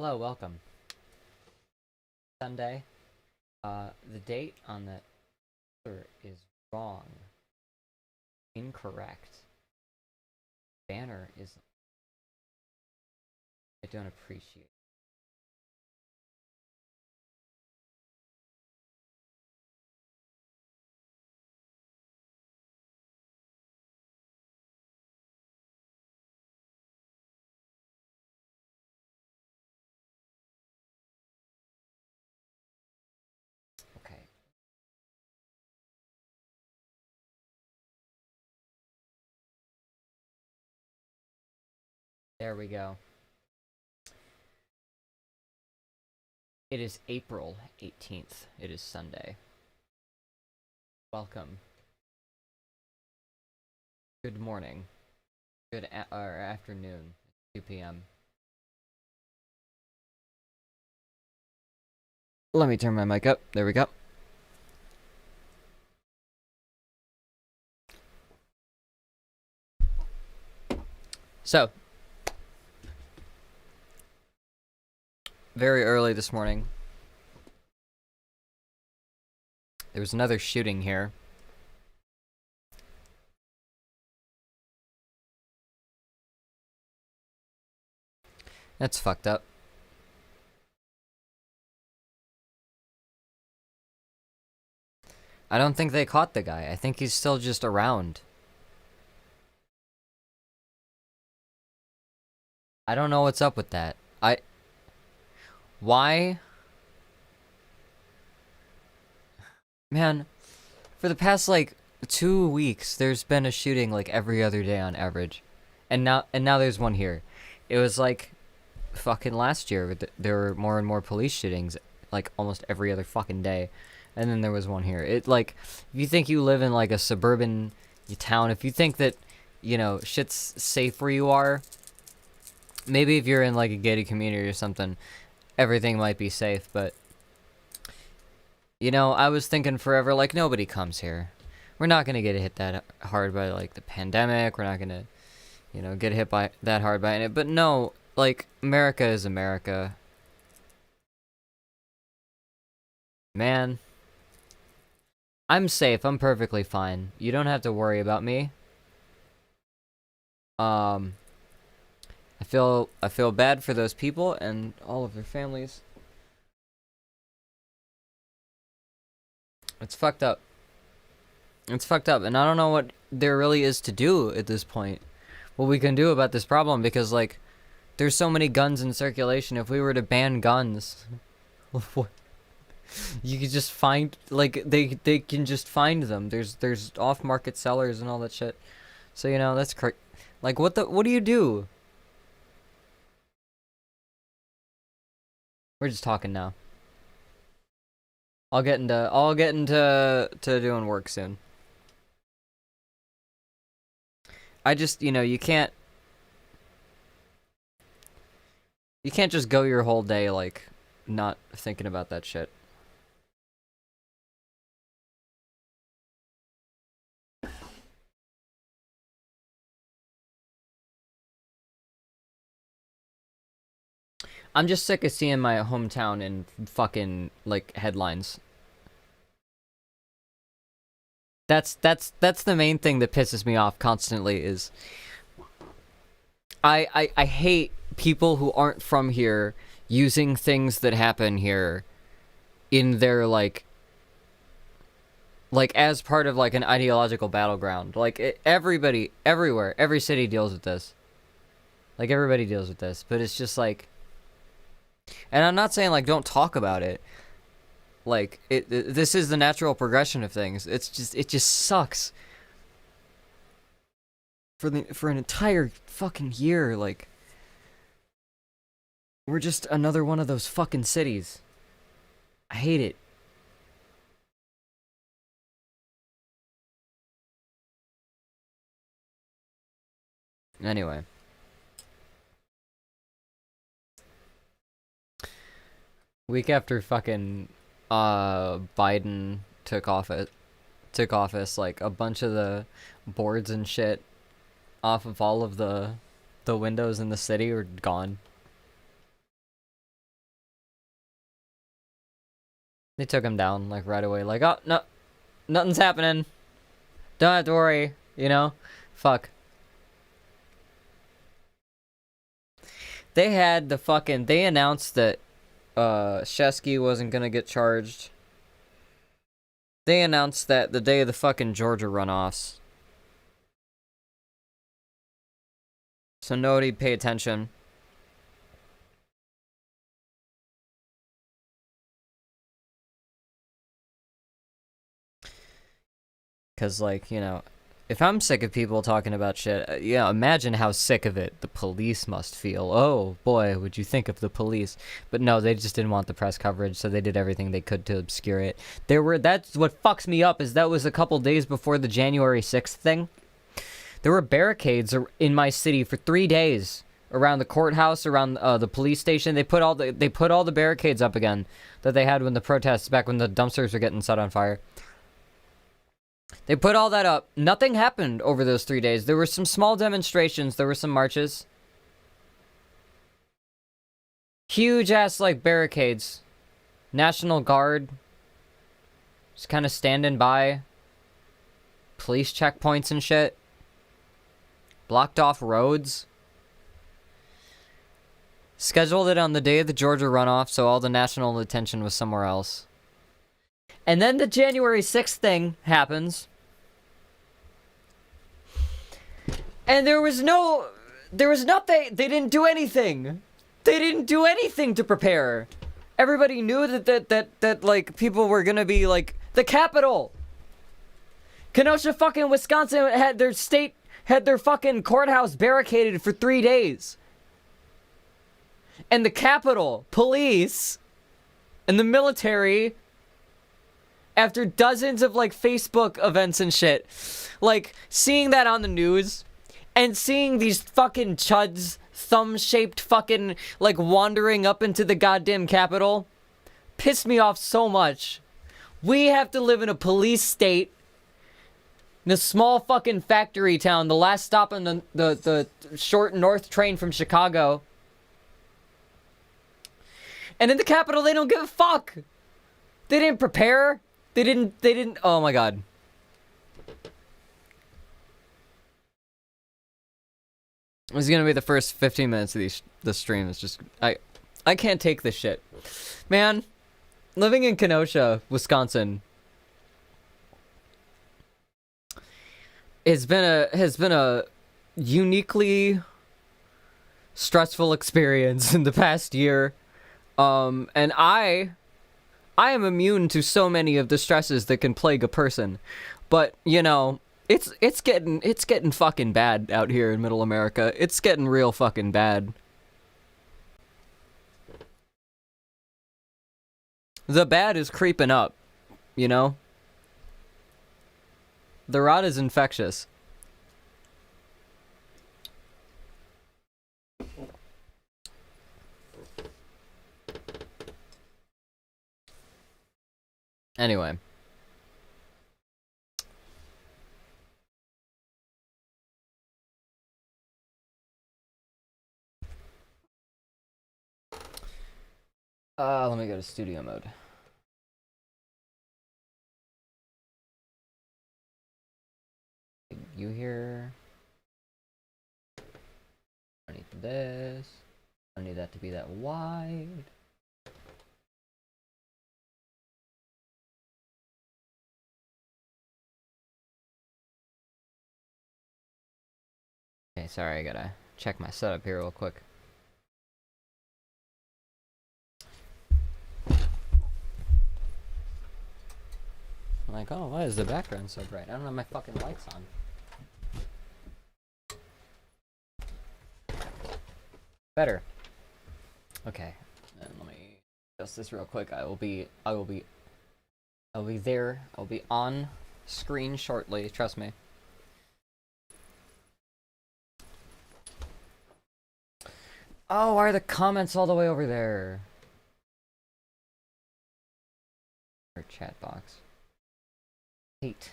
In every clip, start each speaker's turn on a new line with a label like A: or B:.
A: Hello, welcome. Sunday. The date on the calendar is wrong. Incorrect. Banner is... I don't appreciate. Okay. There we go. It is April 18th. It is Sunday. Welcome. Good morning. Good afternoon. 2 p.m. Let me turn my mic up. There we go. So, very early this morning, there was another shooting here. That's fucked up. I don't think they caught the guy. I think he's still just around. I don't know what's up with that. Why? Man, for the past, like, 2 weeks, there's been a shooting, like, every other day on average. And now there's one here. It was, like, fucking last year, there were more and more police shootings, like, almost every other fucking day. And then there was one here. It, like, if you think you live in, like, a suburban town, if you think that, you know, shit's safe where you are, maybe if you're in, like, a gated community or something, everything might be safe, but... You know, I was thinking forever, like, nobody comes here. We're not gonna get hit that hard by, like, the pandemic. We're not gonna, you know, get hit by that hard by it. But no, like, America is America. Man. I'm safe. I'm perfectly fine. You don't have to worry about me. I feel bad for those people and all of their families. It's fucked up. It's fucked up, and I don't know what there really is to do at this point. What we can do about this problem, because, like, there's so many guns in circulation. If we were to ban guns, you could just find, like, they can just find them. There's off-market sellers and all that shit. So, you know, that's like, what do you do? We're just talking now. I'll get into doing work soon. I just, you know, you can't just go your whole day, like, not thinking about that shit. I'm just sick of seeing my hometown in fucking, like, headlines. That's the main thing that pisses me off constantly is I hate people who aren't from here using things that happen here in their, like as part of, like, an ideological battleground. Like, everybody, everywhere, every city deals with this. Like, everybody deals with this, but it's just, like... And I'm not saying, like, don't talk about it. Like, this is the natural progression of things. It just sucks. For an entire fucking year, like... We're just another one of those fucking cities. I hate it. Anyway. Week after fucking Biden took office, like, a bunch of the boards and shit off of all of the windows in the city were gone. They took him down like right away. Like, oh no, nothing's happening. Don't have to worry. You know, fuck. They had the fucking. They announced that Shesky wasn't gonna get charged. They announced that the day of the fucking Georgia runoffs. So nobody pay attention. Because, like, you know, if I'm sick of people talking about shit, yeah, imagine how sick of it the police must feel. Oh, boy, would you think of the police? But no, they just didn't want the press coverage, so they did everything they could to obscure it. That's what fucks me up, is that was a couple days before the January 6th thing. There were barricades in my city for 3 days around the courthouse, around the police station. They put all the barricades up again that they had when the protests, back when the dumpsters were getting set on fire. They put all that up. Nothing happened over those 3 days. There were some small demonstrations. There were some marches. Huge ass, like, barricades. National Guard. Just kind of standing by. Police checkpoints and shit. Blocked off roads. Scheduled it on the day of the Georgia runoff, so all the national attention was somewhere else. And then the January 6th thing happens. And there was nothing, they didn't do anything. They didn't do anything to prepare. Everybody knew that like, people were gonna be, like, the Capitol. Kenosha fucking Wisconsin had their fucking courthouse barricaded for 3 days. And the Capitol, police, and the military, after dozens of, like, Facebook events and shit, like, seeing that on the news, and seeing these fucking chuds, thumb-shaped fucking, like, wandering up into the goddamn Capitol, pissed me off so much. We have to live in a police state, in a small fucking factory town, the last stop on the short north train from Chicago. And in the Capitol, they don't give a fuck. They didn't prepare. They didn't, oh my god. This is gonna be the first 15 minutes of the stream. It's just, I can't take this shit. Man, living in Kenosha, Wisconsin, has been a uniquely stressful experience in the past year. And I am immune to so many of the stresses that can plague a person. But, you know, it's getting fucking bad out here in Middle America. It's getting real fucking bad. The bad is creeping up, you know? The rot is infectious. Anyway. Let me go to studio mode. You here? I need this. I need that to be that wide. Okay, sorry, I gotta check my setup here real quick. I'm like, oh, why is the background so bright? I don't have my fucking lights on. Better. Okay, and let me adjust this real quick. I will be there. I'll be on screen shortly. Trust me. Oh, why are the comments all the way over there? Or chat box. Hate.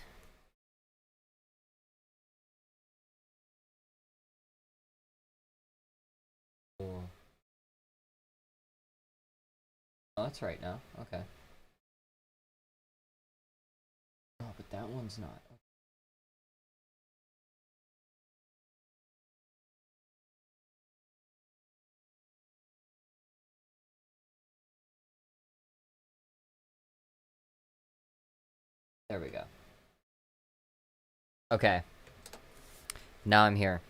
A: Cool. Oh, that's right now. Okay. That one's not. There we go. Okay. Now I'm here.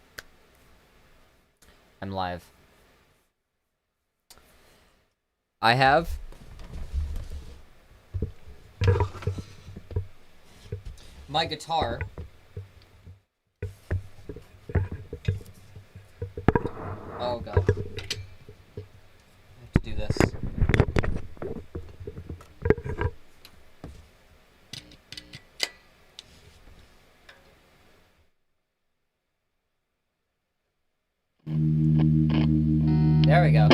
A: I'm live. I have my guitar. Oh god. I have to do this. There we go.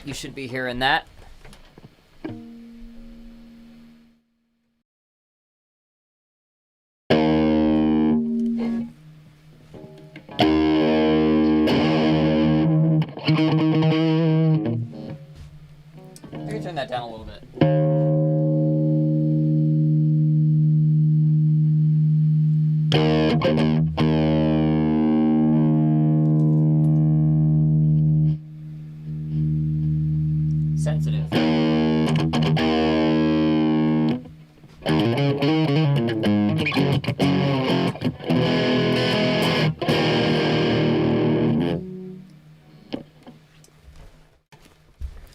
A: You should be hearing that. Maybe turn that down a little bit. Sensitive.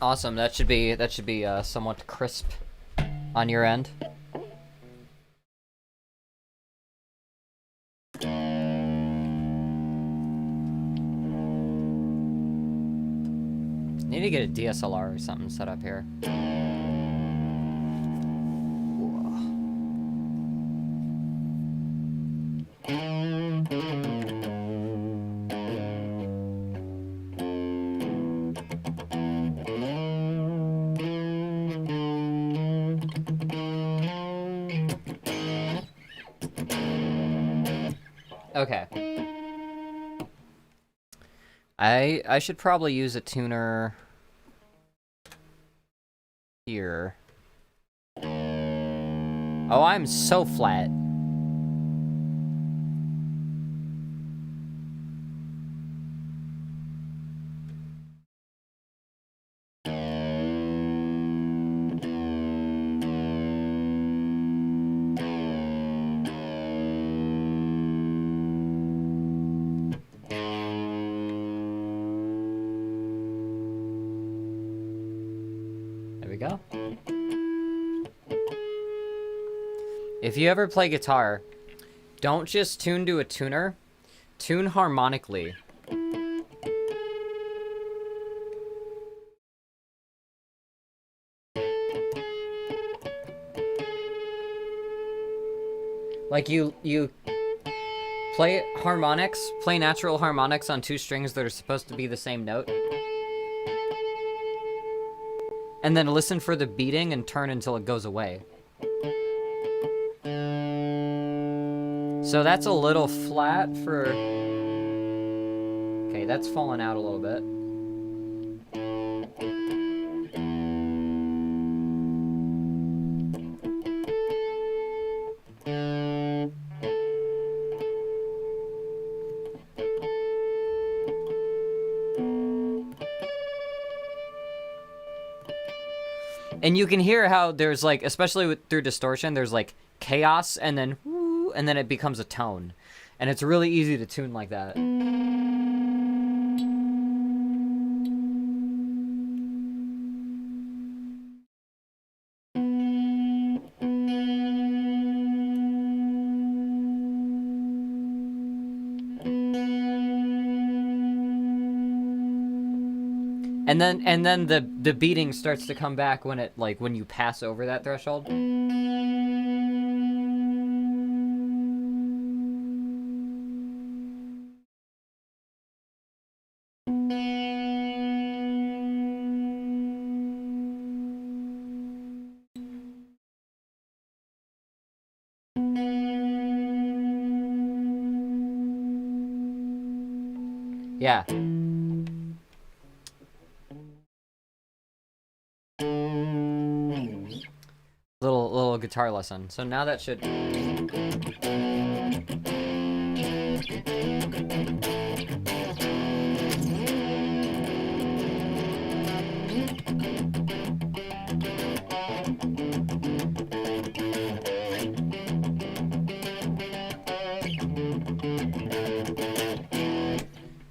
A: Awesome. That should be somewhat crisp on your end. Need to get a DSLR or something set up here. Okay. I should probably use a tuner here. Oh, I'm so flat. Go. If you ever play guitar, don't just tune to a tuner, tune harmonically. Like you play harmonics, play natural harmonics on two strings that are supposed to be the same note. And then listen for the beating and turn until it goes away. So that's a little flat for... Okay, that's falling out a little bit. And you can hear how there's like, especially through distortion, there's like chaos and then whoo, and then it becomes a tone. And it's really easy to tune like that. And then the beating starts to come back when it when you pass over that threshold. Yeah. guitar lesson. So now that should...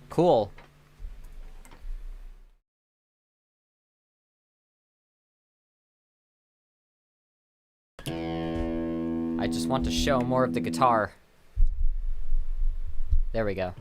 A: Cool. I just want to show more of the guitar. There we go.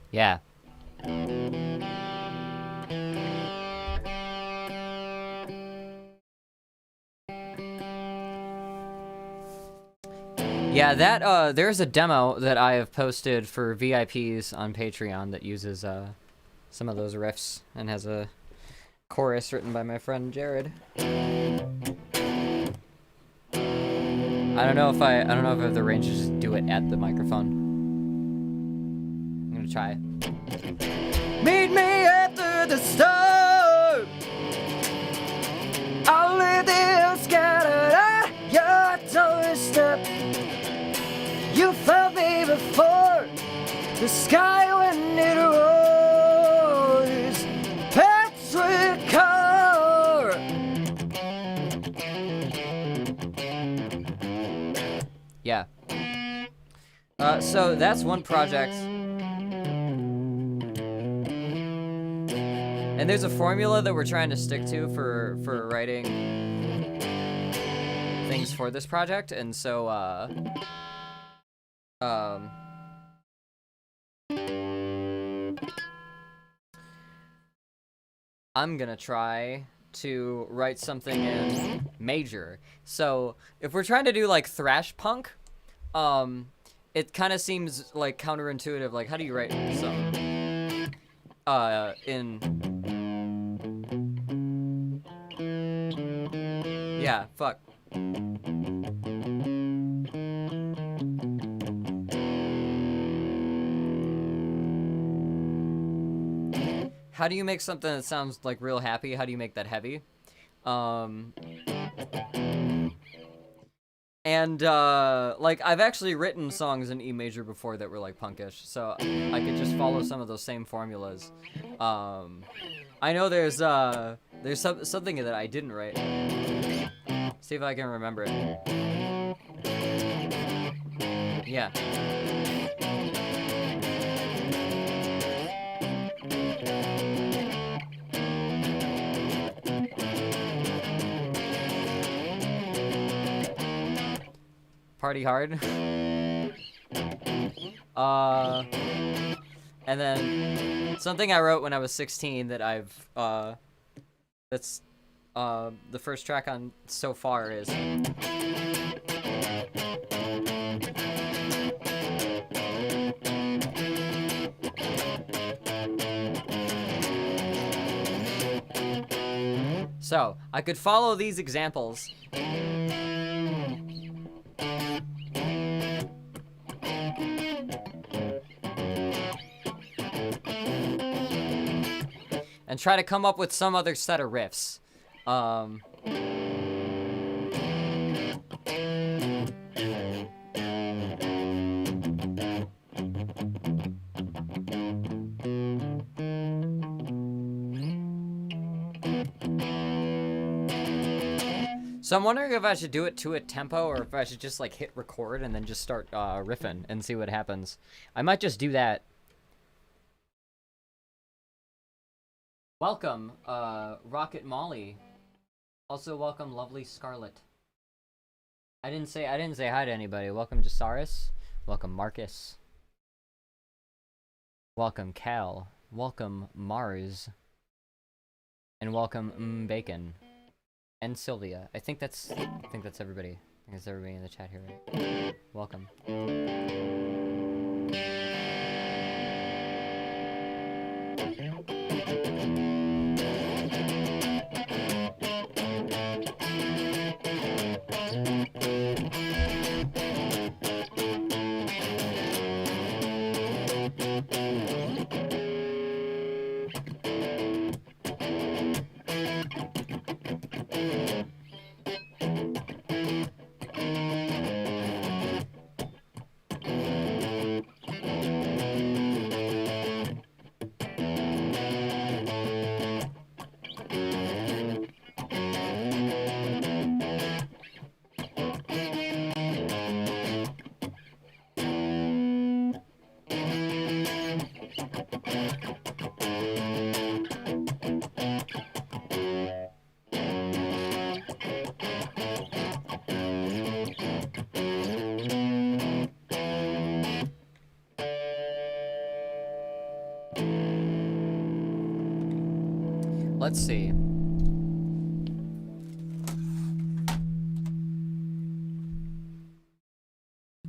A: Yeah. Yeah, that there's a demo that I have posted for VIPs on Patreon that uses some of those riffs and has a chorus written by my friend Jared. I don't know if I have the range to just do it at the microphone. I'm gonna try it. Meet me after the storm. All of them scattered at your doorstep. You felt me before the sky when it rose. Patrick Carr. Yeah. So that's one project. And there's a formula that we're trying to stick to for writing things for this project, and so I'm gonna try to write something in major. So if we're trying to do like thrash punk, it kind of seems like counterintuitive. Like, how do you write some in? Yeah, fuck. How do you make something that sounds like real happy? How do you make that heavy? And like, I've actually written songs in E major before that were like punkish, so I could just follow some of those same formulas. I know there's something that I didn't write. See if I can remember it. Yeah. Party hard. And then something I wrote when I was 16 that I've that's the first track on so far is so I could follow these examples and try to come up with some other set of riffs. So I'm wondering if I should do it to a tempo or if I should just like hit record and then just start riffing and see what happens. I might just do that. Welcome, Rocket Molly. Also welcome, lovely Scarlet. I didn't say hi to anybody. Welcome Jasaris. Welcome Marcus. Welcome Cal. Welcome Mars. And welcome Bacon. And Sylvia. I think that's everybody. I think that's everybody in the chat here, right? Welcome. Let's see.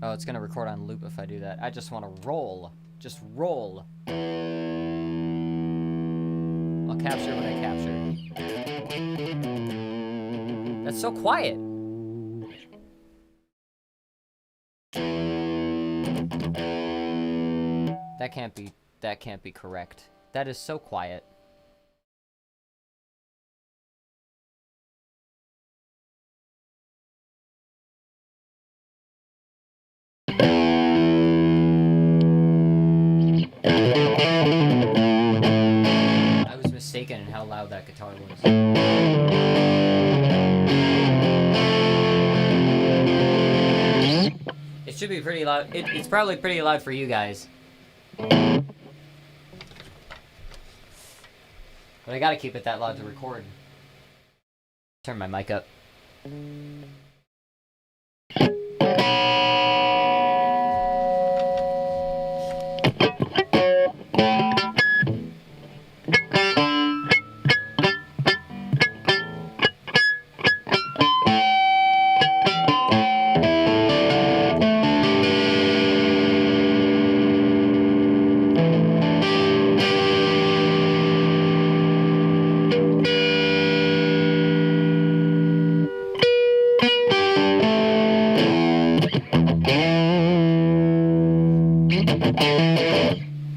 A: Oh, it's gonna record on loop if I do that. I just want to roll. Just roll. I'll capture what I capture. That's so quiet. That can't be correct. That is so quiet. I was mistaken in how loud that guitar was. It should be pretty loud. It's probably pretty loud for you guys. But I gotta keep it that loud to record. Turn my mic up.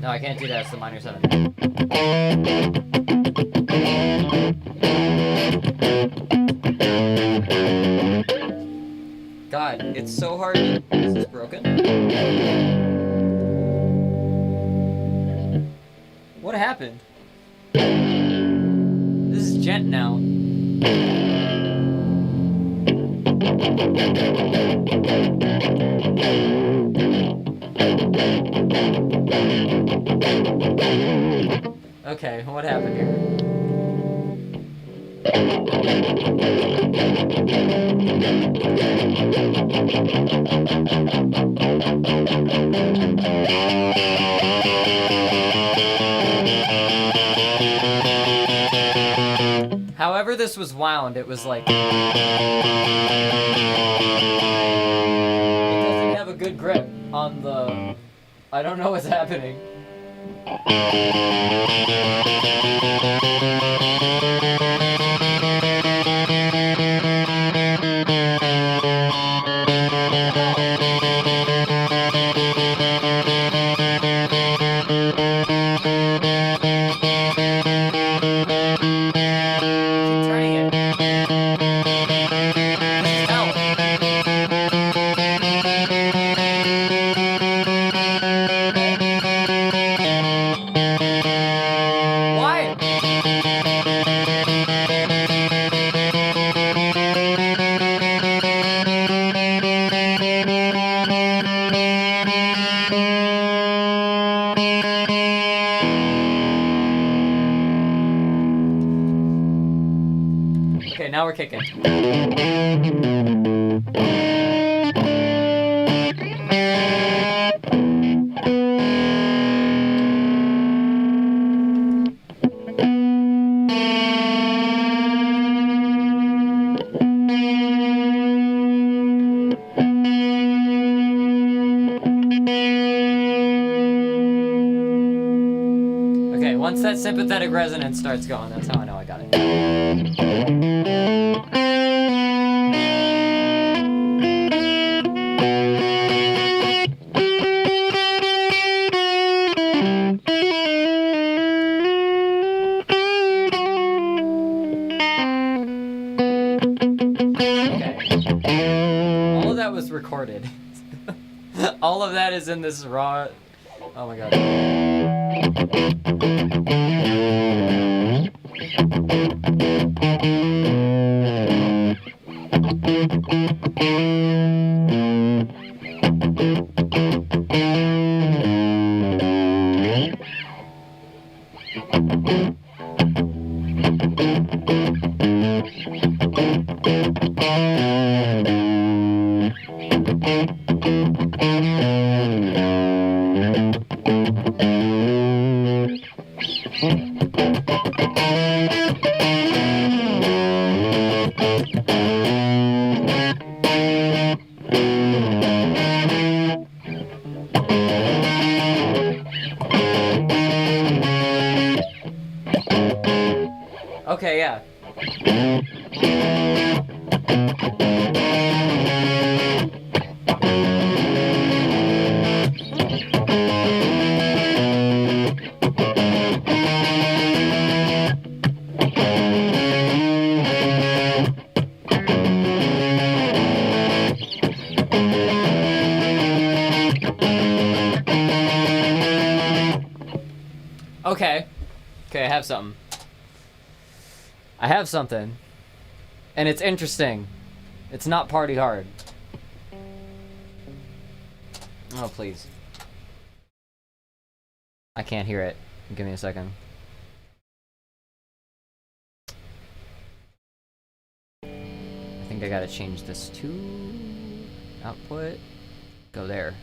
A: No, I can't do that. It's the minor 7. God, it's so hard. Is this broken? What happened? This is gent now. Okay, what happened here? However this was wound, it was like... It doesn't have a good grip on the... I don't know what's happening. Why? kicking. Okay, once that sympathetic resonance starts going, that's how I know I got it. Okay. All of that was recorded. All of that is in this raw... Oh my god. Okay, yeah. Okay. Okay, I have something. I have something. And it's interesting. It's not party hard. Oh, please. I can't hear it. Give me a second. I think I gotta change this to output. Go there.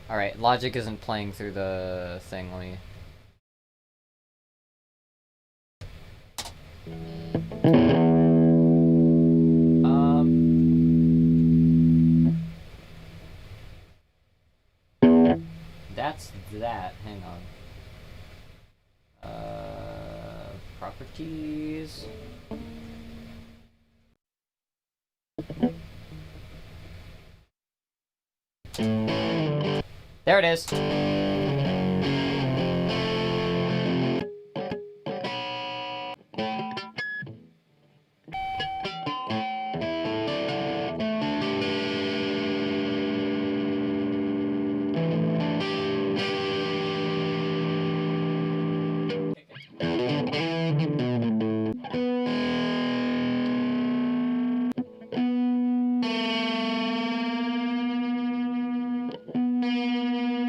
A: Alright, Logic isn't playing through the thing. Let me... That's that. Hang on. Properties. There it is.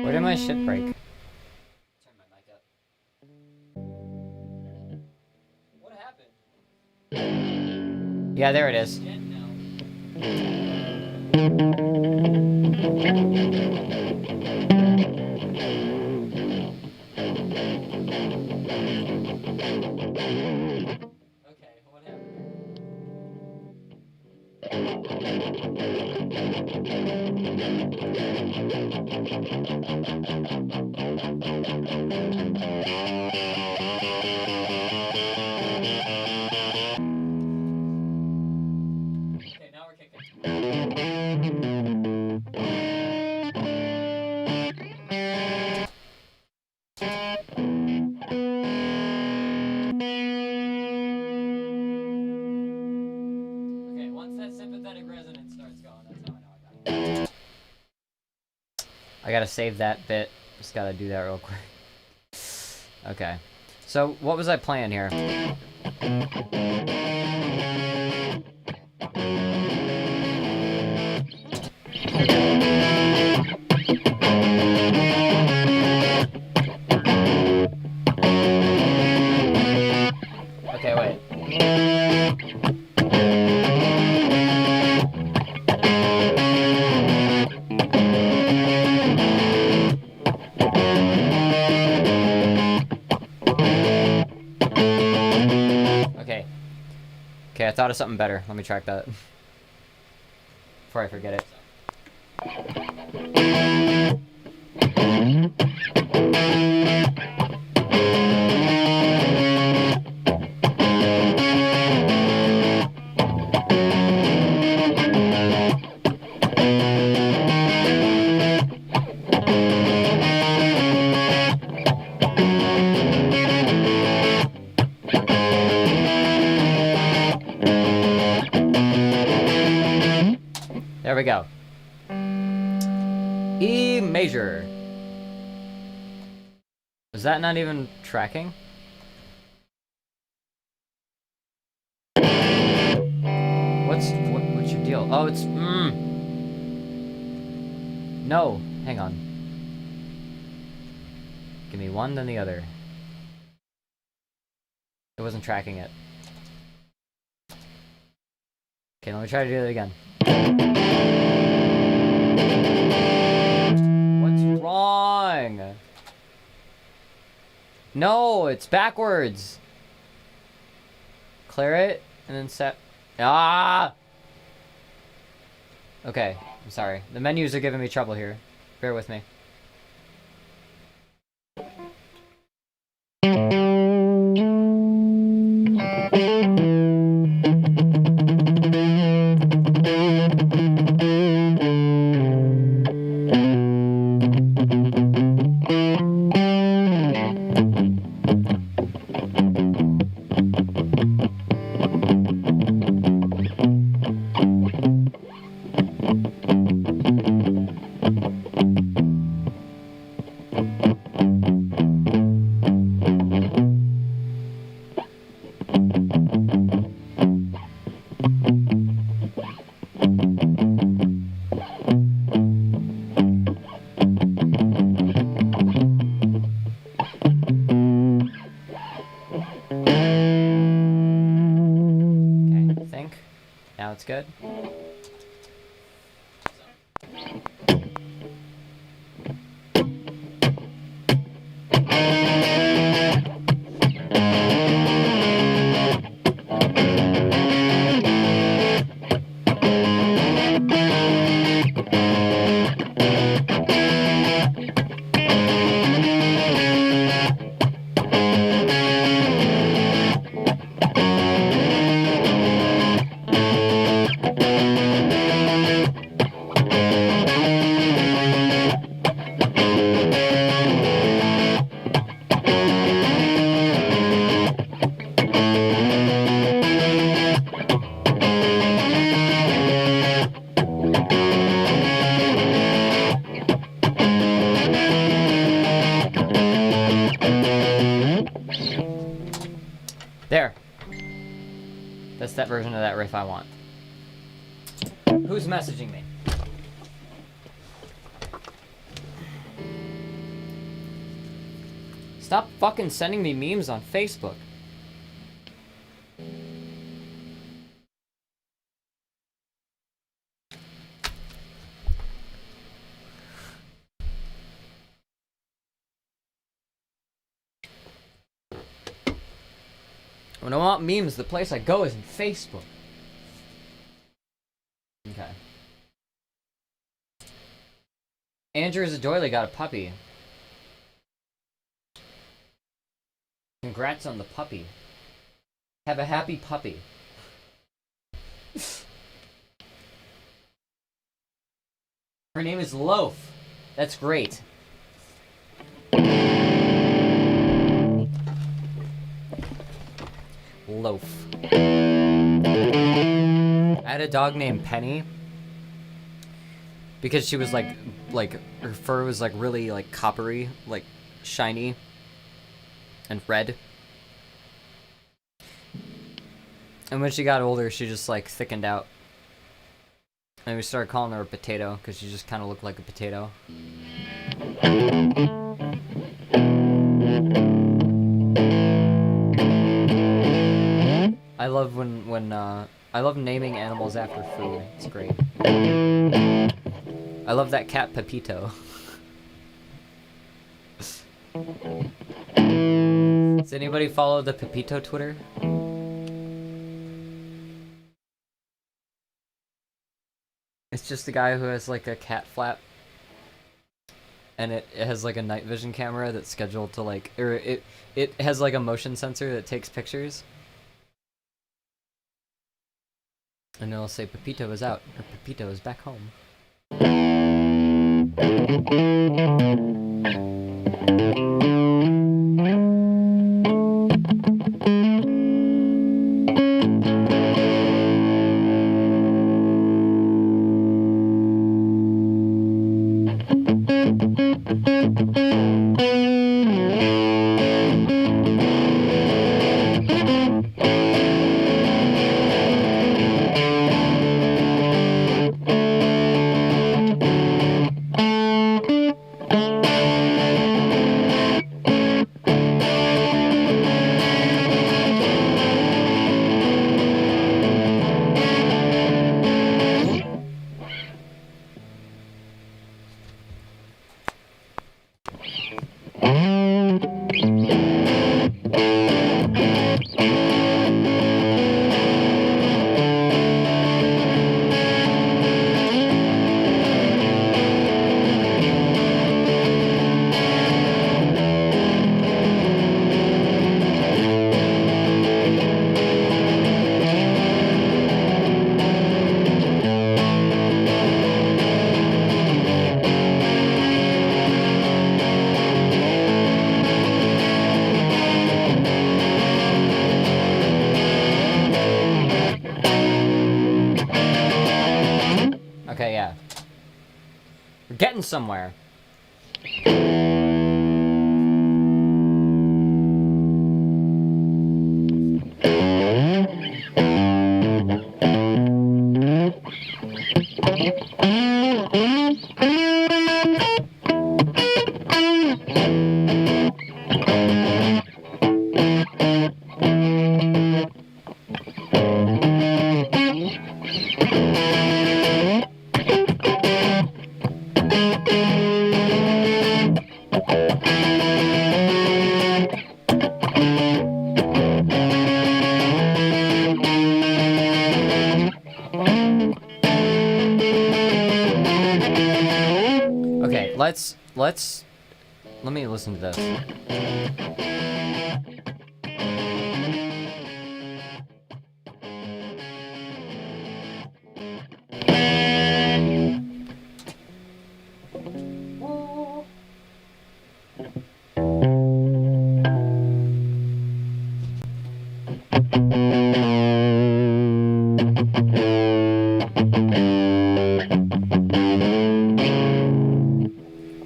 A: Where did my shit break? Turn my mic up. What happened? Yeah, there it is. Okay, what happened? Okay, now we're kicking. Okay, once that sympathetic resonance starts going, that's how I know I got it. Are gotta save that bit. Just gotta do that real quick. Okay. So, what was I playing here? Okay, wait. Okay. Okay, I thought of something better. Let me track that. Before I forget it. There we go. E major. Is that not even tracking? What's your deal? Oh, it's No, hang on. Give me one, then the other. It wasn't tracking it. Okay, let me try to do it again. What's wrong? No, it's backwards. Clear it, and then set... Ah! Okay, I'm sorry. The menus are giving me trouble here. Bear with me. It's good. There. That's that version of that riff I want. Who's messaging me? Stop fucking sending me memes on Facebook. When I want memes, the place I go is in Facebook. Okay. Andrew Zadoily got a puppy. Congrats on the puppy. Have a happy puppy. Her name is Loaf. That's great. Loaf. I had a dog named Penny. because she was like her fur was like really like coppery, like shiny and red. And when she got older, she just like thickened out. And we started calling her a potato because she just kind of looked like a potato. I love when I love naming animals after food. It's great. I love that cat Pepito. Does anybody follow the Pepito Twitter? It's just a guy who has like a cat flap. And it has like a night vision camera that's scheduled to like, or it has like a motion sensor that takes pictures. And it'll say Pepito is out, or Pepito is back home. Okay, yeah. We're getting somewhere. Okay, let me listen to this.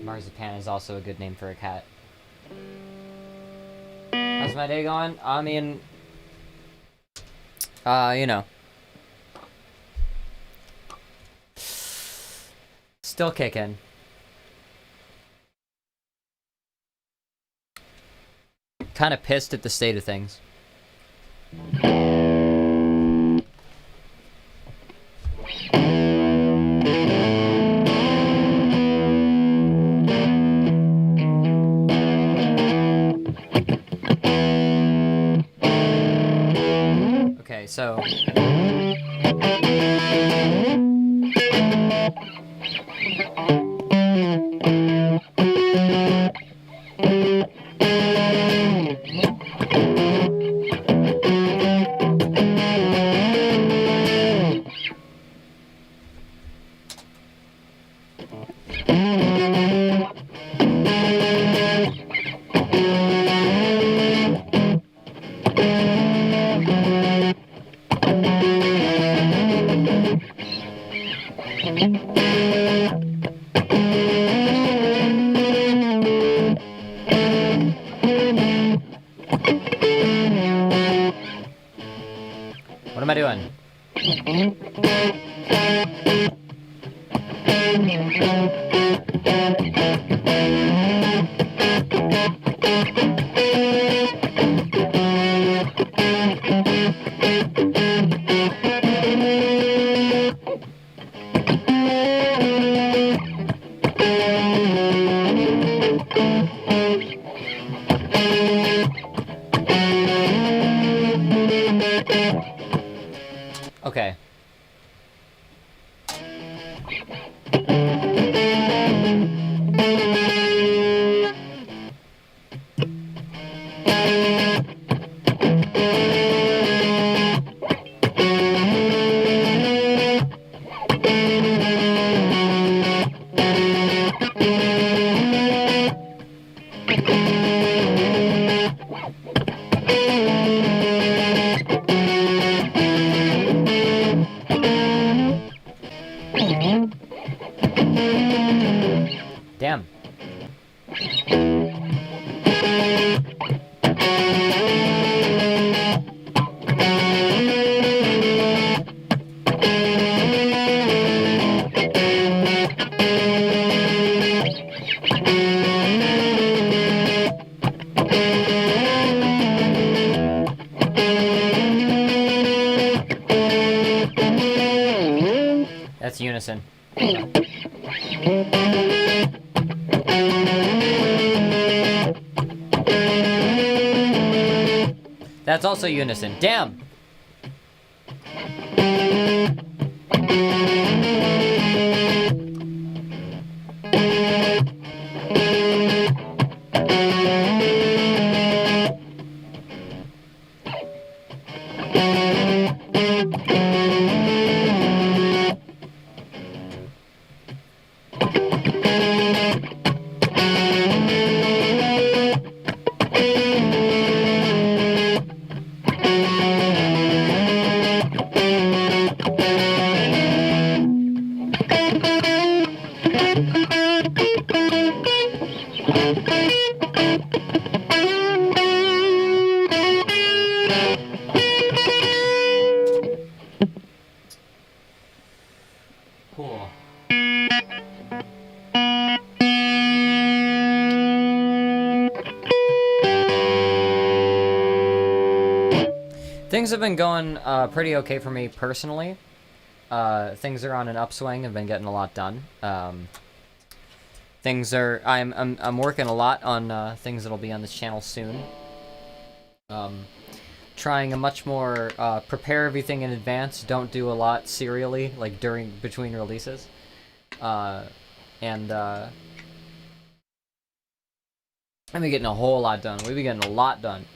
A: Marzipan is also a good name for a cat. How's my day going? I mean, you know. Still kicking. Kind of pissed at the state of things. Okay, so doing? Okay. Damn. That's unison. That's also unison. Damn! Cool. Things have been going pretty okay for me personally. Things are on an upswing. I've been getting a lot done. Things are. I'm working a lot on things that'll be on this channel soon. Trying a much more prepare everything in advance. Don't do a lot serially, like between releases. And I've been getting a whole lot done. We've been getting a lot done.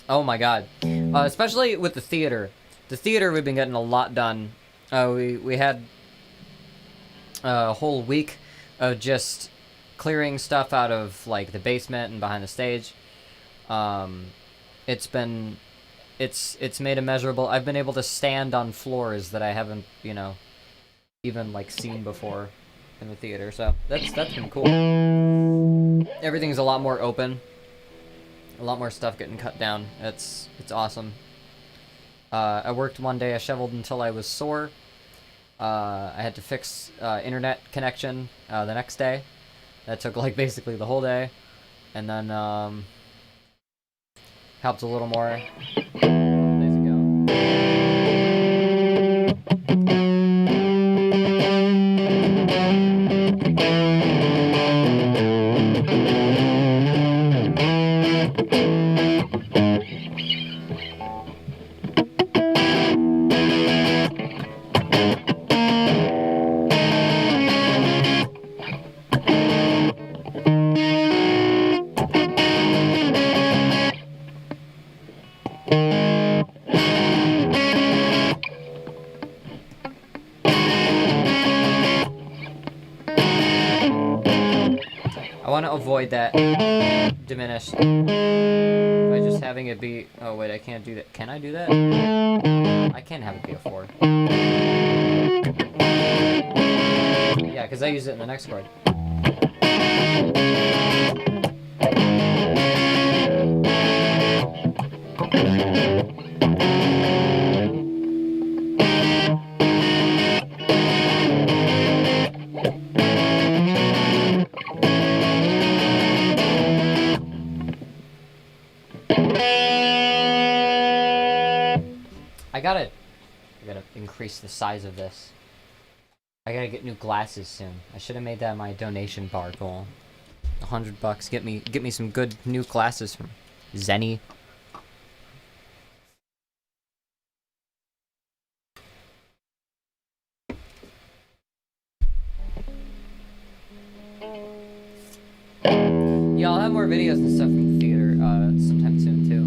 A: Oh my god. Especially with the theater. The theater, we've been getting a lot done. We had a whole week of just clearing stuff out of like the basement and behind the stage. It's made immeasurable. I've been able to stand on floors that I haven't, even like seen before in the theater. So that's been cool. Everything's a lot more open. A lot more stuff getting cut down. It's awesome. I worked one day. I shoveled until I was sore. I had to fix internet connection the next day. That took like basically the whole day, and then helped a little more days ago. I want to avoid that diminished by just having it be... Oh, wait, I can't do that. Can I do that? I can have it be a 4. Yeah, because I use it in the next chord. gotta increase the size of this. I gotta get new glasses soon. I should have made that my donation bar goal. $100. Get me some good new glasses from Zenny. Yeah, I'll have more videos and stuff from the theater sometime soon too.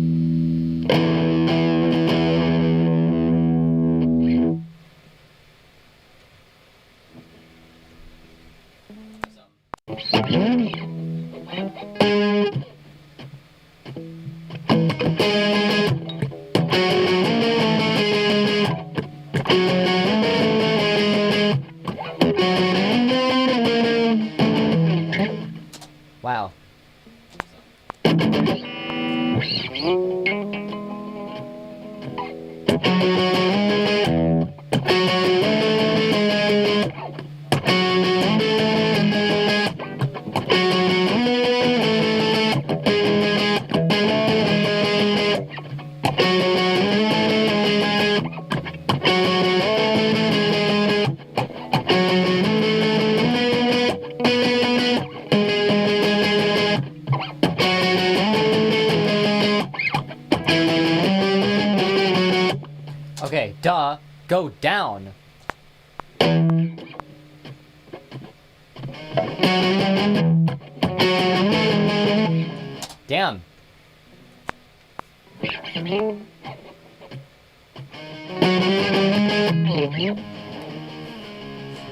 A: Wow. Okay, duh. Go down. Damn.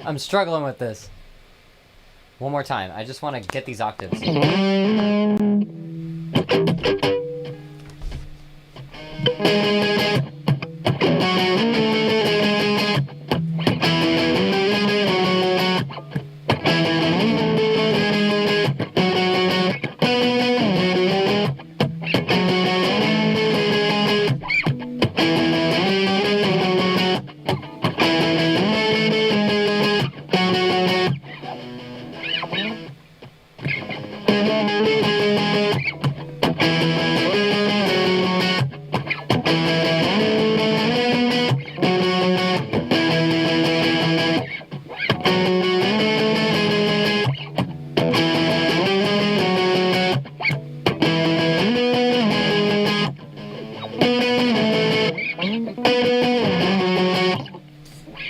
A: I'm struggling with this. One more time. I just want to get these octaves.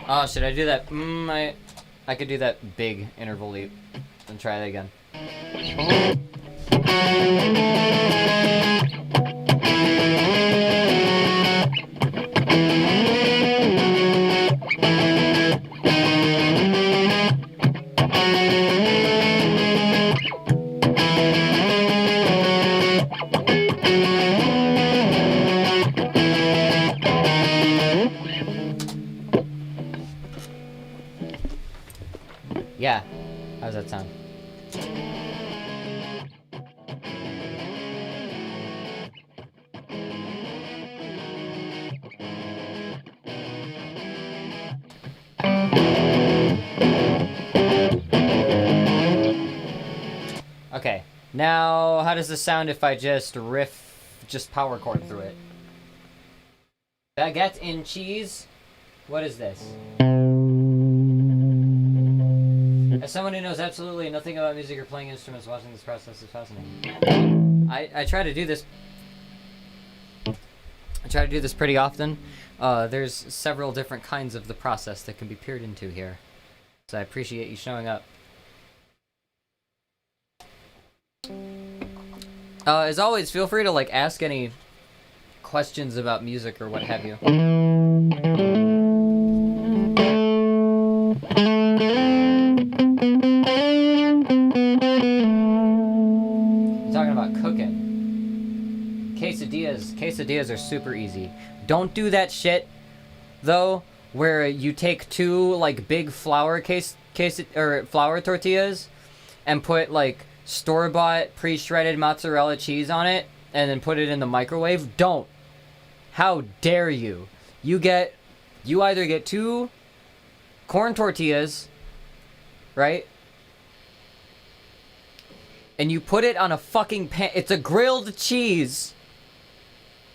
A: Oh, should I do that? I could do that big interval leap and try that again. Yeah, how does that sound? Okay, now how does this sound if I just power chord through it? Baguette and cheese? What is this? As someone who knows absolutely nothing about music or playing instruments, watching this process is fascinating. I try to do this. I try to do this pretty often. There's several different kinds of the process that can be peered into here. So I appreciate you showing up. As always, feel free to like ask any questions about music or what have you. Talking about cooking. Quesadillas are super easy. Don't do that shit though, where you take two like big flour flour tortillas and put like store-bought pre-shredded mozzarella cheese on it and then put it in the microwave. Don't. How dare you? You either get two corn tortillas, right? And you put it on a fucking pan. It's a grilled cheese,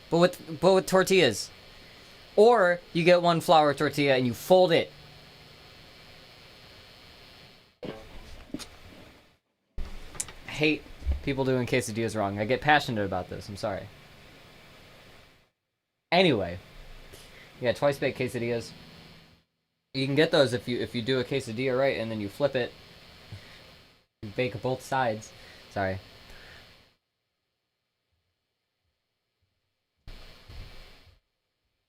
A: but with tortillas. Or you get one flour tortilla and you fold it. I hate people doing quesadillas wrong. I get passionate about this. I'm sorry. Anyway, yeah, twice baked quesadillas. You can get those if you do a quesadilla right and then you flip it. You bake both sides. Sorry.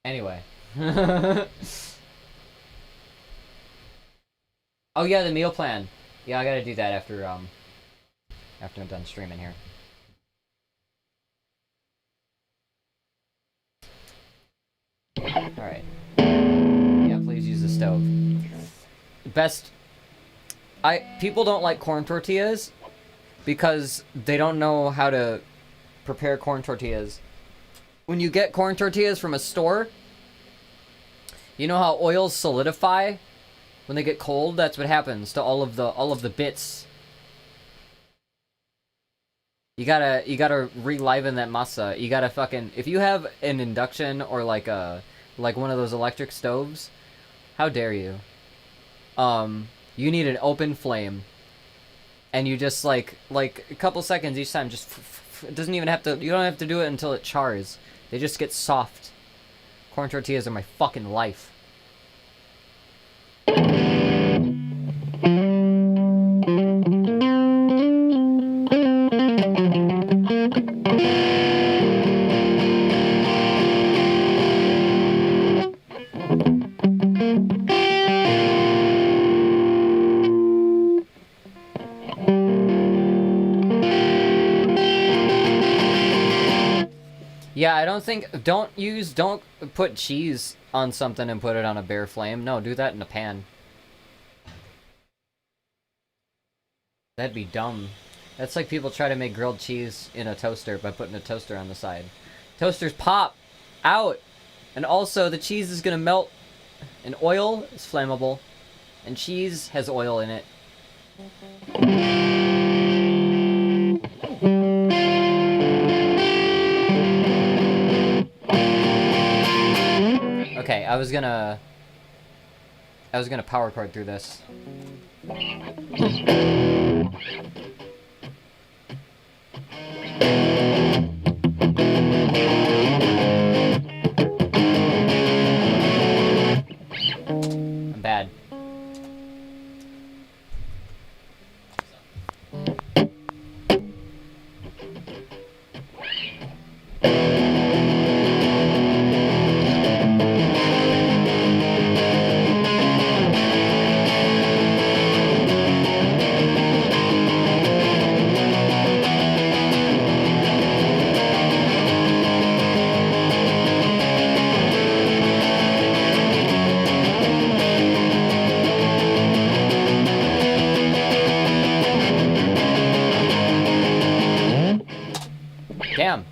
A: Anyway. Oh yeah, the meal plan. Yeah, I gotta do that after I'm done streaming here. Alright. Yeah, please use the stove. Best... People don't like corn tortillas because they don't know how to prepare corn tortillas. When you get corn tortillas from a store, you know how oils solidify when they get cold? That's what happens to all of the bits. You gotta reliven that masa. You gotta fucking... If you have an induction or like one of those electric stoves, how dare you? You need an open flame, and you just like a couple seconds each time. Just it doesn't even have to. You don't have to do it until it chars. They just get soft. Corn tortillas are my fucking life. Yeah, I don't think... Don't put cheese on something and put it on a bare flame. No, do that in a pan. That'd be dumb. That's like people try to make grilled cheese in a toaster by putting a toaster on the side. Toasters pop out! And also, the cheese is gonna melt. And oil is flammable. And cheese has oil in it. Okay, I was gonna power chord through this. I'm bad. Damn.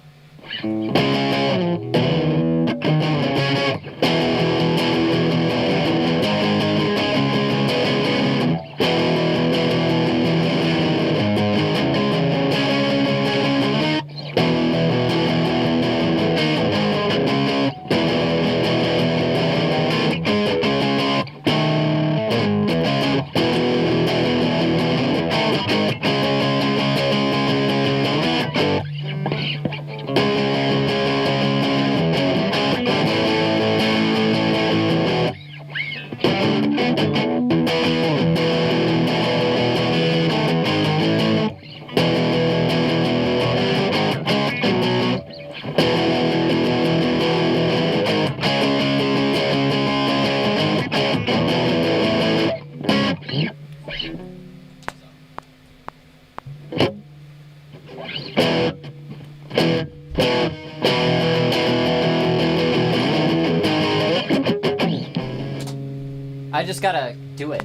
A: I just gotta do it.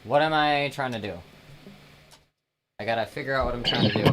A: What am I trying to do? I gotta figure out what I'm trying to do.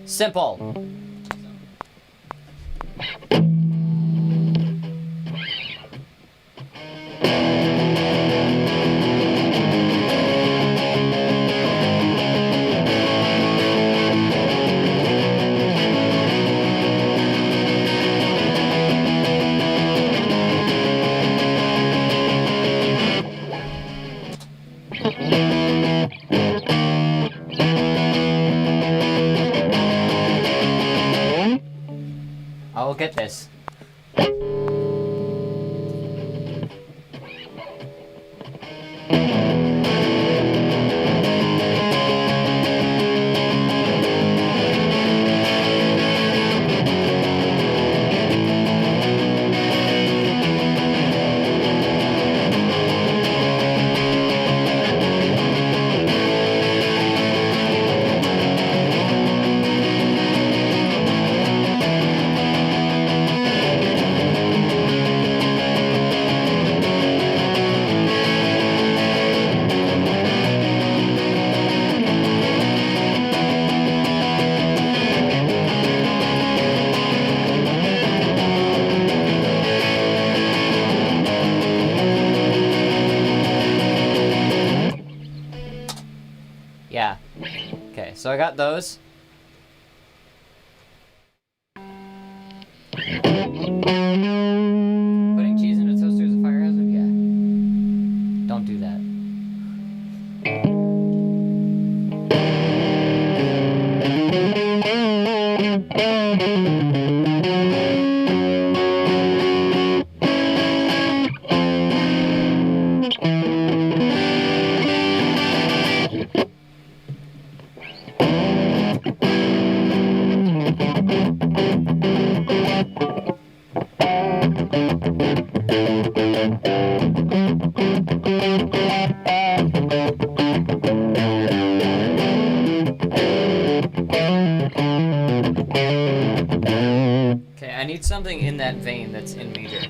A: Simple. I will get this. Yeah. Okay, so I got those. Putting cheese in a toaster is a fire hazard? Yeah. Don't do that. Okay, I need something in that vein that's in major.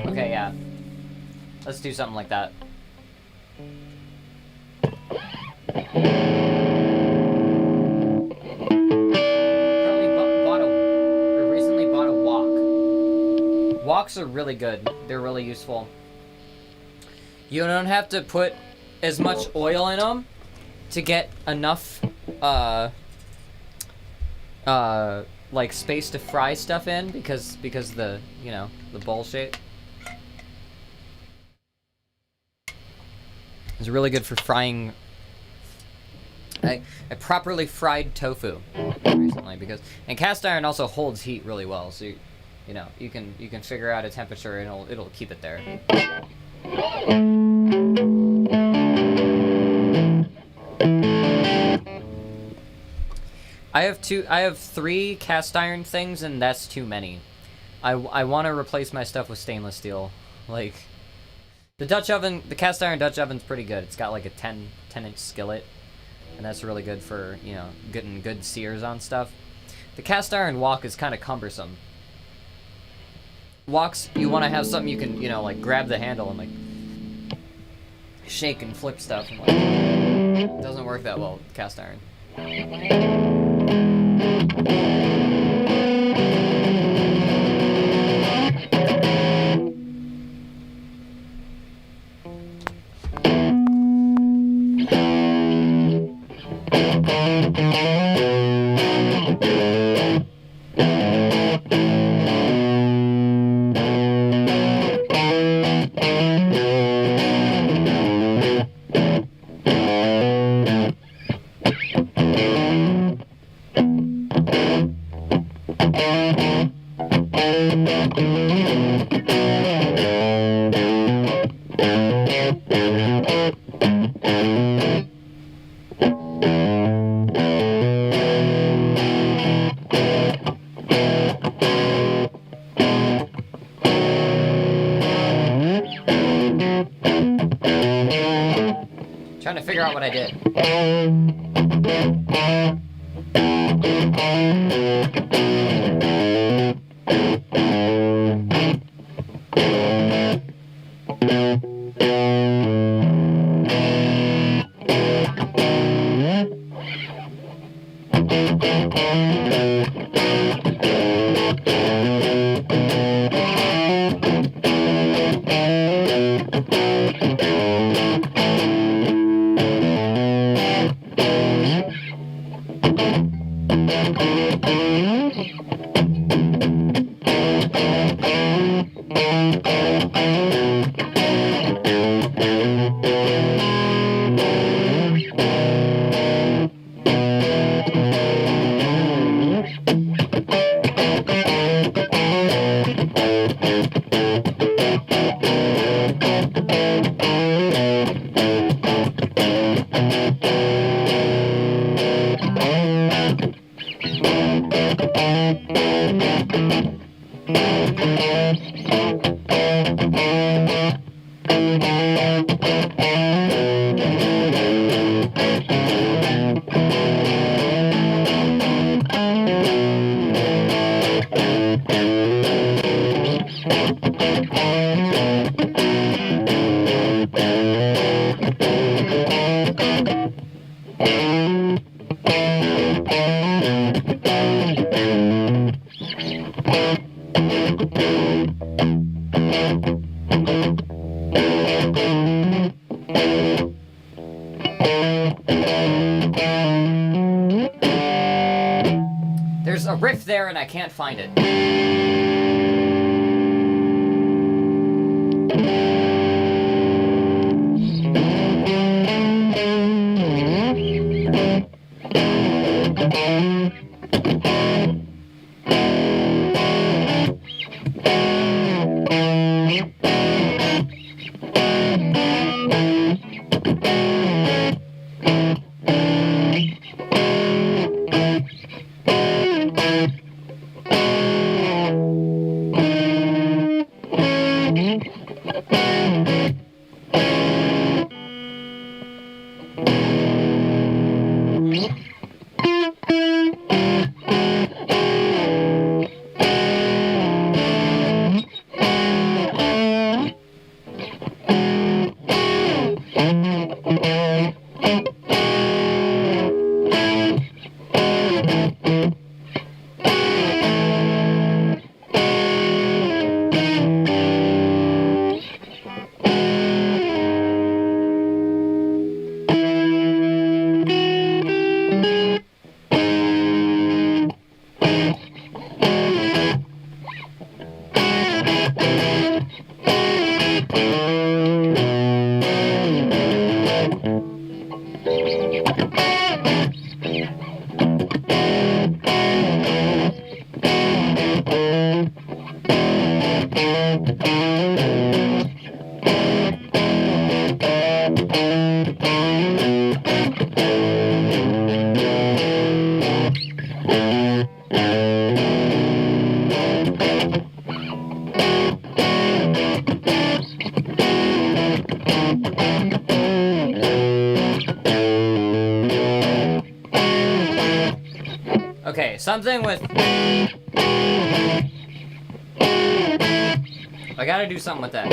A: Okay, yeah. Let's do something like that. Recently bought a wok. Woks are really good. They're really useful. You don't have to put as much oil in them to get enough like space to fry stuff in because the the bowl shape is really good for frying. I properly fried tofu recently and cast iron also holds heat really well, so you can figure out a temperature and it'll keep it there. I have 3 cast iron things, and that's too many. I want to replace my stuff with stainless steel. Like, the Dutch oven, the cast iron Dutch oven's pretty good. It's got like a 10-inch skillet, and that's really good for, getting good sears on stuff. The cast iron wok is kind of cumbersome. Woks, you want to have something you can, like grab the handle and like shake and flip stuff, and like, it doesn't work that well with cast iron. Trying to figure out what I did. There's a riff there and I can't find it. Okay, something with... I gotta do something with that.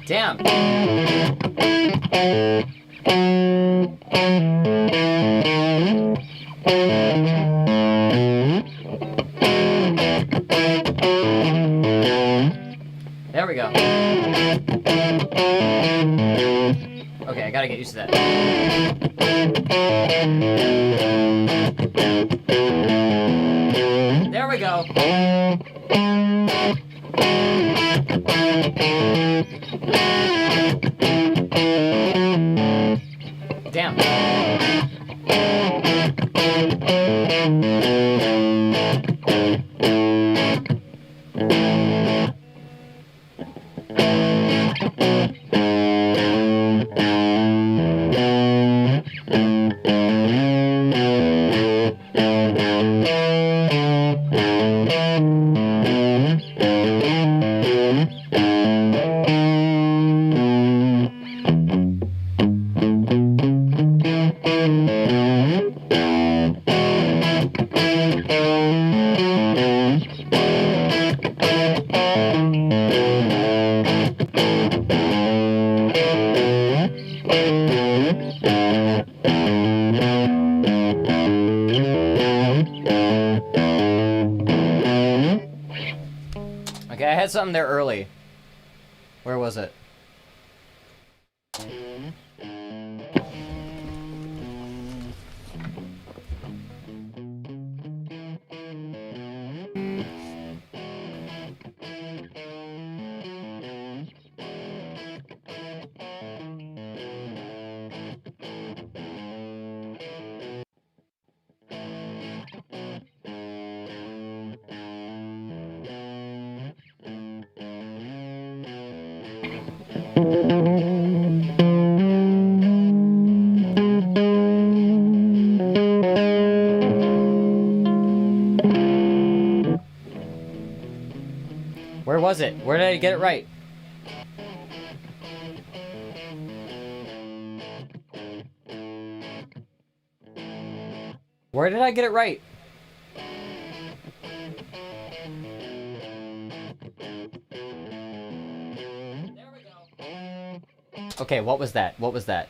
A: Damn. There we go. Okay, I gotta get used to that. There we go. Damn. Okay, I had something there early. Where was it? Where was it? Where did I get it right? Where did I get it right? There we go. Okay, what was that? What was that?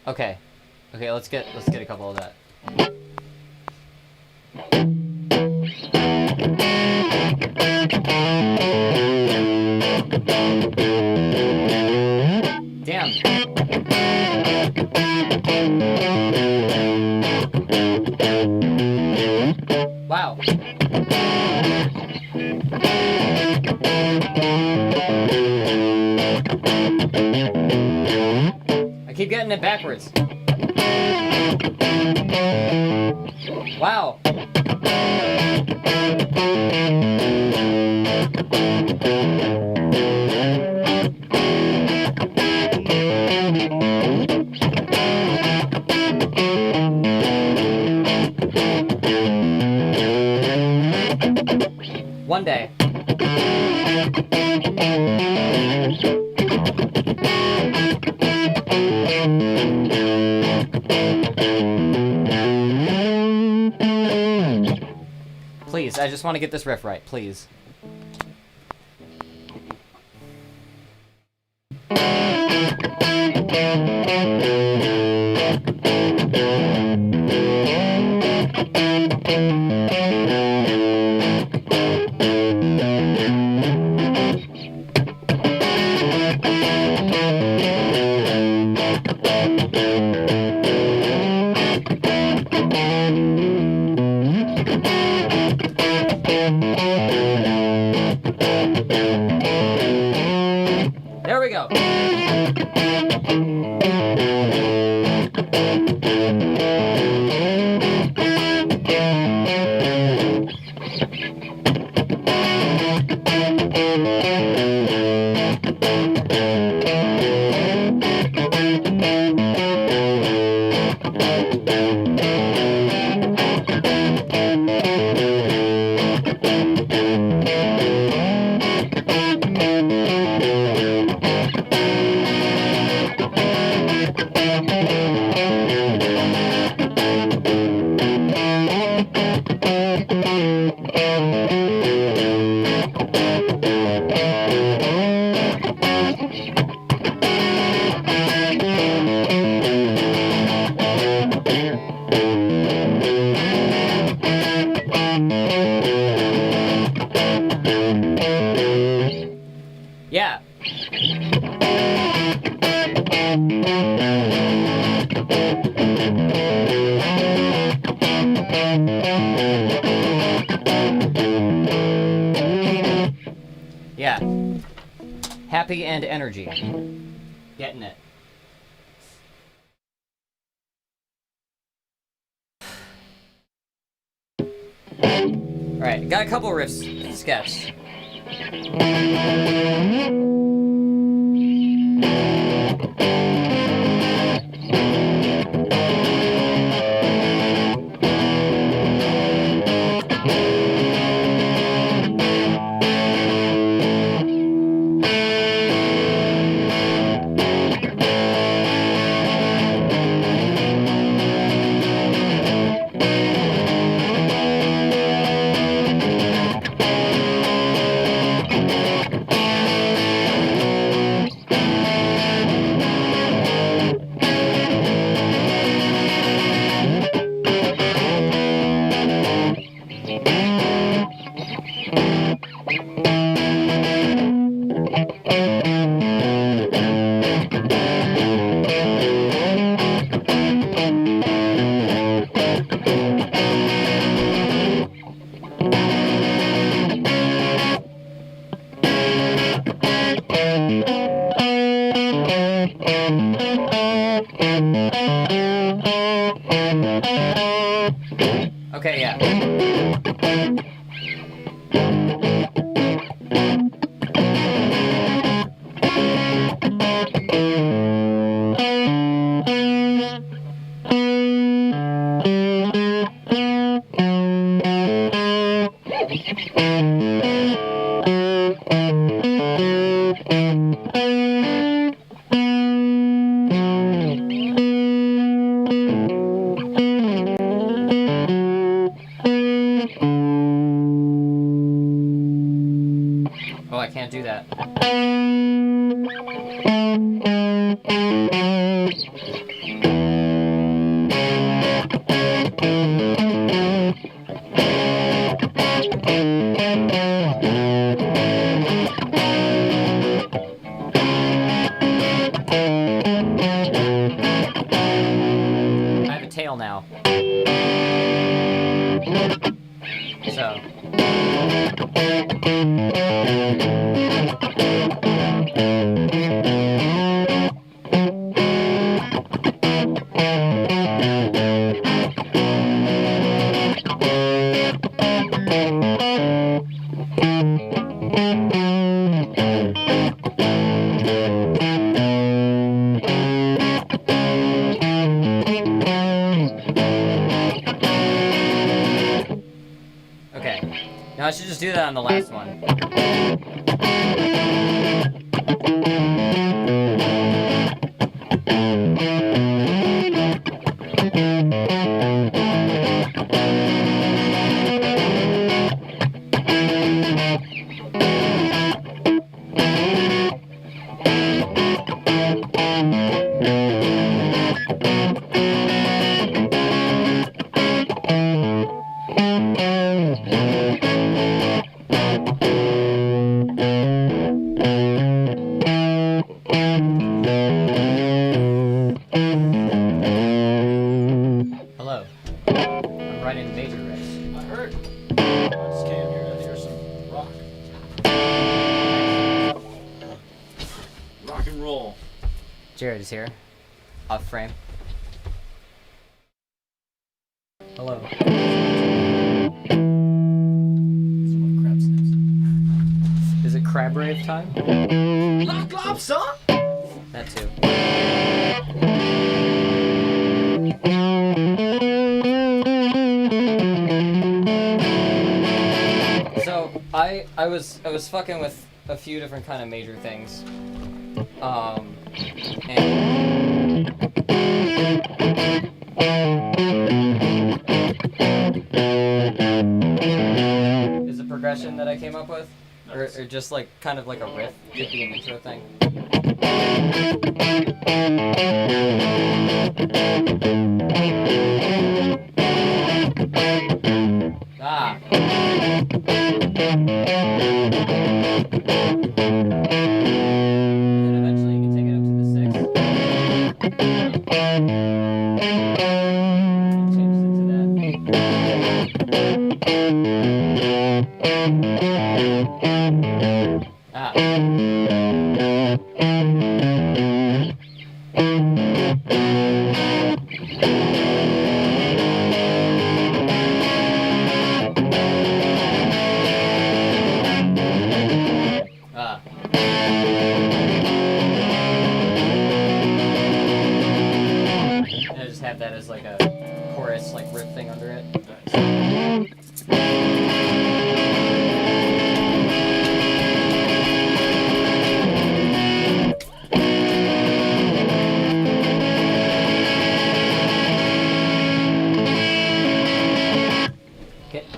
A: Okay. Okay, let's get a couple of that. Damn. Wow. I keep getting it backwards. Wow. One day. Please, I just want to get this riff right, please. There we go. Yeah. Yeah. Happy and energy. Getting it. Alright, got a couple riffs sketched. Okay, yeah. Oh, I can't do that. I have a tail now. So. Okay. Now I should just do that on the last one. Hello. I'm writing major riffs.
B: I heard. I just came here to hear some rock. Rock and roll.
A: Jared is here. Off frame. Hello.
B: Some crab snips.
A: Is it crab rave time?
B: Lock lop, son!
A: That too. So I was fucking with a few different kind of major things. And is a progression that I came up with? Or just like kind of like a riff, could be an intro thing. Ah. And eventually you can take it up to the sixth. Change it to that. Ah. Ah. And I just have that as like a chorus, like riff thing under it.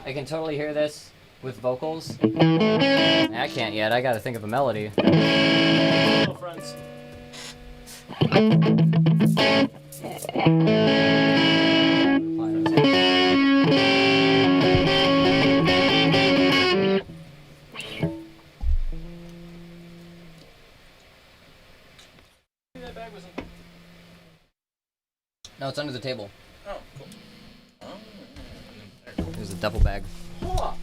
A: I can totally hear this with vocals. I can't yet. I gotta think of a melody.
B: Hello, friends. that bag was in.
A: No, it's under the table.
B: Oh, cool. Oh,
A: There's a double bag.
B: oh.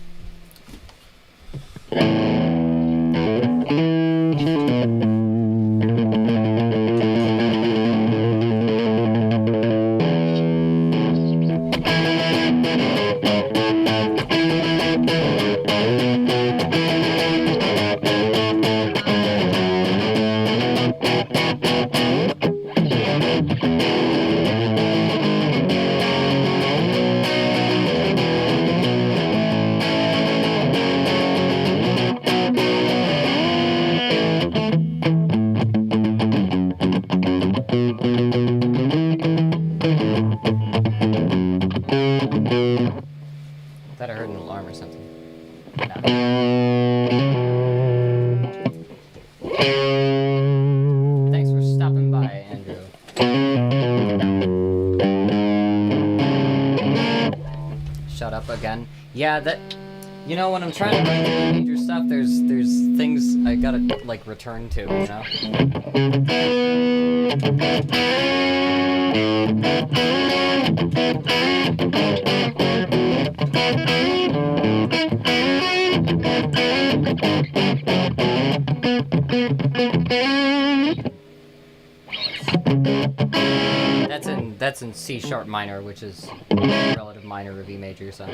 A: Thought I heard an alarm or something. Thanks for stopping by, Andrew. Shut up again. Yeah, that. You know, when I'm trying to write major stuff, there's things I gotta like return to. You know. That's in C sharp minor, which is relative minor of E major. So.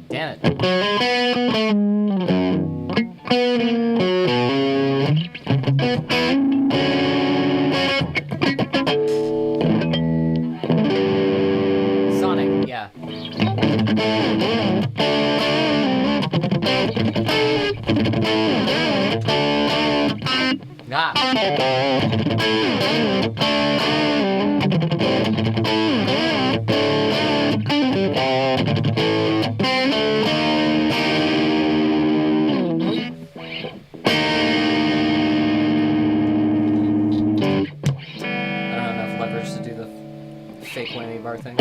A: Damn it. Sonic, yeah. Ah. Leverage to do the fake whammy bar thing.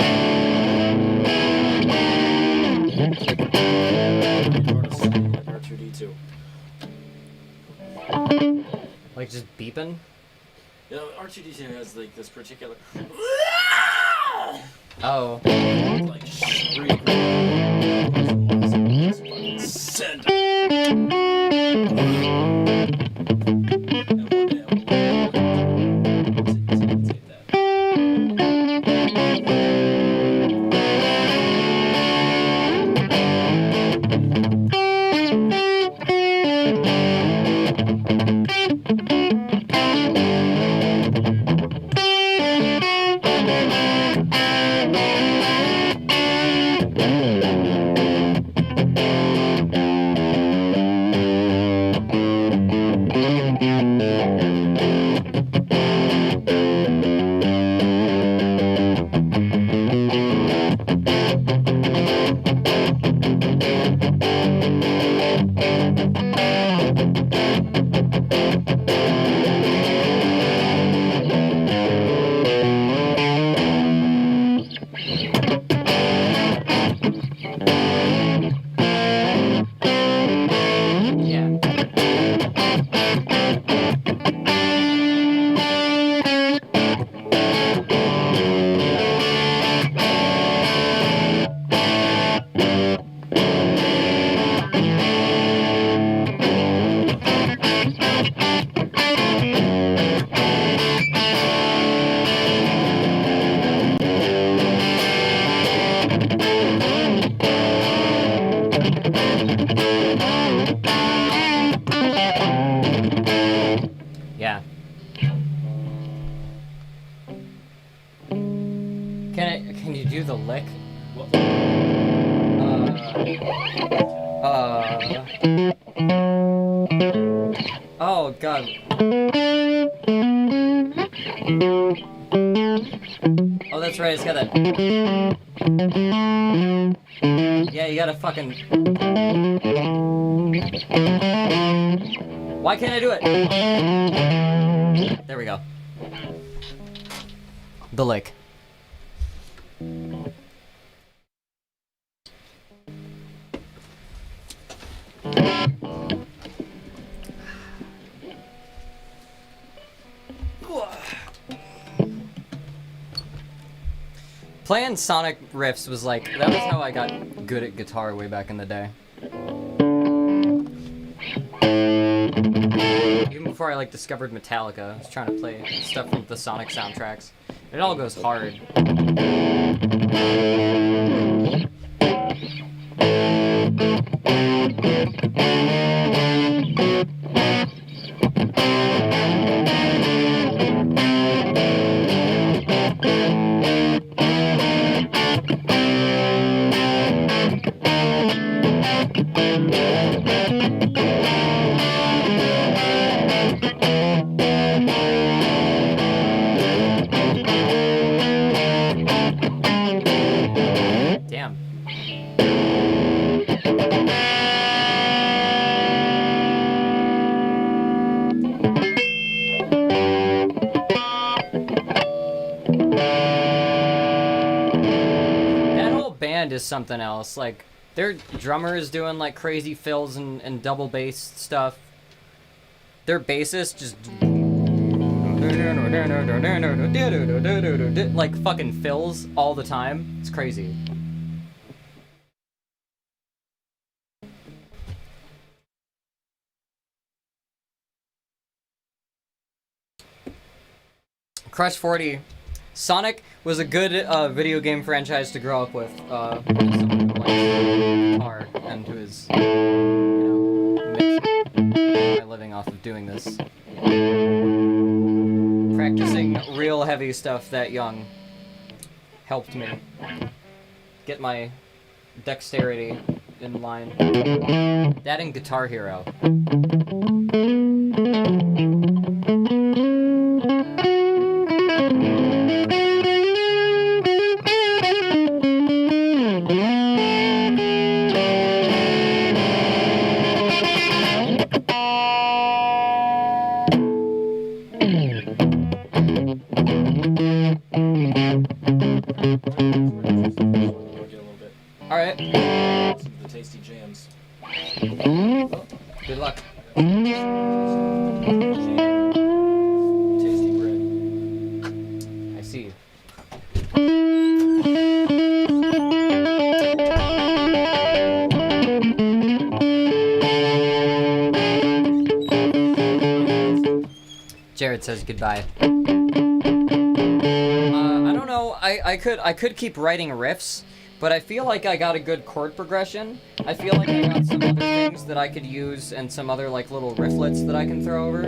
B: R2D2.
A: Like just beeping?
B: You know, R2D2 has like this particular.
A: Oh.
B: Like shriek. Send it.
A: Yeah. Can you do the lick? Oh god. Oh, that's right, it's got that. Yeah, you gotta fucking. Why can't I do it? There we go. The lick. Playing Sonic riffs was like, that was how I got good at guitar way back in the day. Even before I like discovered Metallica, I was trying to play stuff from the Sonic soundtracks. It all goes hard. Damn. That whole band is something else. Like, their drummer is doing like crazy fills and double bass stuff. Their bassist just like fucking fills all the time. It's crazy. Crush 40. Sonic was a good video game franchise to grow up with. As someone who likes guitar and who is, makes my living off of doing this. Practicing real heavy stuff that young helped me get my dexterity in line. That and Guitar Hero. Alright.
B: Some of the tasty jams.
A: Good luck.
B: Tasty bread.
A: I see. Jared says goodbye. I don't know. I could keep writing riffs, but I feel like I got a good chord progression. I feel like I got some other things that I could use and some other like little rifflets that I can throw over.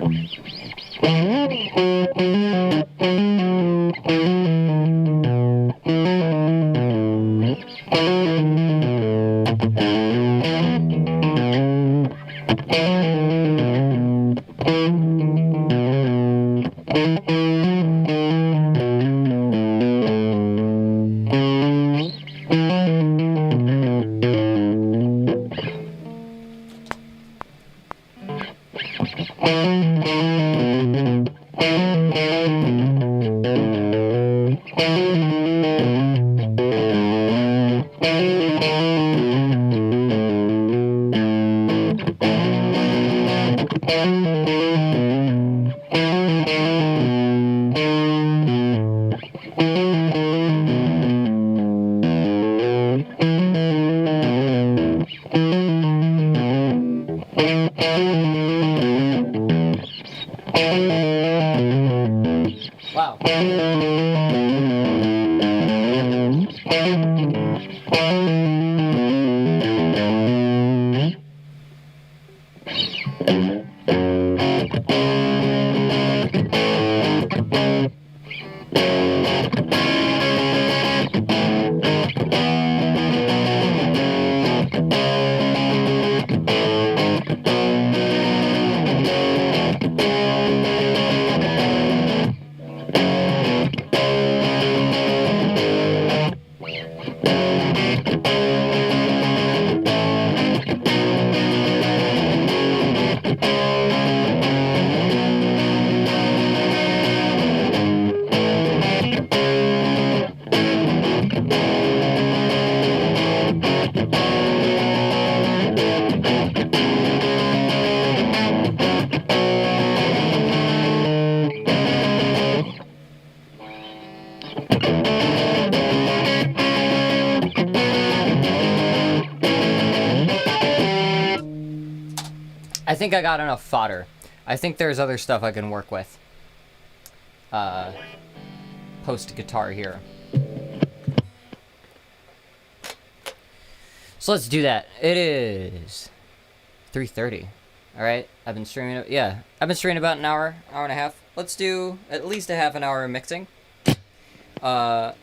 A: Wow. think I got enough fodder. I think there's other stuff I can work with. Post guitar here. So let's do that. It is 3:30. All right. I've been streaming. Yeah, I've been streaming about an hour and a half. Let's do at least a half an hour of mixing. I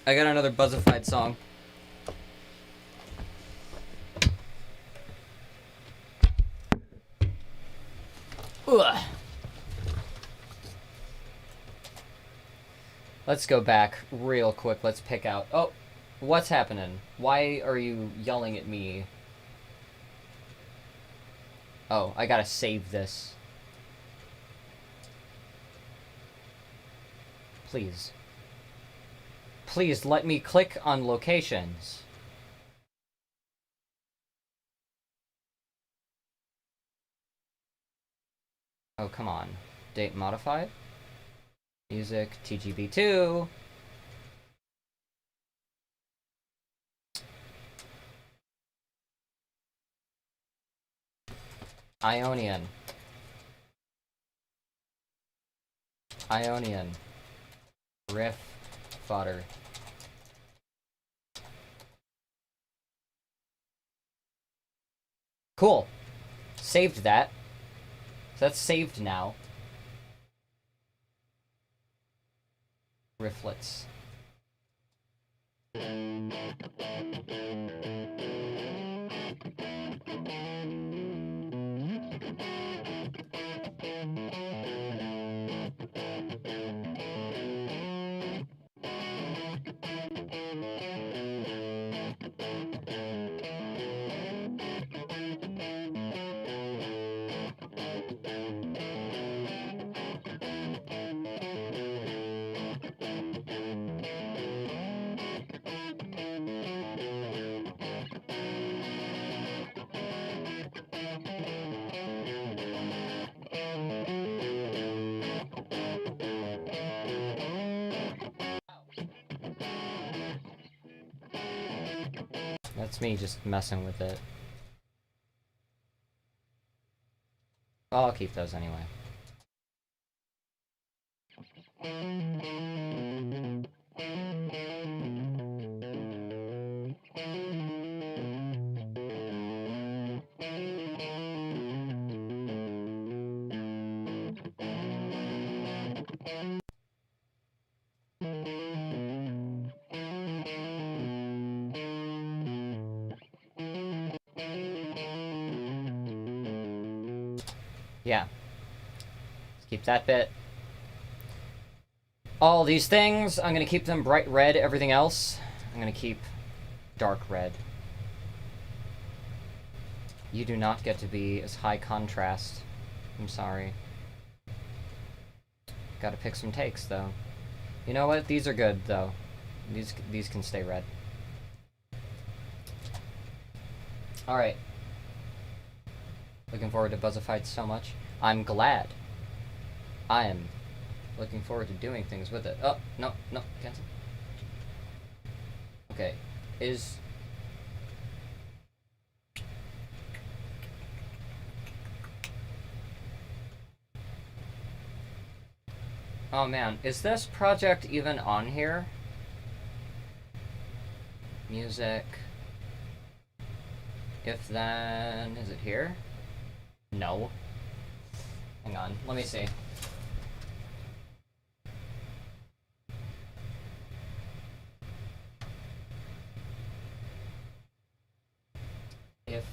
A: got another Buzzified song. Ugh. Let's go back real quick. Let's pick out. Oh, what's happening? Why are you yelling at me? Oh, I gotta save this. Please. Please let me click on locations. Oh, come on. Date modified. Music, TGB2. Ionian. Ionian. Riff. Fodder. Cool. Saved that. So that's saved now. Rifflets. That's me just messing with it. I'll keep those anyway. Yeah. Let's keep that bit. All these things, I'm gonna keep them bright red. Everything else, I'm gonna keep dark red. You do not get to be as high contrast. I'm sorry. Gotta pick some takes, though. You know what? These are good, though. These can stay red. Alright. Looking forward to Buzzified so much. I'm glad. I am looking forward to doing things with it. Oh, no, cancel. Okay. Oh man, is this project even on here? Music. If then... is it here? No. Hang on, let me see. If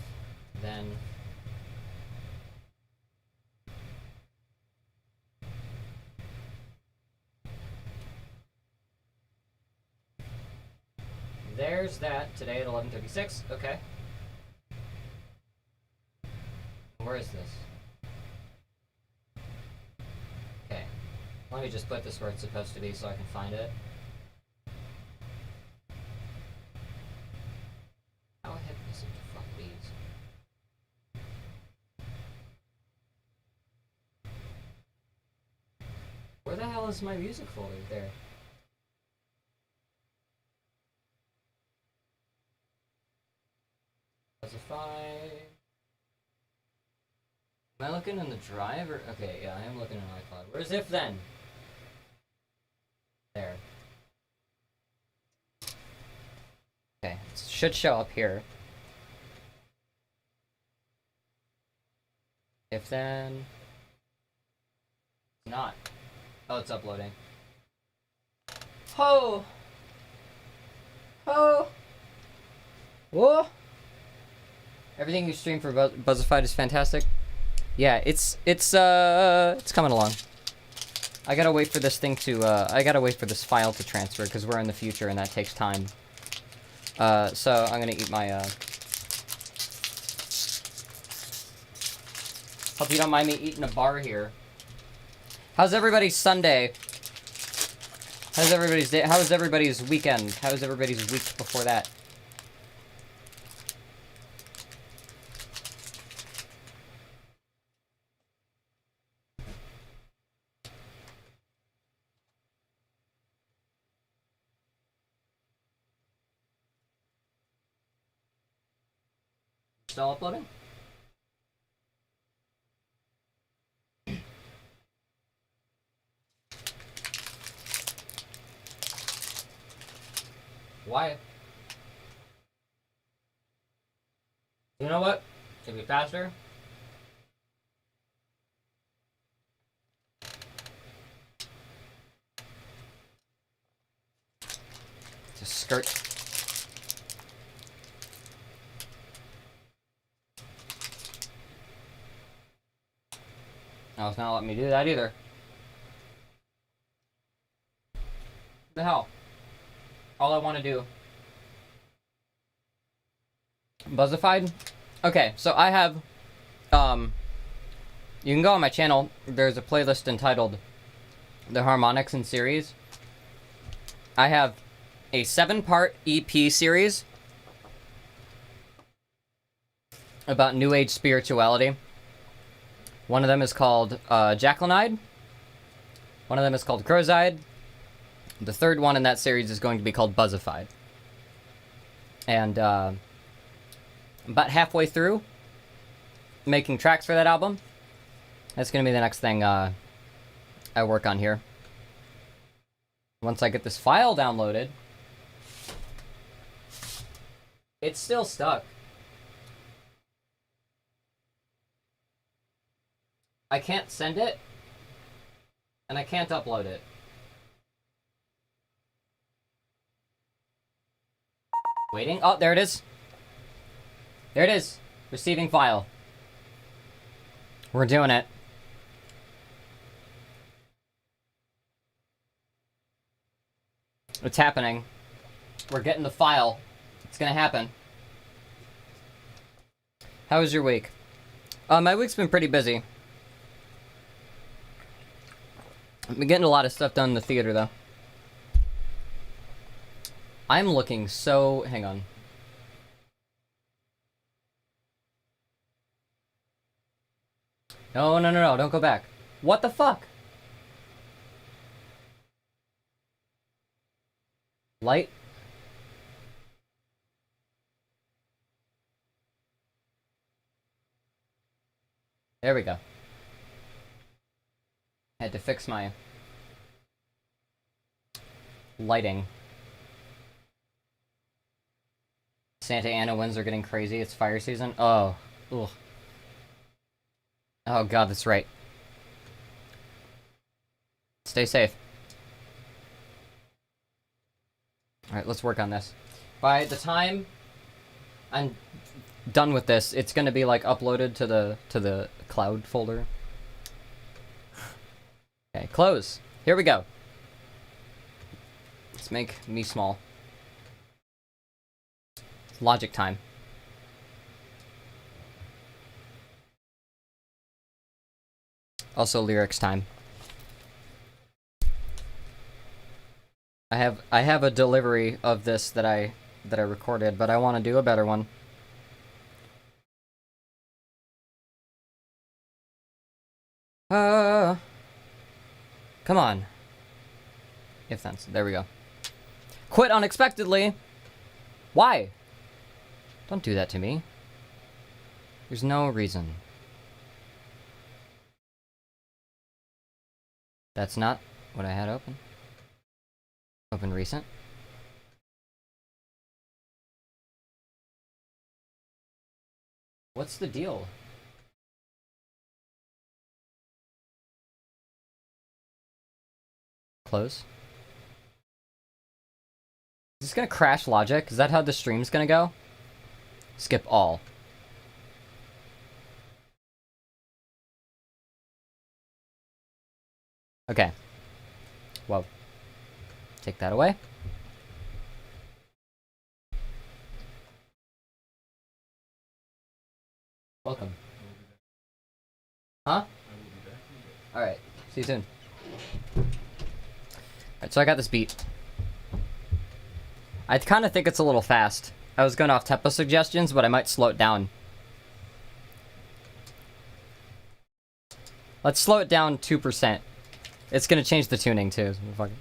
A: then... there's that, today at 11:36, okay. Where is this? Okay. Let me just put this where it's supposed to be so I can find it. How hip is it to fuck these? Where the hell is my music folder? There. Specify. Am I looking in the drive or okay, yeah, I am looking in iCloud. Where's if then? There. Okay, it should show up here. If then not. Oh, it's uploading. Ho! Ho! Whoa! Everything you stream for Buzzified is fantastic. Yeah, it's coming along. I gotta wait for this thing to, I gotta wait for this file to transfer, because we're in the future and that takes time. So I'm gonna eat my, hope you don't mind me eating a bar here. How's everybody's Sunday? How's everybody's day? How was everybody's weekend? How was everybody's week before that? Still uploading? Why? You know what? It'd be faster. Just skirt. No, it's not letting me do that either. What the hell? All I want to do. Buzzified? Okay, so I have, you can go on my channel. There's a playlist entitled The Harmonics in Series. I have a 7-part EP series about New Age spirituality. One of them is called Jacqueline. One of them is called Crozide. The third one in that series is going to be called Buzzified. And about halfway through making tracks for that album. That's going to be the next thing I work on here. Once I get this file downloaded, it's still stuck. I can't send it, and I can't upload it. Waiting. Oh, there it is. There it is. Receiving file. We're doing it. It's happening. We're getting the file. It's gonna happen. How was your week? My week's been pretty busy. I've been getting a lot of stuff done in the theater, though. I'm looking so... Hang on. No, no, no, no. Don't go back. What the fuck? Light? There we go. I had to fix my lighting. Santa Ana winds are getting crazy. It's fire season. Oh. Ugh. Oh god, that's right. Stay safe. Alright, let's work on this. By the time I'm done with this, it's gonna be like uploaded to the cloud folder. Okay, close. Here we go. Let's make me small. It's logic time. Also lyrics time. I have a delivery of this that I recorded, but I want to do a better one. Come on. If that's there we go. Quit unexpectedly. Why? Don't do that to me. There's no reason. That's not what I had open. Open recent. What's the deal? Close. Is this gonna crash logic? Is that how the stream's gonna go? Skip all. Okay. Well, take that away. Welcome. Huh? Alright, see you soon. Alright, so I got this beat. I kind of think it's a little fast. I was going off tempo suggestions, but I might slow it down. Let's slow it down 2%. It's gonna change the tuning too. Fuck it.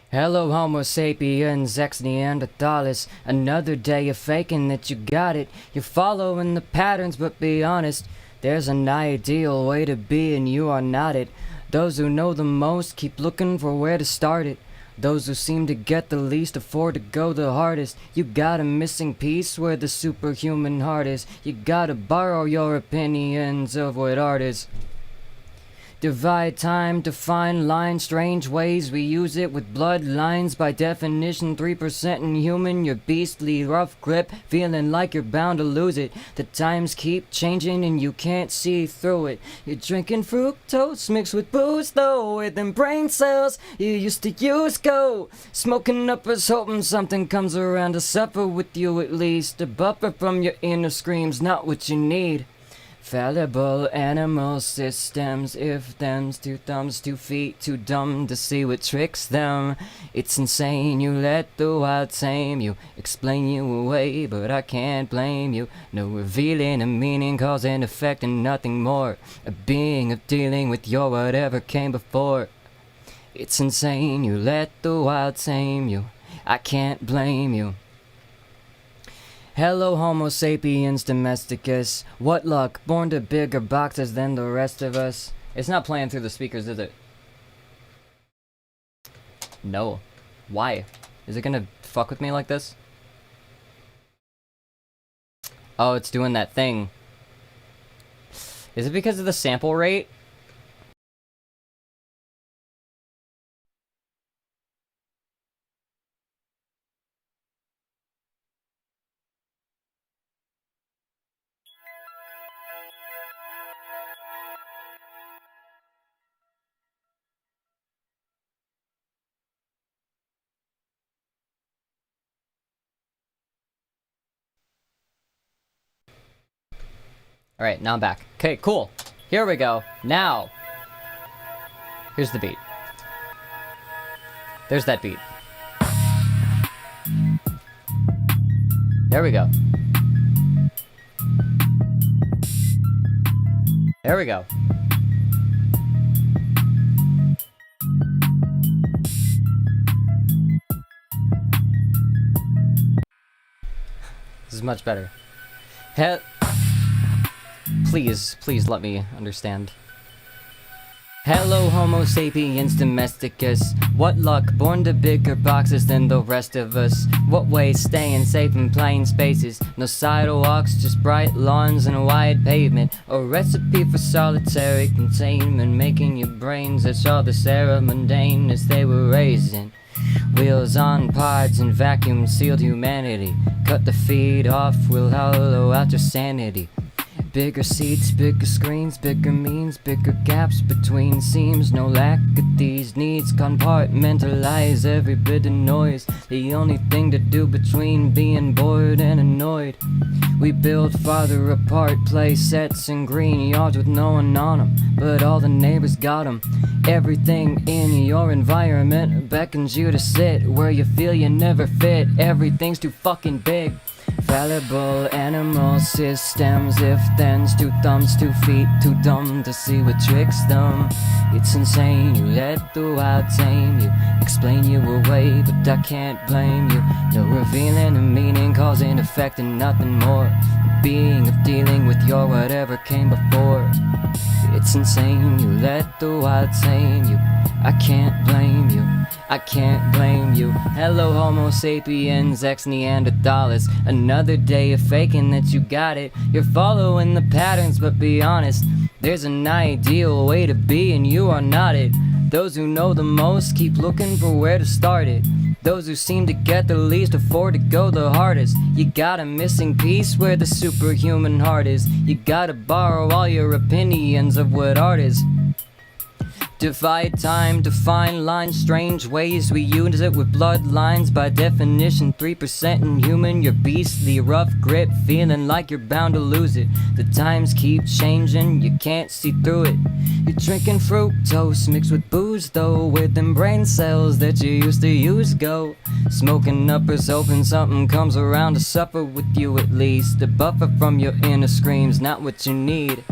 A: Hello Homo sapiens, ex-Neanderthalis. Another day of faking that you got it. You're following the patterns, but be honest. There's an ideal way to be and you are not it. Those who know the most keep looking for where to start it. Those who seem to get the least afford to go the hardest. You got a missing piece where the superhuman heart is. You gotta borrow your opinions of what art is. Divide time to find lines, strange ways we use it with bloodlines. By definition, 3% inhuman, your beastly rough grip, feeling like you're bound to lose it. The times keep changing and you can't see through it. You're drinking fructose mixed with booze though, with them brain cells you used to use go. Smoking uppers, hoping something comes around to suffer with you at least. A buffer from your inner screams, not what you need. Fallible animal systems, if them's 2 thumbs, 2 feet, too dumb to see what tricks them. It's insane, you let the wild tame you, explain you away, but I can't blame you. No revealing a meaning, cause and effect and nothing more. A being of dealing with your whatever came before. It's insane, you let the wild tame you, I can't blame you. Hello Homo sapiens domesticus. What luck, born to bigger boxes than the rest of us. It's not playing through the speakers, is it? No. Why? Is it gonna fuck with me like this? Oh, it's doing that thing. Is it because of the sample rate? Alright, now I'm back. Okay, cool. Here we go. Now. Here's the beat. There's that beat. There we go. There we go. This is much better. Please let me understand. Hello Homo sapiens domesticus. What luck, born to bigger boxes than the rest of us. What ways staying safe in plain spaces. No sidewalks, just bright lawns and a wide pavement. A recipe for solitary containment, making your brains itch all the Sarah mundane as they were raised in. Wheels on pods and vacuum sealed humanity. Cut the feed off, we'll hollow out your sanity. Bigger seats, bigger screens, bigger means, bigger gaps between seams. No lack of these needs, compartmentalize every bit of noise. The only thing to do between being bored and annoyed. We build farther apart, play sets in green yards with no one on them, but all the neighbors got them. Everything in your environment beckons you to sit where you feel you never fit. Everything's too fucking big. Fallible animal systems, if thens, 2 thumbs, 2 feet, too dumb to see what tricks them. It's insane, you let the wild tame you, explain you away, but I can't blame you. No revealing a meaning, cause and effect and nothing more. A being of dealing with your whatever came before. It's insane, you let the wild tame you. I can't blame you, I can't blame you. Hello Homo sapiens, ex-Neanderthalers. Another day of faking that you got it. You're following the patterns, but be honest, there's an ideal way to be and you are not it. Those who know the most keep looking for where to start it. Those who seem to get the least afford to go the hardest. You got a missing piece where the superhuman heart is. You gotta borrow all your opinions of what art is. Divide time, define lines, strange ways we use it with bloodlines. By definition, 3% inhuman. You're beastly, rough grip, feeling like you're bound to lose it. The times keep changing, you can't see through it. You're drinking fructose mixed with booze though, with them brain cells that you used to use go. Smoking uppers, hoping something comes around to suffer with you at least. A buffer from your inner screams, not what you need.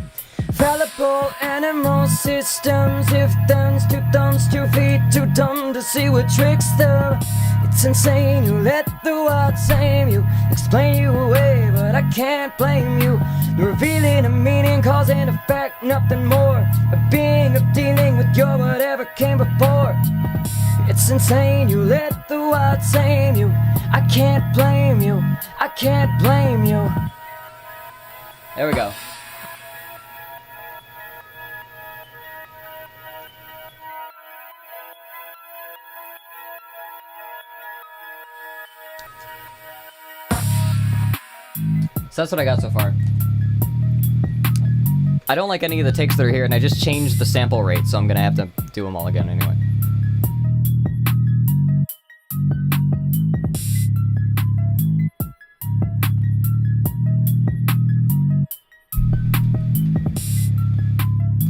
A: Fallible animal systems, if thumbs, 2 thumbs, 2 feet, too dumb to see what tricks them. It's insane, you let the wild tame you, explain you away, but I can't blame you. Revealing a meaning, cause and effect, nothing more. A being of dealing with your whatever came before. It's insane, you let the wild tame you. I can't blame you, I can't blame you. There we go. So that's what I got so far. I don't like any of the takes that are here, and I just changed the sample rate, so I'm gonna have to do them all again anyway.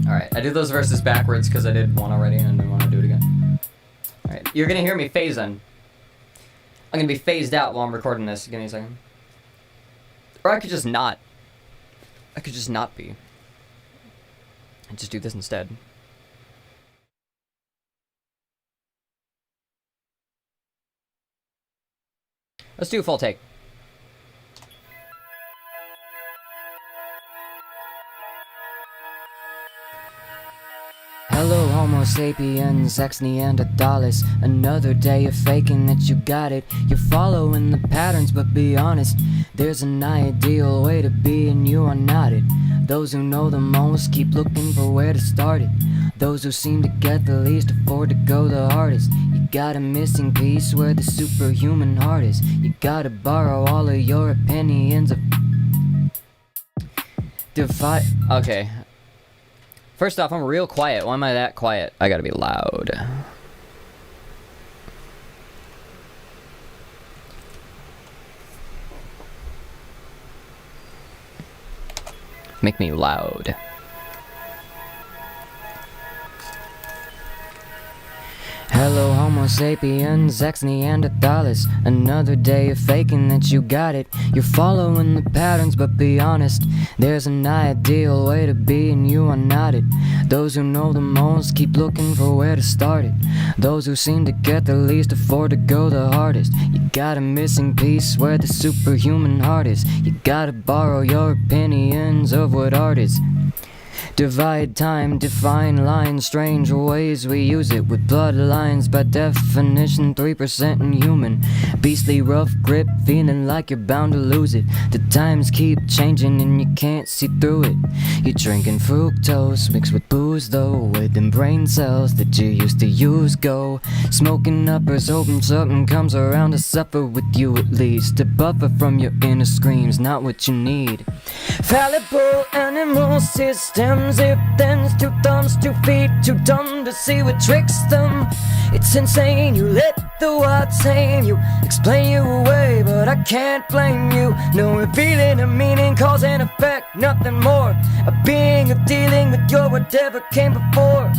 A: Alright, I did those verses backwards because I did one already and I didn't want to do it again. Alright, you're gonna hear me phase in. I'm gonna be phased out while I'm recording this. Give me a second. Or I could just not. I could just not be. And just do this instead. Let's do a full take. Hello Homo sapiens, ex-Neanderthalers. Another day of faking that you got it. You're following the patterns, but be honest, there's an ideal way to be and you are not it. Those who know the most keep looking for where to start it. Those who seem to get the least afford to go the hardest. You got a missing piece where the superhuman heart is. You gotta borrow all of your opinions of Okay. First off, I'm real quiet. Why am I that quiet? I gotta be loud. Make me loud. Hello Homo sapiens, ex-Neanderthalers. Another day of faking that you got it. You're following the patterns, but be honest, there's an ideal way to be and you are not it. Those who know the most keep looking for where to start it. Those who seem to get the least afford to go the hardest. You got a missing piece where the superhuman heart is. You gotta borrow your opinions of what art is. Divide time, define lines, strange ways we use it with bloodlines. By definition, 3% inhuman. Beastly rough grip, feeling like you're bound to lose it. The times keep changing and you can't see through it. You're drinking fructose mixed with booze though, with them brain cells that you used to use go. Smoking uppers, hoping something comes around to suffer with you at least. A buffer from your inner screams, not what you need. Fallible animal systems, if thens, 2 thumbs, 2 feet, too dumb to see what tricks them. It's insane, you let the wild tame you, explain you away, but I can't blame you. No revealing a meaning, cause and effect, nothing more. A being of dealing with your whatever came before.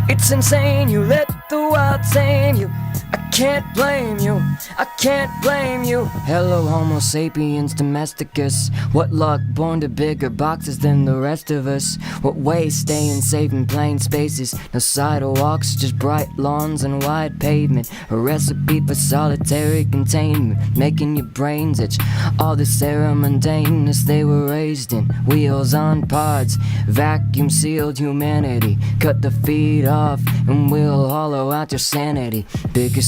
A: It's insane, you let the wild tame you. I can't blame you, I can't blame you. Hello homo sapiens domesticus. What luck, born to bigger boxes than the rest of us. What waste, staying safe in plain spaces. No sidewalks, just bright lawns and wide pavement. A recipe for solitary containment, making your brains itch. All this era mundaneness they were raised in. Wheels on pods, vacuum sealed humanity. Cut the feed off and we'll hollow out your sanity. Bigger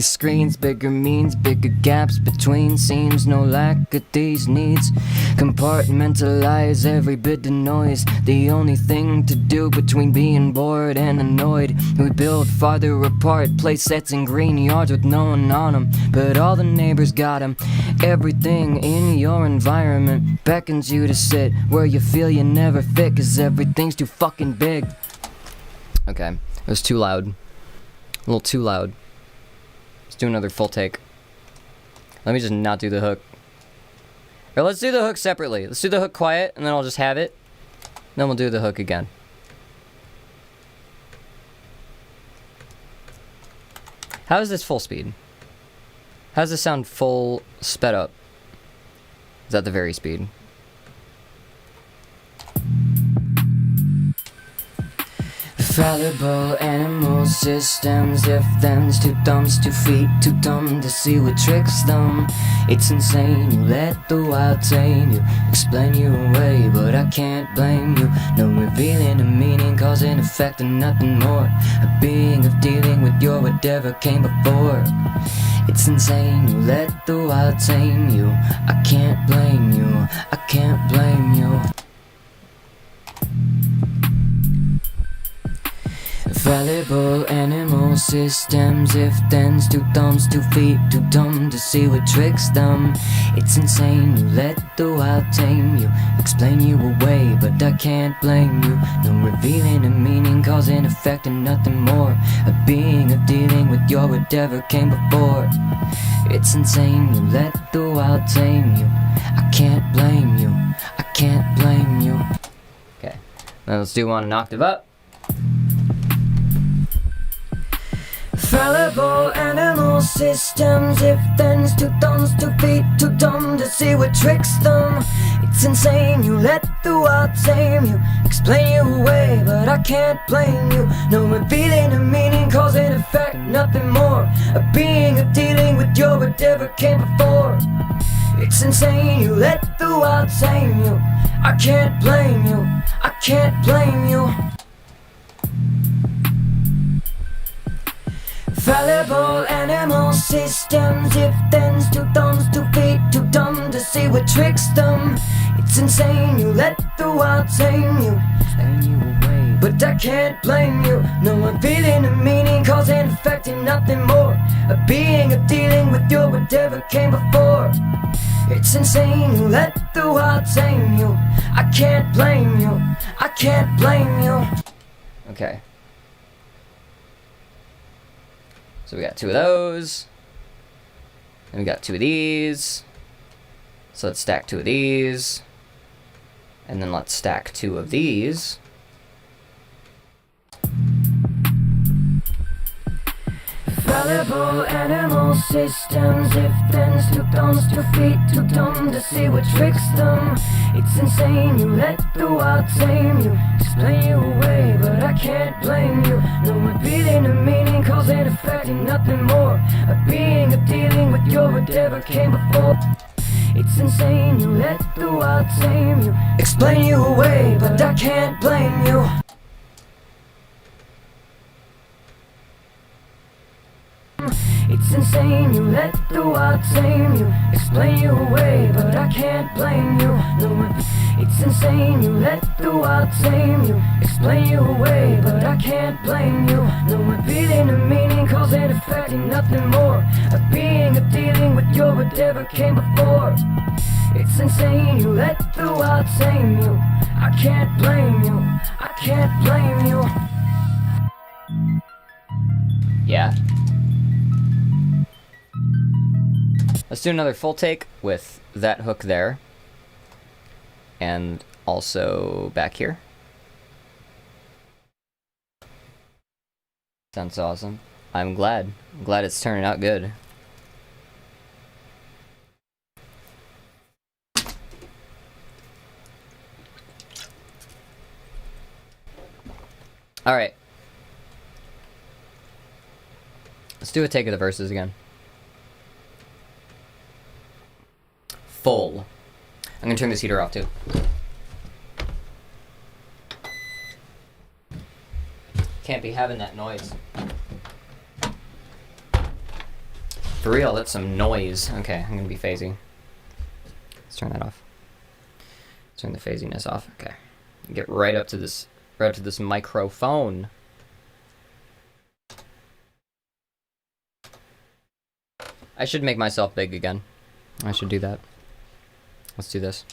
A: screens, bigger means, bigger gaps between seams. No lack of these needs. Compartmentalize every bit of noise. The only thing to do between being bored and annoyed. We build farther apart, play sets in green yards with no one on them, but all the neighbors got them. Everything in your environment beckons you to sit where you feel you never fit, cause everything's too fucking big. Okay, it was too loud. A little too loud. Let's do another full take. Let me just not do the hook. Or let's do the hook separately. Let's do the hook quiet, and then I'll just have it. Then we'll do the hook again. How is this full speed? How does this sound full sped up? Is that the very speed? Fallible animal systems, if them's, two thumbs, 2 feet, too dumb to see what tricks them. It's insane, you let the wild tame you, explain you away, but I can't blame you. No revealing a meaning, cause and effect and nothing more. A being of dealing with your whatever came before. It's insane, you let the wild tame you. I can't blame you, I can't blame you. Fallible animal systems, if thens, 2 thumbs, 2 feet, too dumb to see what tricks them. It's insane, you let the wild tame you, explain you away, but I can't blame you. No revealing a meaning, cause and effect and nothing more. A being of dealing with your whatever came before. It's insane, you let the wild tame you. I can't blame you, I can't blame you. Okay, now let's do one an octave up. Fallible animal systems, if thens, 2 thumbs, 2 feet, too dumb to see what tricks them. It's insane, you let the wild tame you, explain you away, but I can't blame you. No revealing a meaning, cause and effect, nothing more. A being of dealing with your whatever came before. It's insane, you let the wild tame you. I can't blame you, I can't blame you. Fallible animal systems, if thens, 2 thumbs, 2 feet, too dumb to see what tricks them. It's insane, you let the wild tame you, explain you away, but I can't blame you. No one feeling a meaning, cause and effect and nothing more. A being of dealing with your whatever came before. It's insane, you let the wild tame you. I can't blame you, I can't blame you. Okay. So we got 2 of those, and we got 2 of these, so let's stack 2 of these, and then let's stack 2 of these. Fallible animal systems, if thens, 2 thumbs, 2 feet, too dumb to see what tricks them. It's insane, you let the wild tame you, explain you away, but I can't blame you. No revealing a meaning, cause and effect and nothing more. A being of dealing with your whatever came before. It's insane, you let the wild tame you, explain you away, but I can't blame you. It's insane, you let the wild tame you, explain you away, but I can't blame you. No, it's insane, you let the wild tame you, explain you away, but I can't blame you. No revealing a meaning, cause and effect and nothing more. A being of dealing with your whatever came before. It's insane, you let the wild tame you. I can't blame you, I can't blame you. Yeah. Let's do another full take with that hook there. And also back here. Sounds awesome. I'm glad. I'm glad it's turning out good. Alright. Let's do a take of the verses again. Full. I'm gonna turn this heater off too. Can't be having that noise. For real, that's some noise. Okay, I'm gonna be phasing. Let's turn that off. Turn the phasiness off. Okay. Get right up to this microphone. I should make myself big again. I should do that. Let's do this.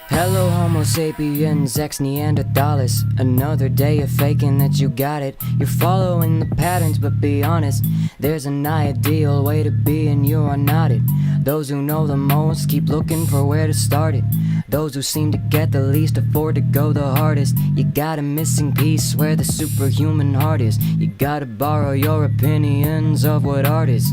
A: Hello Homo sapiens, ex Neanderthalis. Another day of faking that you got it. You're following the patterns, but be honest, there's an ideal way to be and you are not it. Those who know the most keep looking for where to start it. Those who seem to get the least afford to go the hardest. You got a missing piece where the superhuman heart is. You gotta borrow your opinions of what art is.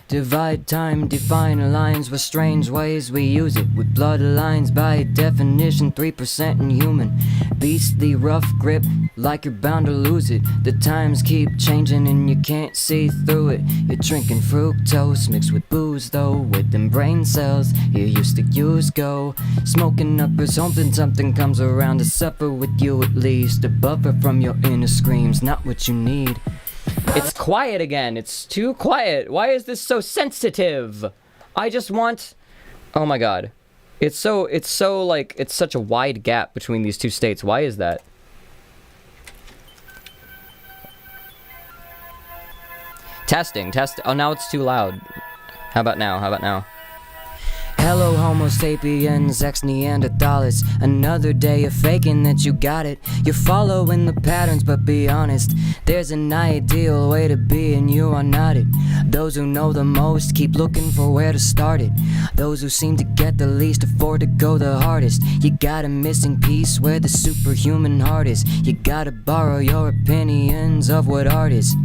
A: Divide time, define lines with strange ways we use it. With bloodlines by definition 3% inhuman. Beastly rough grip, like you're bound to lose it. The times keep changing and you can't see through it. You're drinking fructose mixed with booze though. With them brain cells you used to use go. Smoking uppers, hoping something comes around to suffer with you at least. A buffer from your inner screams, not what you need. It's quiet again. It's too quiet. Why is this so sensitive? I just want... Oh my god. It's so like, it's such a wide gap between these two states. Why is that? Testing. Oh, now it's too loud. How about now? Hello Homo sapiens, ex Neanderthalis. Another day of faking that you got it. You're following the patterns, but be honest, there's an ideal way to be and you are not it. Those who know the most keep looking for where to start it. Those who seem to get the least afford to go the hardest. You got a missing piece where the superhuman heart is. You gotta borrow your opinions of what art is.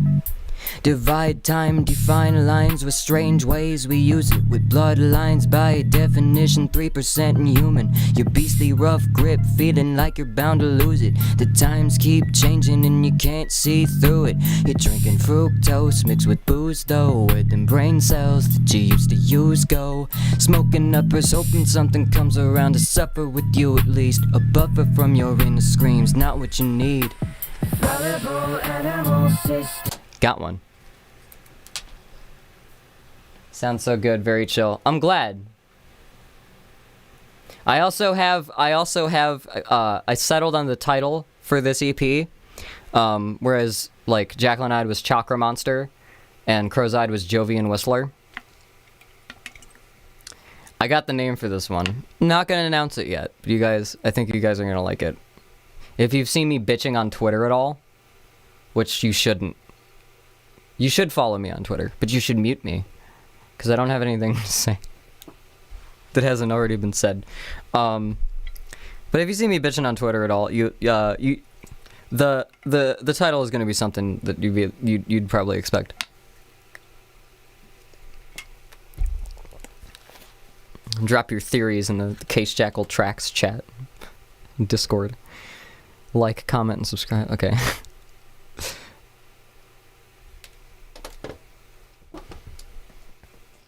A: Divide time, define lines with strange ways we use it. With bloodlines by definition 3% inhuman. Your beastly rough grip, feeling like you're bound to lose it. The times keep changing and you can't see through it. You're drinking fructose mixed with booze though. Where them brain cells that you used to use go. Smoking uppers, hoping something comes around to suffer with you at least. A buffer from your inner screams, not what you need. Got one. Sounds so good, very chill. I'm glad. I settled on the title for this EP. Whereas, like, Jacqueline-eyed was Chakra Monster, and Crow's-eyed was Jovian Whistler. I got the name for this one. Not gonna announce it yet, but I think you guys are gonna like it. If you've seen me bitching on Twitter at all, which you shouldn't. You should follow me on Twitter, but you should mute me, because I don't have anything to say that hasn't already been said. But if you see me bitching on Twitter at all, the title is going to be something that you'd probably expect. Drop your theories in the Case Jackal Tracks chat, Discord. Like, comment, and subscribe. Okay.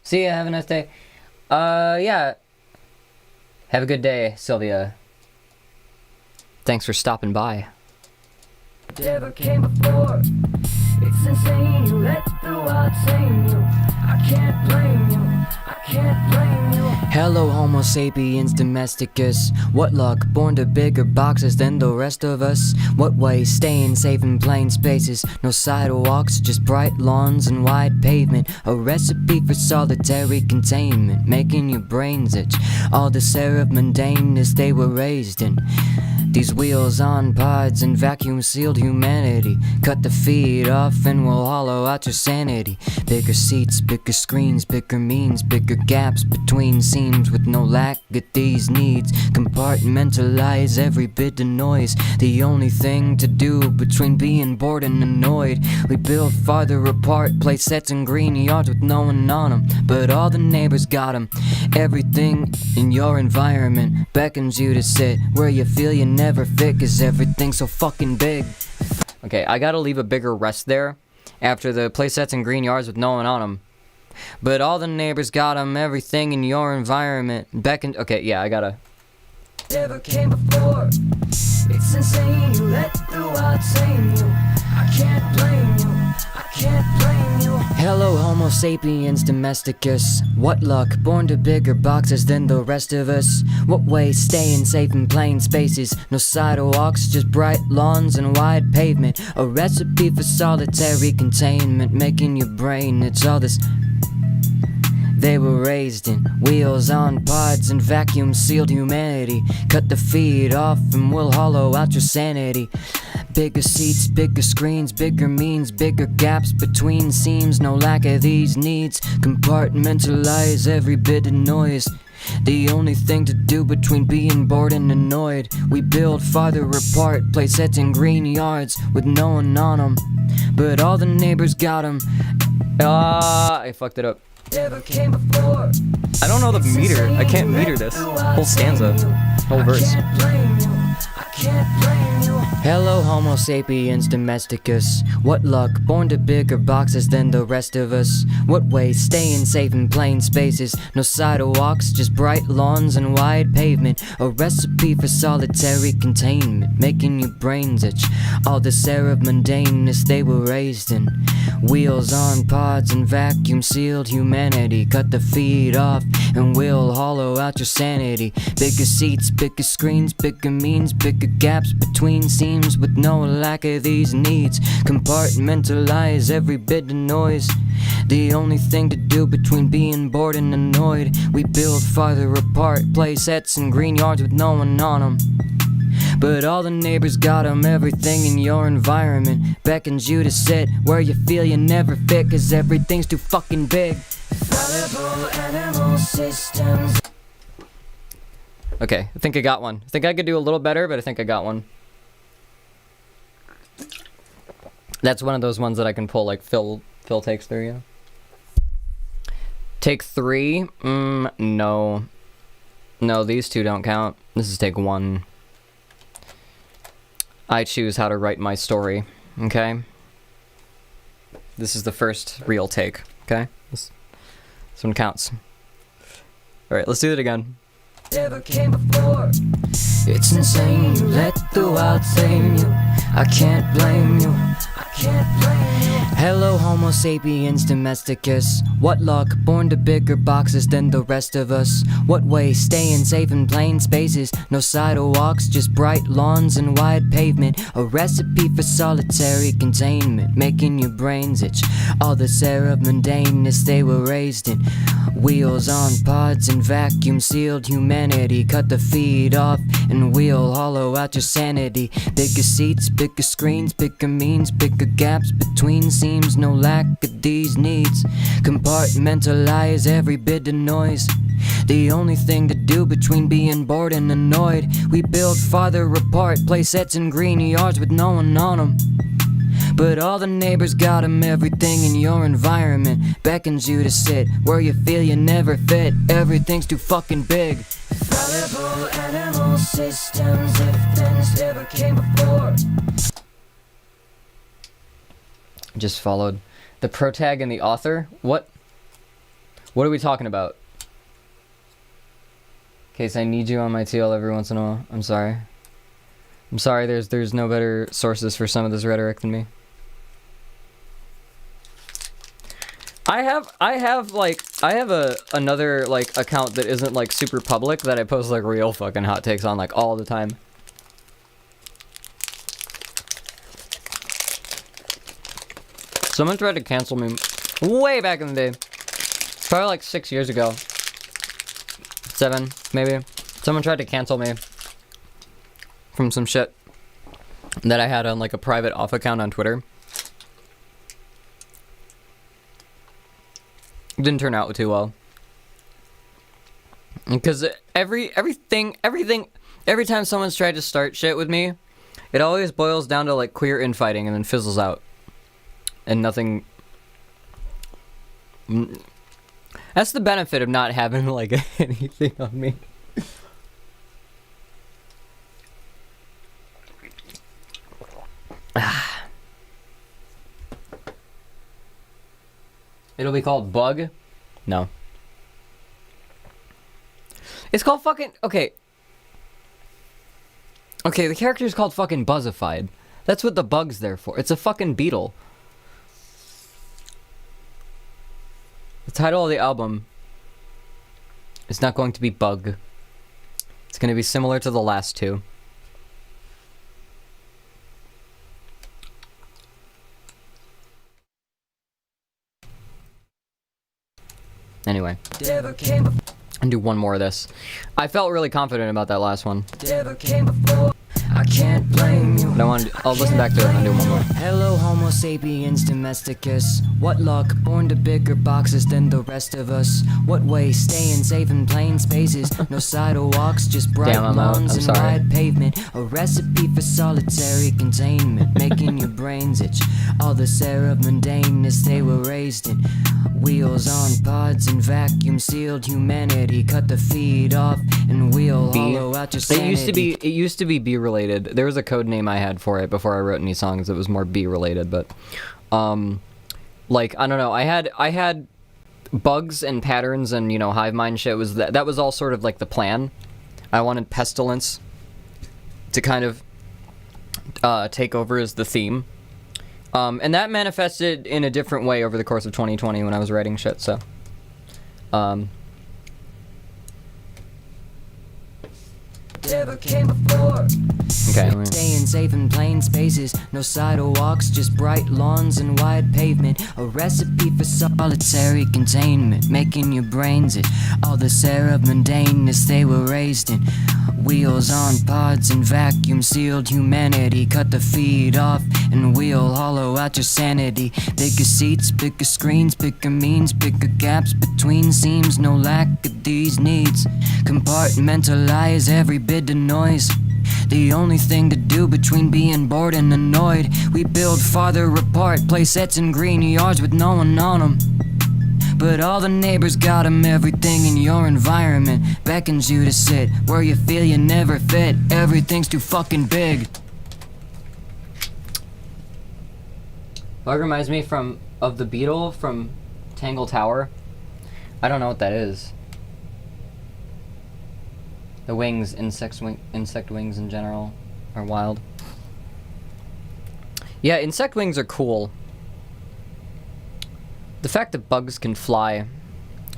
A: See ya, have a nice day. Yeah. Have a good day, Sylvia. Thanks for stopping by. Never came before. It's insane you let the world tame you. I can't blame you. I can't blame you. Hello Homo sapiens domesticus. What luck, born to bigger boxes than the rest of us. What way, staying safe in plain spaces. No sidewalks, just bright lawns and wide pavement. A recipe for solitary containment, making your brains itch. All the serif mundaneness they were raised in. These wheels on pods and vacuum sealed humanity. Cut the feed off and we'll hollow out your sanity. Bigger seats, bigger screens, bigger means, bigger gaps between seams with no lack of these needs. Compartmentalize every bit of noise. The only thing to do between being bored and annoyed. We build farther apart, play sets in green yards with no one on them, but all the neighbors got them. Everything in your environment beckons you to sit where you feel you never fit, cause everything's so fucking big. Okay, I gotta leave a bigger rest there after the play sets in green yards with no one on them, but all the neighbors got them. Everything in your environment beckons. Okay, yeah, I gotta. Never came before. It's insane. You let the wild tame you. I can't blame you. I can't blame you. Hello, Homo sapiens domesticus. What luck, born to bigger boxes than the rest of us. What way, staying safe in plain spaces. No sidewalks, just bright lawns and wide pavement. A recipe for solitary containment, making your brain, it's all this. They were raised in wheels on pods and vacuum sealed humanity. Cut the feed off and we'll hollow out your sanity. Bigger seats, bigger screens, bigger means, bigger gaps between seams. No lack of these needs. Compartmentalize every bit of noise. The only thing to do between being bored and annoyed. We build farther apart, play sets in green yards with no one on them, but all the neighbors got them. I fucked it up. Never came before. I don't know the meter. I can't meter this whole stanza, whole verse. Hello, Homo sapiens domesticus. What luck, born to bigger boxes than the rest of us. What way, staying safe in plain spaces. No sidewalks, just bright lawns and wide pavement. A recipe for solitary containment, making your brains itch. All this air of mundaneness they were raised in. Wheels on pods and vacuum sealed humanity. Cut the feed off and we'll hollow out your sanity. Bigger seats, bigger screens, bigger means, bigger gaps between seams with no lack of these needs. Compartmentalize every bit of noise. The only thing to do between being bored and annoyed. We build farther apart, play sets in green yards with no one on them, but all the neighbors got them. Everything in your environment beckons you to sit where you feel you never fit, cause everything's too fucking big. Fallible animal systems. Okay, I think I got one. I think I could do a little better, but I think I got one. That's one of those ones that I can pull like Phil takes through, yeah. Take 3? No. No, these two don't count. This is take 1. I choose how to write my story, okay? This is the first real take, okay? This one counts. Alright, let's do it again. Never came before. It's insane, you let the wild tame you. I can't blame you. I can't blame you. Hello, Homo sapiens domesticus. What luck, born to bigger boxes than the rest of us. What way, staying safe in plain spaces. No sidewalks, just bright lawns and wide pavement. A recipe for solitary containment, making your brains itch. All this air of mundaneness they were raised in. Wheels on pods and vacuum sealed humanity. Cut the feed off and we'll hollow out your sanity. Bigger seats, bigger screens, bigger means, bigger gaps between seams. No lack of these needs. Compartmentalize every bit of noise. The only thing to do between being bored and annoyed. We build farther apart, play sets in green yards with no one on them, but all the neighbors got them. Everything in your environment beckons you to sit where you feel you never fit. Everything's too fucking big. Fallible animal systems, if things never came before. Just followed the protag and the author. What are we talking about? Case I need you on my TL every once in a while. I'm sorry. I'm sorry, there's no better sources for some of this rhetoric than me. I have another like account that isn't like super public that I post like real fucking hot takes on like all the time. Someone tried to cancel me way back in the day. Probably like 6 years ago. 7, maybe. Someone tried to cancel me from some shit that I had on like a private off account on Twitter. It didn't turn out too well. Because every time someone's tried to start shit with me, it always boils down to like queer infighting and then fizzles out. And nothing... That's the benefit of not having like anything on me. It'll be called Bug? No. It's called fucking... Okay, the character is called fucking Buzzified. That's what the bug's there for. It's a fucking beetle. The title of the album is not going to be Bug. It's going to be similar to the last two. Anyway. And do one more of this. I felt really confident about that last one. I can't blame you. But I'll listen back to it and I'll do one more.
C: Hello, Homo sapiens domesticus. What luck, born to bigger boxes than the rest of us. What way, staying safe in plain spaces. No sidewalks, just bright lawns and wide pavement. A recipe for solitary containment, making your brains itch. All the air of mundaneness they were raised in. Wheels on pods and vacuum sealed humanity. Cut the feed off and wheel hollow out your sanity.
A: It used to be B related. There was a code name I had for it before I wrote any songs that was more B related, but like I don't know, I had bugs and patterns and, you know, hive mind shit. Was that was all sort of like the plan. I wanted pestilence to kind of take over as the theme. And that manifested in a different way over the course of 2020 when I was writing shit, so
C: Never came before.
A: Okay.
C: Staying safe in plain spaces, no sidewalks, just bright lawns and wide pavement. A recipe for solitary containment, making your brains itch. All the air of mundaneness they were raised in. Wheels on pods and vacuum sealed humanity. Cut the feed off and wheel hollow out your sanity. Bigger seats, bigger screens, bigger means, bigger gaps between seams. No lack of these needs. Compartmentalize every bit of noise. The only thing to do between being bored and annoyed. We build farther apart, play sets in green yards with no one on them. But all the neighbors got 'em. Everything in your environment beckons you to sit where you feel you never fit. Everything's too fucking big.
A: Bug reminds me of the beetle from Tangle Tower. I don't know what that is. The wings, insect wings in general, are wild. Yeah, insect wings are cool. The fact that bugs can fly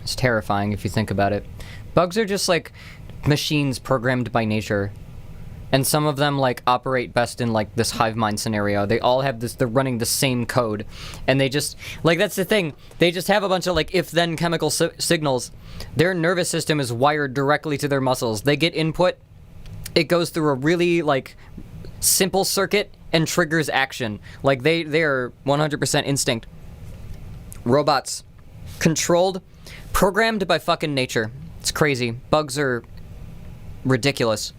A: is terrifying if you think about it. Bugs are just like machines programmed by nature. And some of them like operate best in like this hive mind scenario. They all have this, they're running the same code. And they just, like that's the thing, they just have a bunch of like if-then chemical signals. Their nervous system is wired directly to their muscles. They get input, it goes through a really like simple circuit and triggers action. Like they are 100% instinct. Robots. Controlled, programmed by fucking nature. It's crazy. Bugs are ridiculous.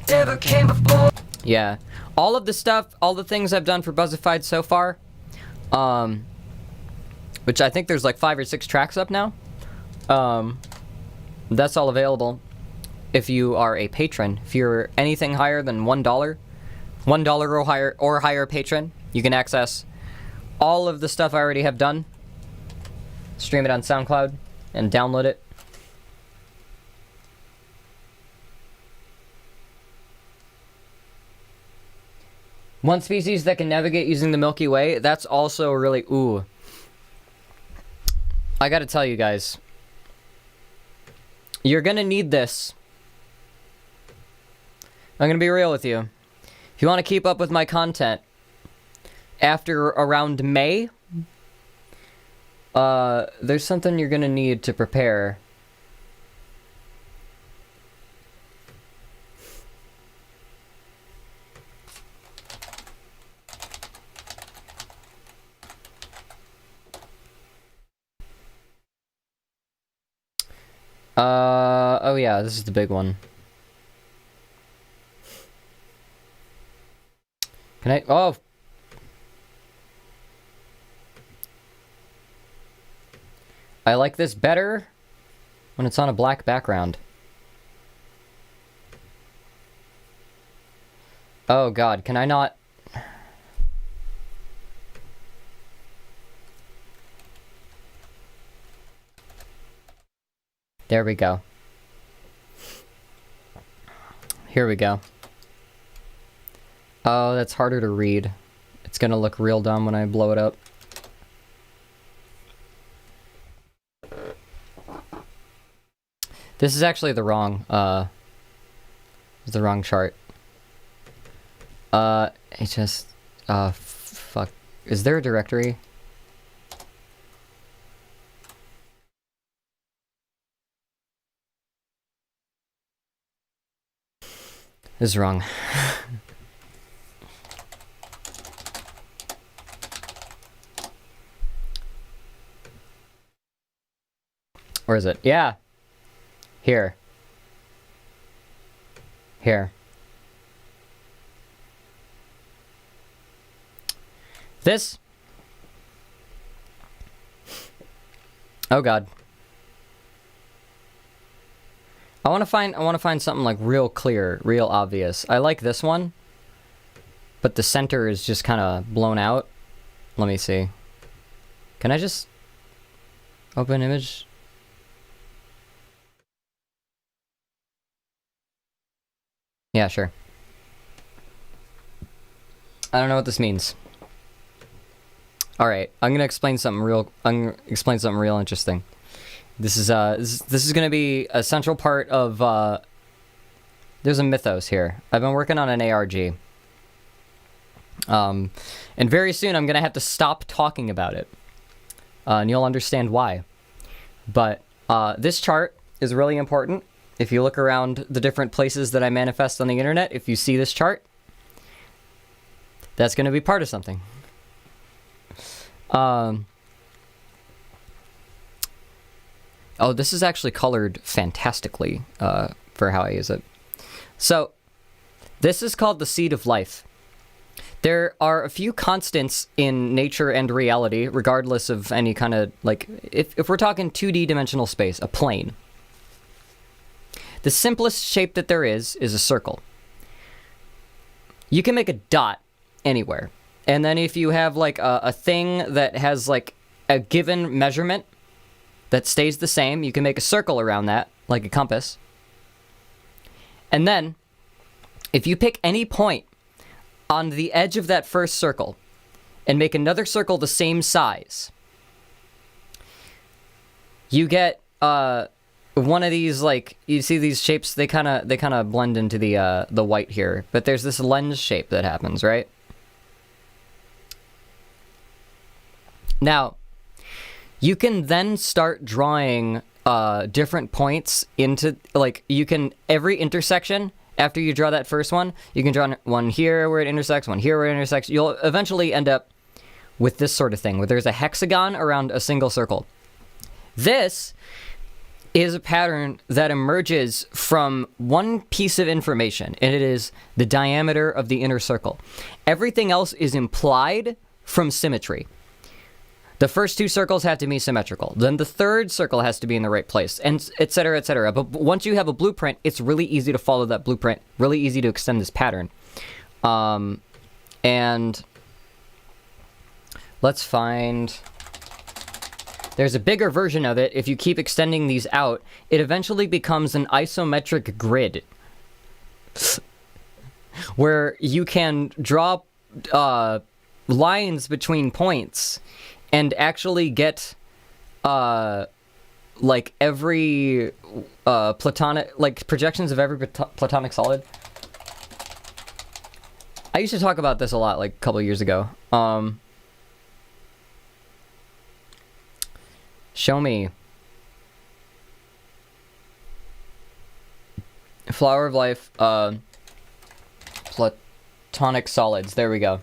C: Never came before.
A: Yeah. All of the stuff, all the things I've done for Buzzified so far, which I think there's like 5 or 6 tracks up now, that's all available if you are a patron. If you're anything higher than $1 or higher patron, you can access all of the stuff I already have done, stream it on SoundCloud, and download it. One species that can navigate using the Milky Way, that's also really, ooh. I gotta tell you guys. You're gonna need this. I'm gonna be real with you. If you want to keep up with my content, after around May, there's something you're gonna need to prepare. Oh yeah, this is the big one. Can I? Oh! I like this better when it's on a black background. Oh god, can I not? There we go. Here we go. Oh, that's harder to read. It's gonna look real dumb when I blow it up. This is actually the wrong chart. It just, fuck. Is there a directory? This is wrong. Where is it? Yeah. Here. Here. This. Oh god. I want to find something like real clear, real obvious. I like this one, but the center is just kind of blown out. Let me see. Can I just open image? Yeah, sure. I don't know what this means. All right, I'm gonna explain something real. I'm gonna explain something real interesting. This is gonna be a central part of. There's a mythos here. I've been working on an ARG. And very soon I'm gonna have to stop talking about it, and you'll understand why. But this chart is really important. If you look around the different places that I manifest on the internet, if you see this chart, that's going to be part of something. Oh, this is actually colored fantastically for how I use it. So, this is called the seed of life. There are a few constants in nature and reality, regardless of any kind of, like, if we're talking 2D dimensional space, a plane. The simplest shape that there is a circle. You can make a dot anywhere. And then if you have like a thing that has like a given measurement that stays the same, you can make a circle around that, like a compass. And then, if you pick any point on the edge of that first circle and make another circle the same size, you get one of these, like, you see these shapes, they kind of blend into the white here, but there's this lens shape that happens, right? Now, you can then start drawing different points into, like, you can, every intersection, after you draw that first one, you can draw one here where it intersects, one here where it intersects. You'll eventually end up with this sort of thing, where there's a hexagon around a single circle. This is a pattern that emerges from one piece of information, and it is the diameter of the inner circle. Everything else is implied from symmetry. The first two circles have to be symmetrical. Then the third circle has to be in the right place, and et cetera, et cetera. But once you have a blueprint, it's really easy to follow that blueprint, really easy to extend this pattern. And let's find... There's a bigger version of it. If you keep extending these out, it eventually becomes an isometric grid where you can draw lines between points and actually get like every platonic, like projections of every platonic solid. I used to talk about this a lot like a couple years ago. Show me. Flower of Life, platonic solids. There we go.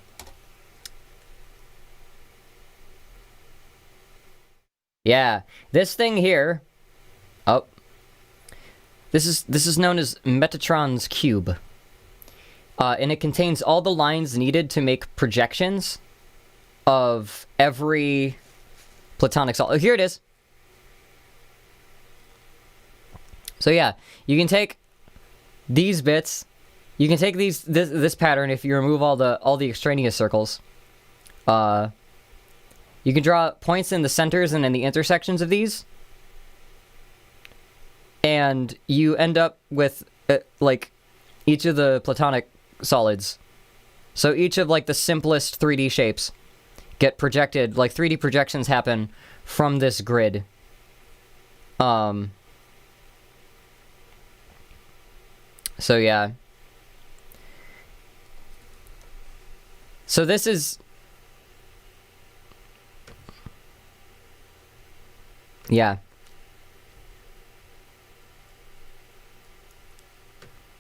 A: Yeah, this thing here. Oh. This is known as Metatron's cube. And it contains all the lines needed to make projections of every platonic solid. Oh, here it is. So yeah, you can take these bits. You can take this pattern if you remove all the extraneous circles. You can draw points in the centers and in the intersections of these. And you end up with like each of the platonic solids. So each of like the simplest 3D shapes get projected, like 3D projections happen from this grid. So yeah. So this is... Yeah.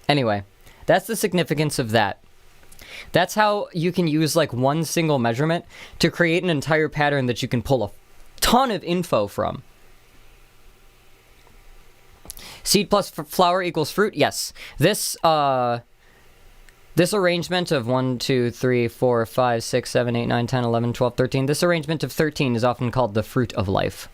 A: Anyway, that's the significance of that. That's how you can use like one single measurement to create an entire pattern that you can pull a ton of info from. Seed plus flower equals fruit? Yes. This arrangement of 1, 2, 3, 4, 5, 6, 7, 8, 9, 10, 11, 12, 13. This arrangement of 13 is often called the fruit of life.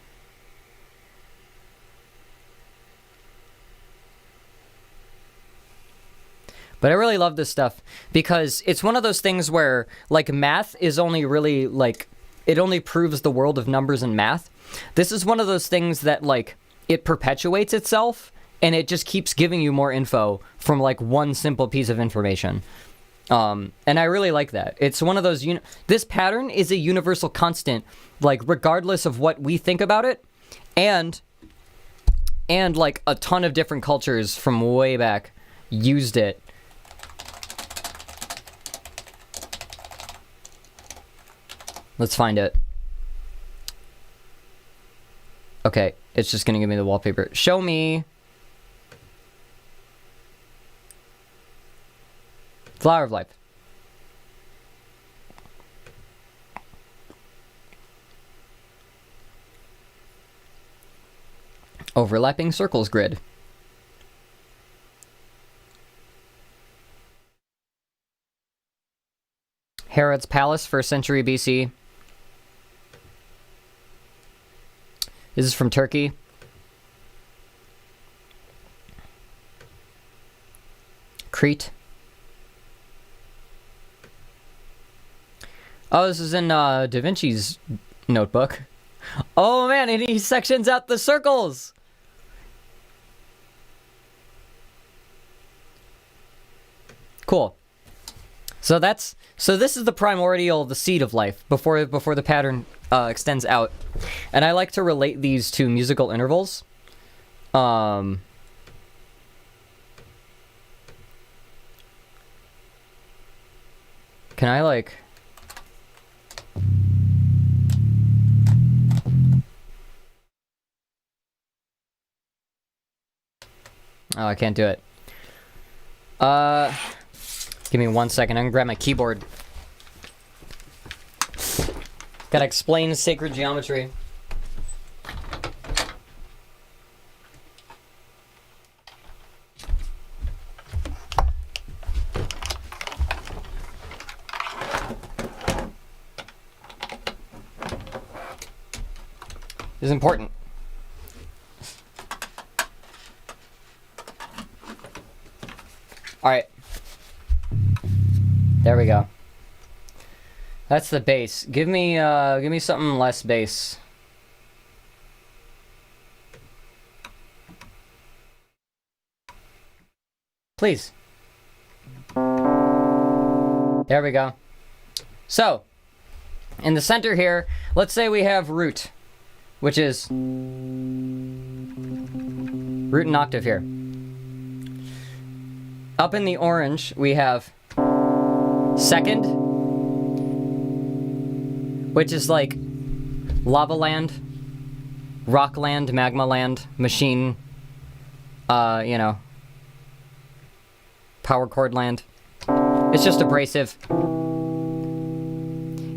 A: But I really love this stuff because it's one of those things where, like, math is only really, like, it only proves the world of numbers and math. This is one of those things that, like, it perpetuates itself and it just keeps giving you more info from, like, one simple piece of information. And I really like that. It's one of those... this pattern is a universal constant, like, regardless of what we think about it. And, like, a ton of different cultures from way back used it. Let's find it. Okay, it's just gonna give me the wallpaper. Show me... Flower of Life. Overlapping circles grid. Herod's Palace, 1st century BC. This is from Turkey. Crete. Oh, this is in Da Vinci's notebook. Oh man, and he sections out the circles! Cool. So this is the primordial, the seed of life, before the pattern extends out. And I like to relate these to musical intervals. Can I, like... Oh, I can't do it. Give me 1 second. I'm gonna grab my keyboard. Gotta explain sacred geometry. This is important. All right. There we go. That's the bass. Give me something less bass. Please. There we go. So, in the center here, let's say we have root, which is root and octave here. Up in the orange, we have second, which is like Lava Land. rock land, magma land, machine, you know, power cord land. It's just abrasive.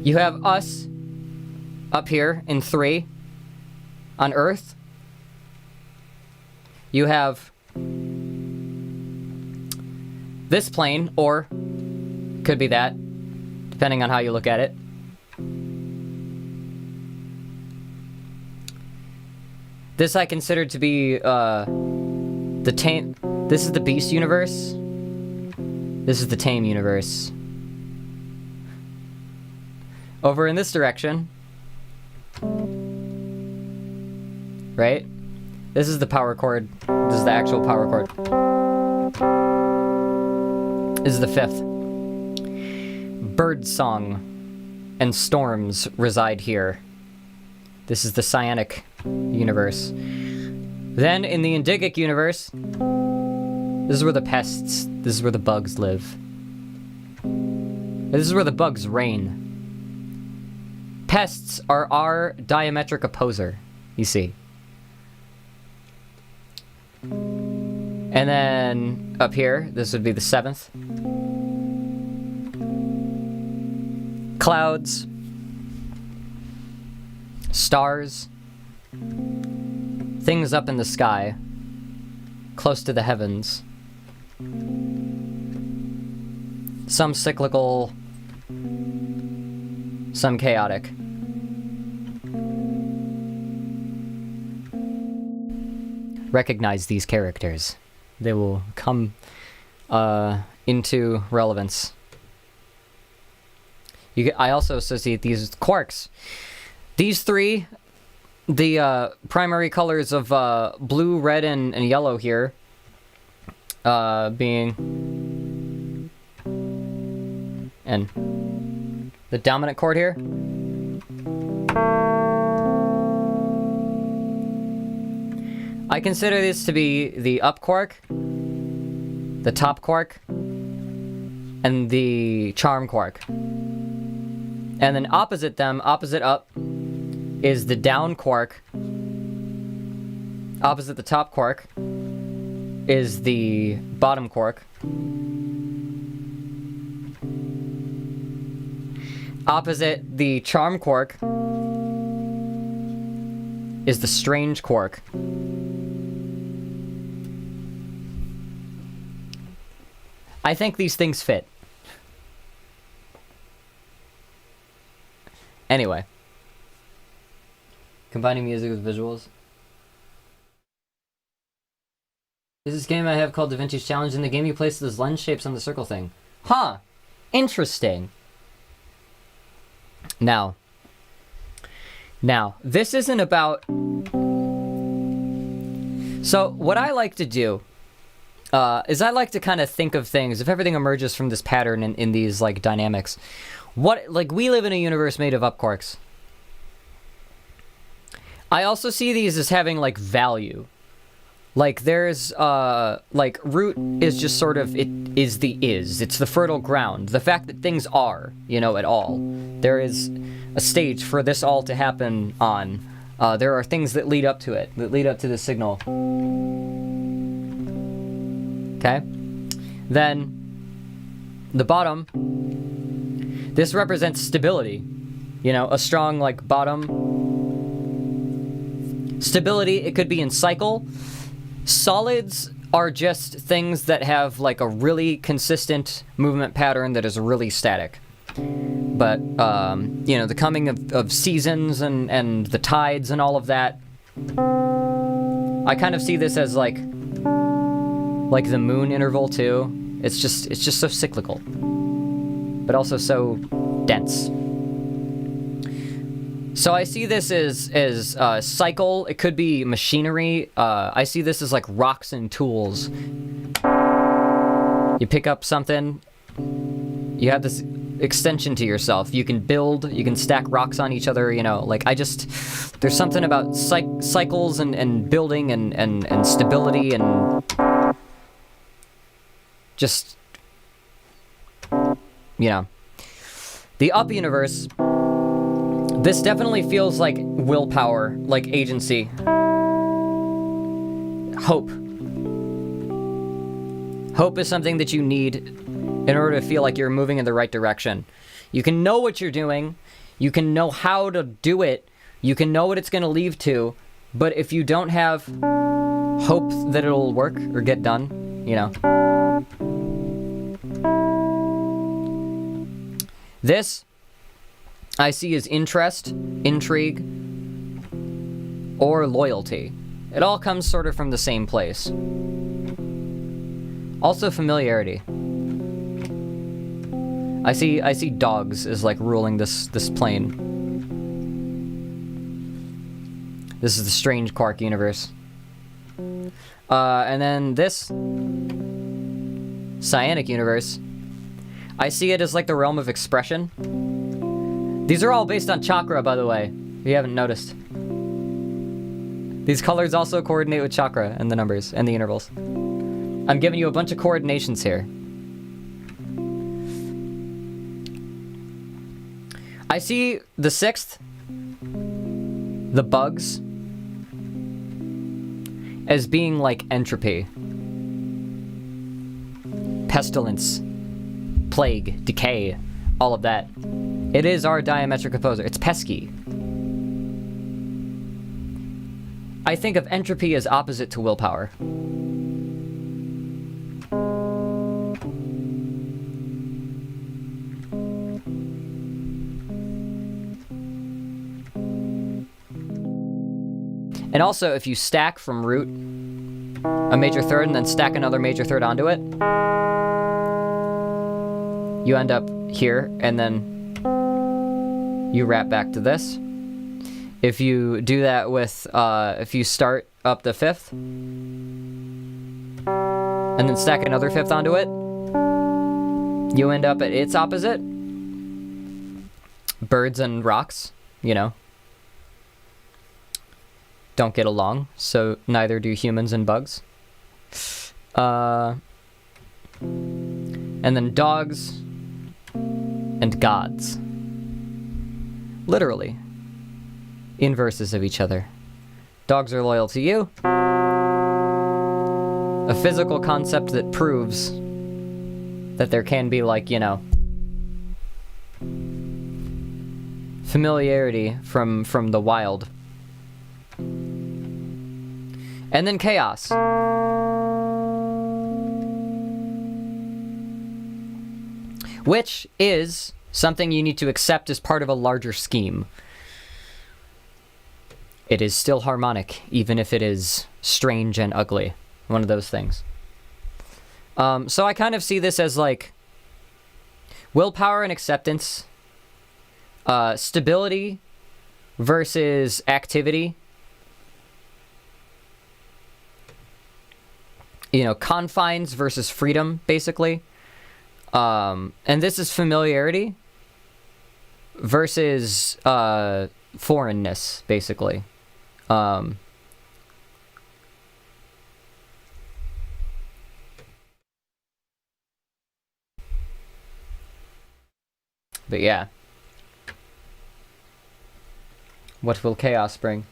A: You have us up here in 3 on Earth. You have this plane, or could be that, depending on how you look at it. This I consider to be the tame. This is the Beast universe. This is the Tame universe. Over in this direction, right? This is the power cord. This is the actual power cord. This is the 5th. Birdsong and storms reside here. This is the Cyanic universe. Then in the Indigic universe, this is where the pests, this is where the bugs live. This is where the bugs reign. Pests are our diametric opposer, you see. And then up here, this would be the 7th. Clouds, stars, things up in the sky, close to the heavens. Some cyclical, some chaotic. Recognize these characters. They will come into relevance. I also associate these with quarks. These 3, the primary colors of blue, red, and yellow here, being... and the dominant chord here. I consider this to be the up quark, the top quark, and the charm quark. And then opposite them, opposite up, is the down quark. Opposite the top quark is the bottom quark. Opposite the charm quark is the strange quark. I think these things fit. Anyway. Combining music with visuals. There's this game I have called Da Vinci's Challenge. In the game you place those lens shapes on the circle thing. Huh. Interesting. Now, this isn't about... So, what I like to do is I like to kind of think of things, if everything emerges from this pattern in these, like, dynamics. We live in a universe made of up quarks. I also see these as having, like, value. Like, there's, root is just sort of, it's the fertile ground. The fact that things are, at all. There is a stage for this all to happen on. There are things that lead up to it, that lead up to the signal. Okay? Then, the bottom, this represents stability. A strong, bottom. Stability, it could be in cycle. Solids are just things that have, a really consistent movement pattern that is really static. But, the coming of seasons and the tides and all of that, I kind of see this as, like the moon interval, too. It's just so cyclical. But also so dense. So I see this as cycle. It could be machinery. I see this as like rocks and tools. You pick up something. You have this extension to yourself. You can build. You can stack rocks on each other. There's something about cycles and building and stability and just the up universe. This definitely feels like willpower, like agency. Hope. Hope is something that you need in order to feel like you're moving in the right direction. You can know what you're doing, you can know how to do it, you can know what it's going to lead to, but if you don't have hope that it'll work or get done, you know. This I see as interest, intrigue, or loyalty. It all comes sort of from the same place. Also familiarity. I see dogs as like ruling this plane. This is the strange Quark universe. And then this Cyanic universe, I see it as like the realm of expression. These are all based on chakra, by the way, if you haven't noticed. These colors also coordinate with chakra and the numbers and the intervals. I'm giving you a bunch of coordinations here. I see the sixth, the bugs, as being like entropy, pestilence, plague, decay, all of that. It is our diametric opposer. It's pesky. I think of entropy as opposite to willpower. And also, if you stack from root a major third and then stack another major third onto it, you end up here, and then you wrap back to this. If you do that with, if you start up the fifth, and then stack another fifth onto it, you end up at its opposite. Birds and rocks, you know, don't get along, so neither do humans and bugs. And then dogs and gods. Literally. Inverses of each other. Dogs are loyal to you. A physical concept that proves that there can be, like, you know, familiarity from the wild. And then chaos. Which is something you need to accept as part of a larger scheme. It is still harmonic, even if it is strange and ugly. One of those things. So I kind of see this as like willpower and acceptance, stability versus activity. You know, confines versus freedom, basically. And this is familiarity versus foreignness, basically. But yeah. What will chaos bring?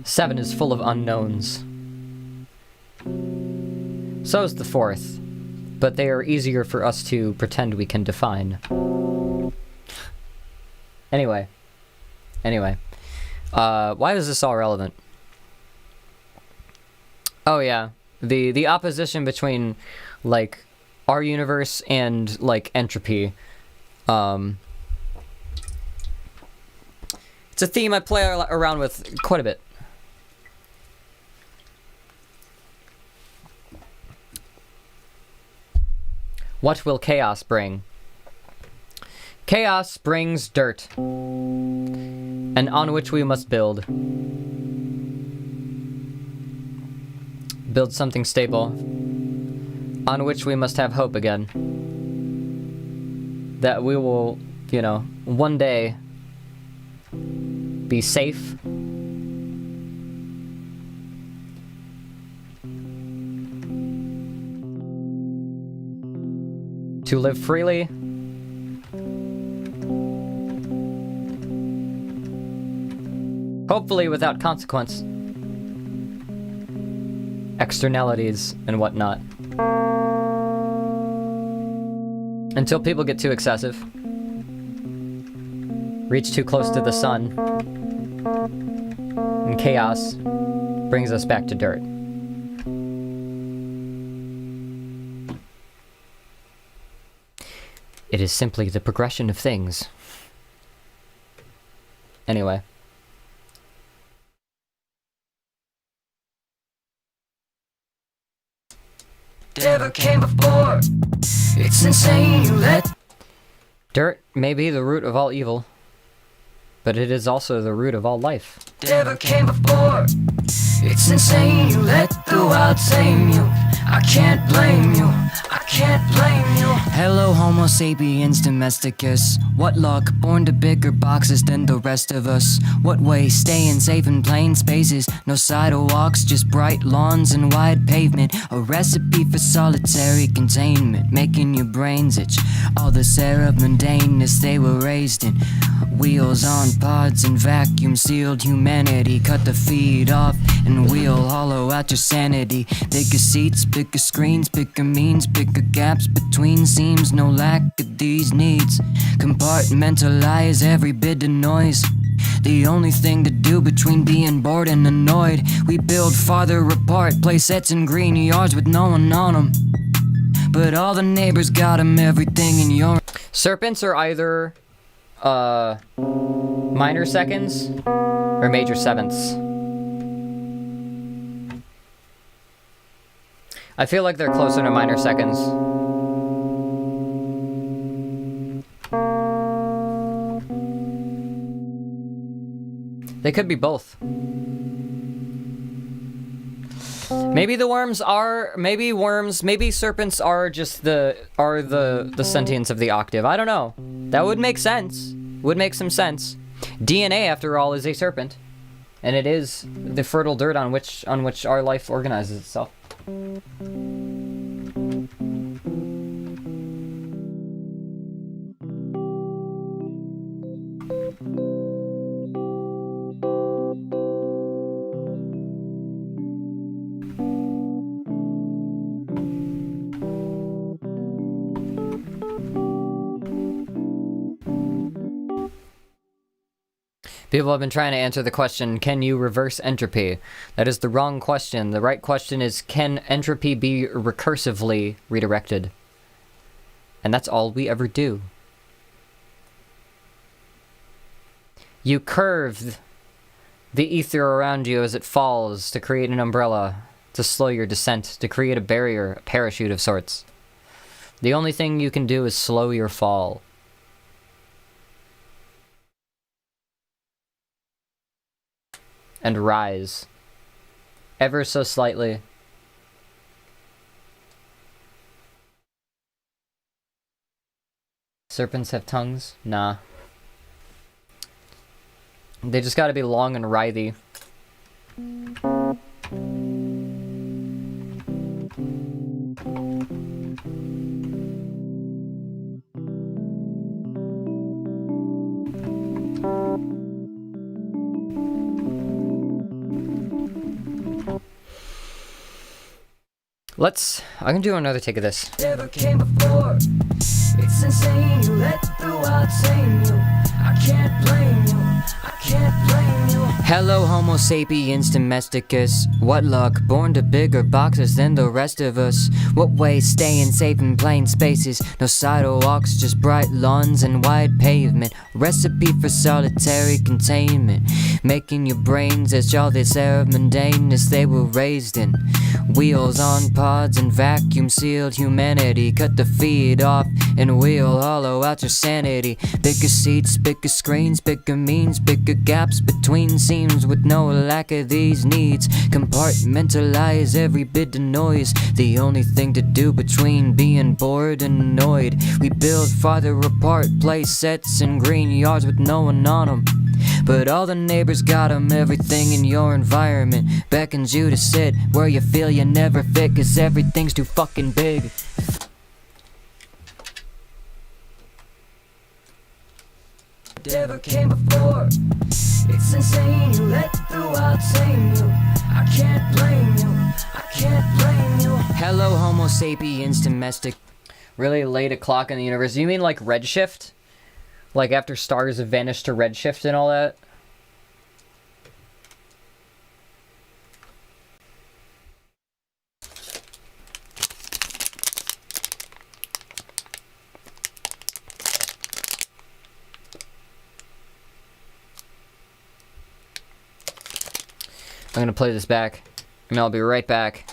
A: 7 is full of unknowns. So is the 4th, but they are easier for us to pretend we can define. Anyway. Why is this all relevant? Oh yeah, the opposition between, like, our universe and, like, entropy. It's a theme I play around with quite a bit. What will chaos bring? Chaos brings dirt, and on which we must build. Build something stable, on which we must have hope again. That we will, you know, one day be safe to live freely. Hopefully without consequence. Externalities and whatnot. Until people get too excessive. Reach too close to the sun. And chaos brings us back to dirt. It is simply the progression of things. Anyway.
C: Never came before. It's insane you let
A: Dirt may be the root of all evil, but it is also the root of all life.
C: never came before. It's insane you let the wild tame you. I can't blame you. I can't blame you. Hello, Homo sapiens domesticus. What luck, born to bigger boxes than the rest of us. What way, staying safe in plain spaces. No sidewalks, just bright lawns and wide pavement. A recipe for solitary containment, making your brains itch. All the syrup mundaneness they were raised in. Wheels on pods and vacuum sealed humanity. Cut the feed off and wheel hollow out your sanity. Bigger seats, bigger screens, bigger means, bigger gaps between seams. No lack of these needs. Compartmentalize every bit of noise. The only thing to do between being bored and annoyed. We build farther apart, play sets in green yards with no one on them. But all the neighbors got 'em, everything in your...
A: Serpents are either minor seconds or major sevenths. I feel like they're closer to minor seconds. They could be both. Maybe the worms are, maybe serpents are just the sentience of the octave. I don't know. That would make sense. Would make some sense. DNA, after all, is a serpent. And it is the fertile dirt on which our life organizes itself. People have been trying to answer the question, can you reverse entropy? That is the wrong question. The right question is, can entropy be recursively redirected? And that's all we ever do. You curve the ether around you as it falls to create an umbrella, to slow your descent, to create a barrier, a parachute of sorts. The only thing you can do is slow your fall. And rise. Ever so slightly. Serpents have tongues? Nah. They just gotta be long and writhy. I can do another take of this.
C: Never came before. It's insane you let the wild tame you. I can't blame you. I can't blame you. Hello, Homo sapiens domesticus. What luck, born to bigger boxes than the rest of us. What way, staying safe in plain spaces. No sidewalks, just bright lawns and wide pavement. Recipe for solitary containment, making your brains itch. All this air of mundaneness they were raised in. Wheels on pods and vacuum sealed humanity. Cut the feed off and wheel hollow out your sanity. Bigger seats, bigger screens, bigger means, bigger gaps between seams with no lack of these needs. Compartmentalize every bit of noise. The only thing to do between being bored and annoyed. We build farther apart, play sets in green yards with no one on them. But all the neighbors got 'em, everything in your environment beckons you to sit where you feel you never fit, 'cause everything's too fucking big. whatever came before. It's insane, you let the wild tame you. I can't blame you, I can't blame you. Hello, Homo sapiens domestic.
A: Really late o'clock in the universe. You mean like redshift? Like after stars have vanished to redshift and all that? I'm gonna play this back, and I'll be right back.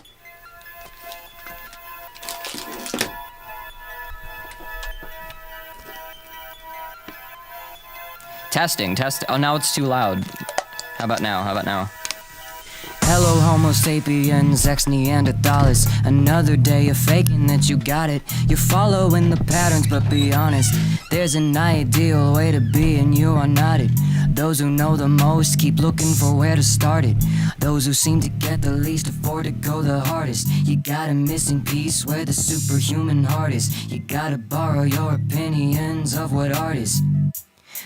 C: Testing. Oh, now it's too loud. How about now? Hello, Homo sapiens, ex-Neanderthalis. Another day of faking that you got it. You're following the patterns, but be honest. There's an ideal way to be, and you are not it. Those who know the most keep looking for where to start it. Those who seem to get the least afford to go the hardest. You got a missing piece where the superhuman heart is. You gotta borrow your opinions of what art is.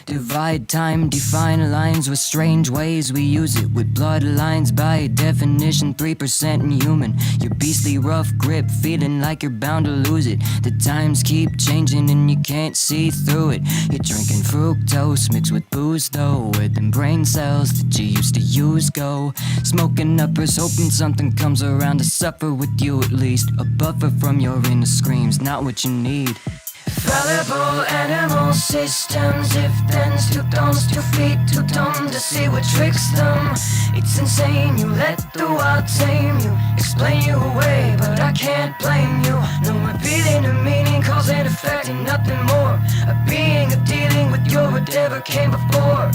C: Divide time, define lines with strange ways we use it. With bloodlines by definition 3% inhuman. Your beastly rough grip, feeling like you're bound to lose it. The times keep changing and you can't see through it. You're drinking fructose mixed with booze though. Where them brain cells that you used to use go. Smoking uppers, hoping something comes around to suffer with you at least. A buffer from your inner screams, not what you need. Fallible animal systems, if-thens, two thumbs, 2 feet, too dumb to see what tricks them. It's insane, you let the wild tame you. Explain you away, but I can't blame you. No repeating a meaning, cause and effect and nothing more. A being of dealing with your whatever came before.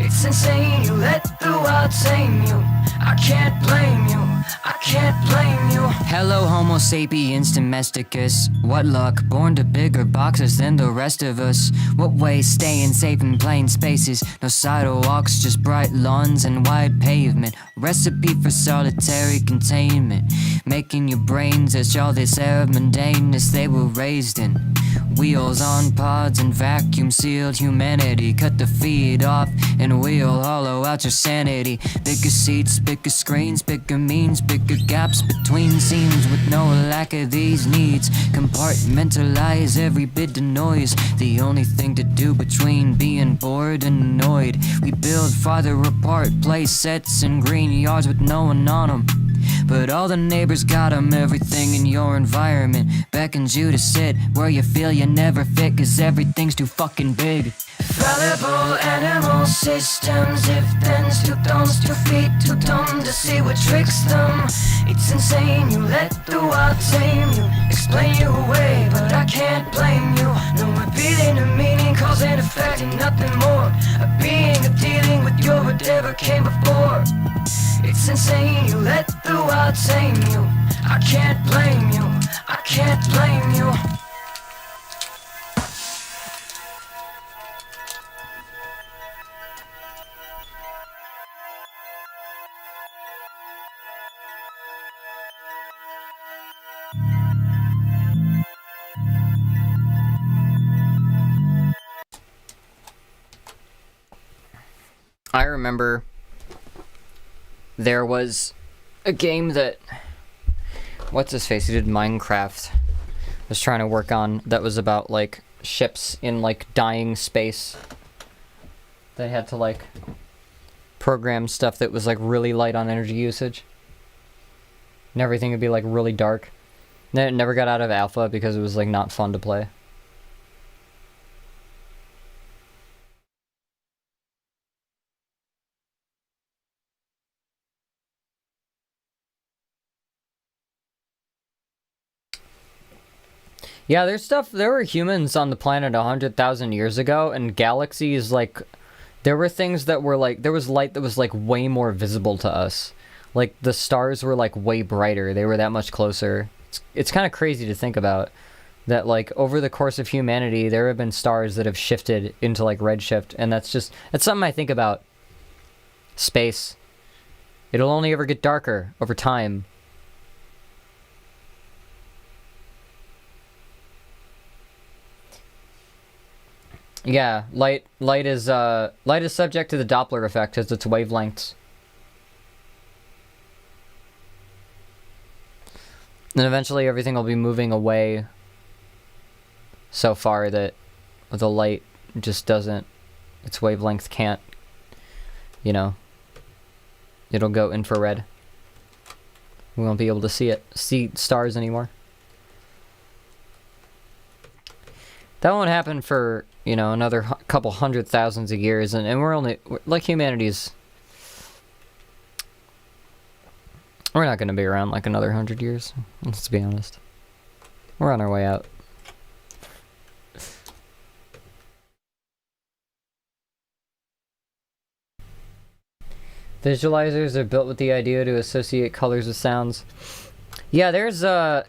C: It's insane, you let the wild tame you. I can't blame you, I can't blame you. Hello, Homo sapiens domesticus. What luck, born to bigger boxes than the rest of us. What way, staying safe in plain spaces. No sidewalks, just bright lawns and wide pavement. Recipe for solitary containment. Making your brains as all this air of mundaneness they were raised in. Wheels on pods and vacuum sealed humanity. Cut the feed off and we'll hollow out your sanity. Bigger seats, bigger screens, bigger means, bigger gaps between scenes with no lack of these needs. Compartmentalize every bit of noise. The only thing to do between being bored and annoyed. We build farther apart, place sets in green yards with no one on them. But all the neighbors got 'em, everything in your environment beckons you to sit where you feel you never fit, cause everything's too fucking big. Fallible animal systems, if-thens, two thumbs, 2 feet, too dumb to see what tricks them. It's insane, you let the wild tame you. Explain you away, but I can't blame you. No repeating a meaning, cause and effect and nothing more. A being of dealing with your whatever came before. It's insane, you let the wild tame you. I can't blame you, I can't blame you.
A: I remember there was a game that, what's his face, he did Minecraft, was trying to work on, that was about like ships in like dying space. They had to like program stuff that was like really light on energy usage, and everything would be like really dark. Then it never got out of alpha because it was like not fun to play. Yeah, there were humans on the planet 100,000 years ago, and galaxies, like, there were things that were, like, there was light that was, like, way more visible to us. Like, the stars were, like, way brighter. They were that much closer. It's kind of crazy to think about that, like, over the course of humanity, there have been stars that have shifted into, like, redshift, and that's something I think about. Space. It'll only ever get darker over time. Yeah, light is subject to the Doppler effect as its wavelengths. And eventually everything will be moving away so far that the light just doesn't, its wavelength can't, you know, it'll go infrared. We won't be able to see stars anymore. That won't happen for, you know, another couple 100,000 of years, and we're like humanity's, we're not going to be around like another 100 years, let's be honest. We're on our way out. Visualizers are built with the idea to associate colors with sounds. Yeah, there's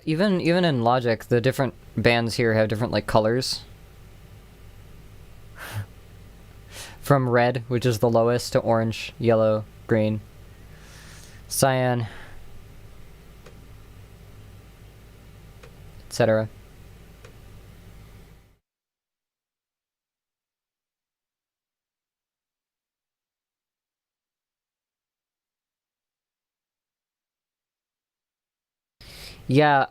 A: even in Logic, the different bands here have different like colors. From red, which is the lowest, to orange, yellow, green, cyan, etc. Yeah,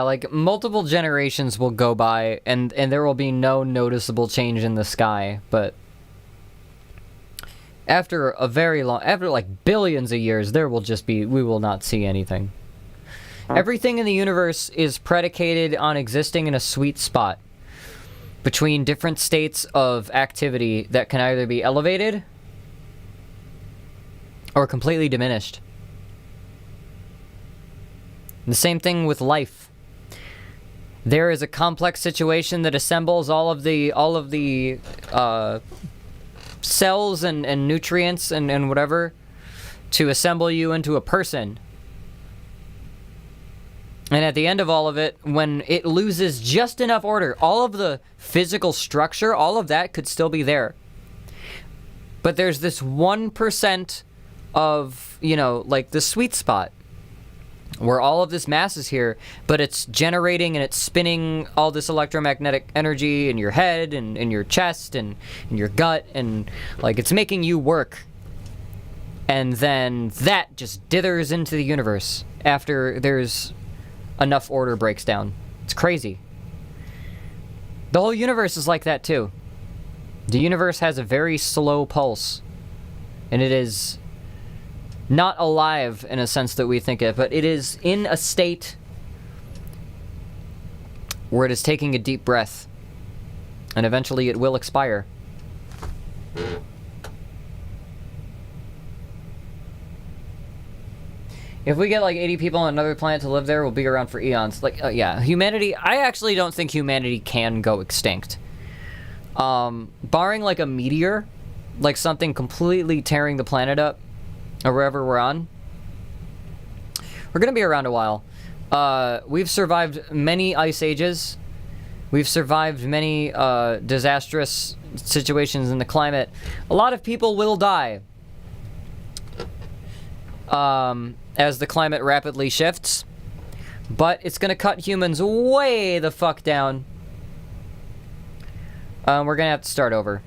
A: like multiple generations will go by and there will be no noticeable change in the sky, but after like billions of years, we will not see anything. Everything in the universe is predicated on existing in a sweet spot between different states of activity that can either be elevated or completely diminished. The same thing with life. There is a complex situation that assembles all of the cells and nutrients and whatever to assemble you into a person. And at the end of all of it, when it loses just enough order, all of the physical structure, all of that could still be there. But there's this 1% of, you know, like the sweet spot where all of this mass is here, but it's generating and it's spinning all this electromagnetic energy in your head and in your chest and in your gut, and like it's making you work. And then that just dithers into the universe after there's enough order breaks down. It's crazy. The whole universe is like that too. The universe has a very slow pulse, and it is not alive in a sense that we think it, but it is in a state where it is taking a deep breath, and eventually it will expire. If we get like 80 people on another planet to live there, we'll be around for eons. Like, yeah, humanity, I actually don't think humanity can go extinct. Barring like a meteor, like something completely tearing the planet up, or wherever we're on, we're gonna be around a while. We've survived many ice ages. We've survived many disastrous situations in the climate. A lot of people will die as the climate rapidly shifts, but it's gonna cut humans way the fuck down. We're gonna have to start over.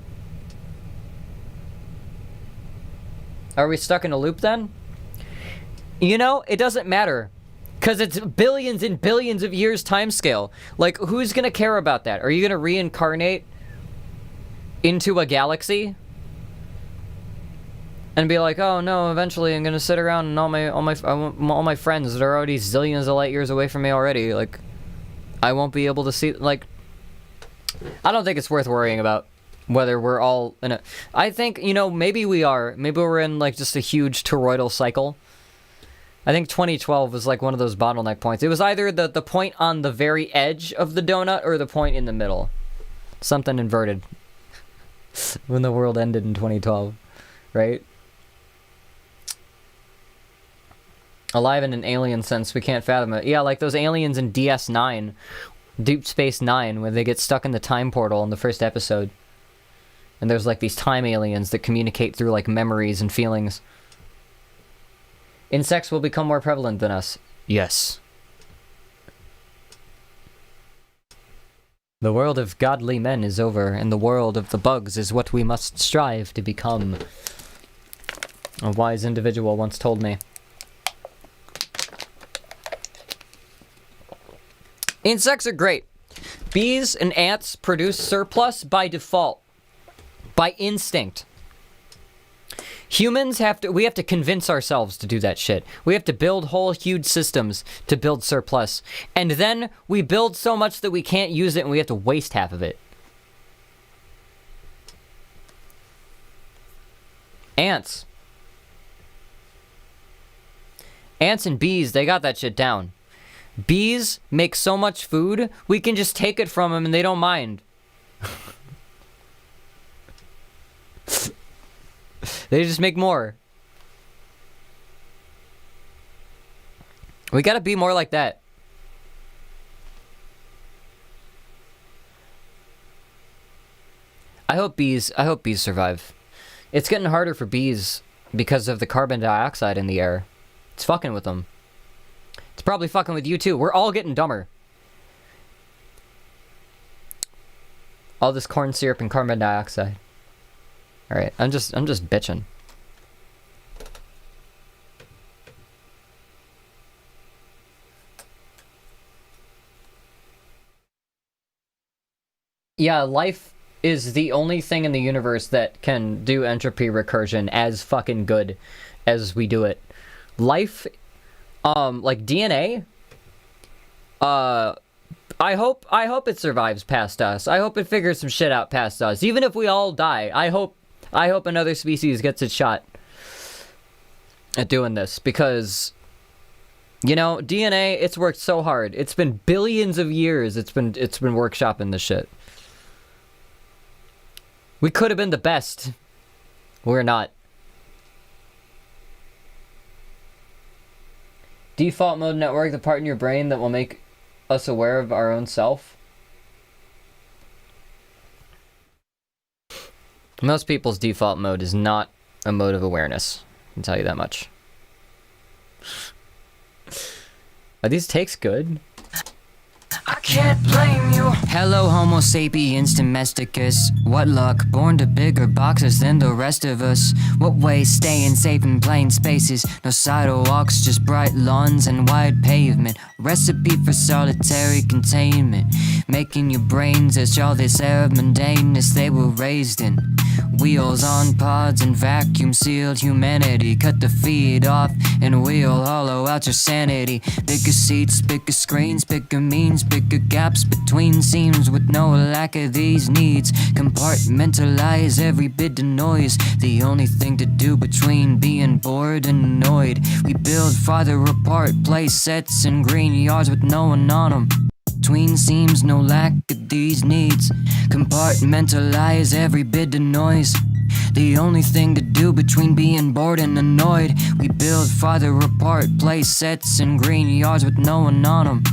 A: Are we stuck in a loop then? You know, it doesn't matter. Because it's billions and billions of years timescale. Like, who's going to care about that? Are you going to reincarnate into a galaxy? And be like, oh no, eventually I'm going to sit around and all my friends that are already zillions of light years away from me already, like, I won't be able to see, like, I don't think it's worth worrying about. Whether we're all in a... I think, you know, maybe we are. Maybe we're in, like, just a huge toroidal cycle. I think 2012 was, like, one of those bottleneck points. It was either the point on the very edge of the donut or the point in the middle. Something inverted. When the world ended in 2012. Right? Alive in an alien sense, we can't fathom it. Yeah, like those aliens in DS9. Deep Space Nine, when they get stuck in the time portal in the first episode. And there's like these time aliens that communicate through like memories and feelings. Insects will become more prevalent than us. Yes. The world of godly men is over, and the world of the bugs is what we must strive to become. A wise individual once told me. Insects are great. Bees and ants produce surplus by default. By instinct. Humans we have to convince ourselves to do that shit. We have to build whole huge systems to build surplus. And then we build so much that we can't use it and we have to waste half of it. Ants. Ants and bees, they got that shit down. Bees make so much food, we can just take it from them and they don't mind. They just make more. We gotta be more like that. I hope bees survive. It's getting harder for bees because of the carbon dioxide in the air. It's fucking with them. It's probably fucking with you too. We're all getting dumber. All this corn syrup and carbon dioxide. Alright, I'm just bitching. Yeah, life is the only thing in the universe that can do entropy recursion as fucking good as we do it. Life, like DNA, I hope it survives past us. I hope it figures some shit out past us. Even if we all die, I hope another species gets its shot at doing this, because, you know, DNA, it's worked so hard. It's been billions of years it's been workshopping this shit. We could have been the best. We're not. Default mode network, the part in your brain that will make us aware of our own self. Most people's default mode is not a mode of awareness. I can tell you that much. Are these takes good?
C: I can't blame you. Hello, Homo sapiens domesticus. What luck, born to bigger boxes than the rest of us. What ways, staying safe in plain spaces. No sidewalks, just bright lawns and wide pavement. Recipe for solitary containment. Making your brains itch all this air of mundaneness they were raised in. Wheels on pods and vacuum sealed humanity. Cut the feed off and we'll hollow out your sanity. Bigger seats, bigger screens, bigger means, bigger gaps between seams with no lack of these needs. Compartmentalize every bit of noise. The only thing to do between being bored and annoyed. We build farther apart, place sets in green yards with no one on them. Between seams, no lack of these needs. Compartmentalize every bit of noise. The only thing to do between being bored and annoyed. We build farther apart, place sets in green yards with no one on them.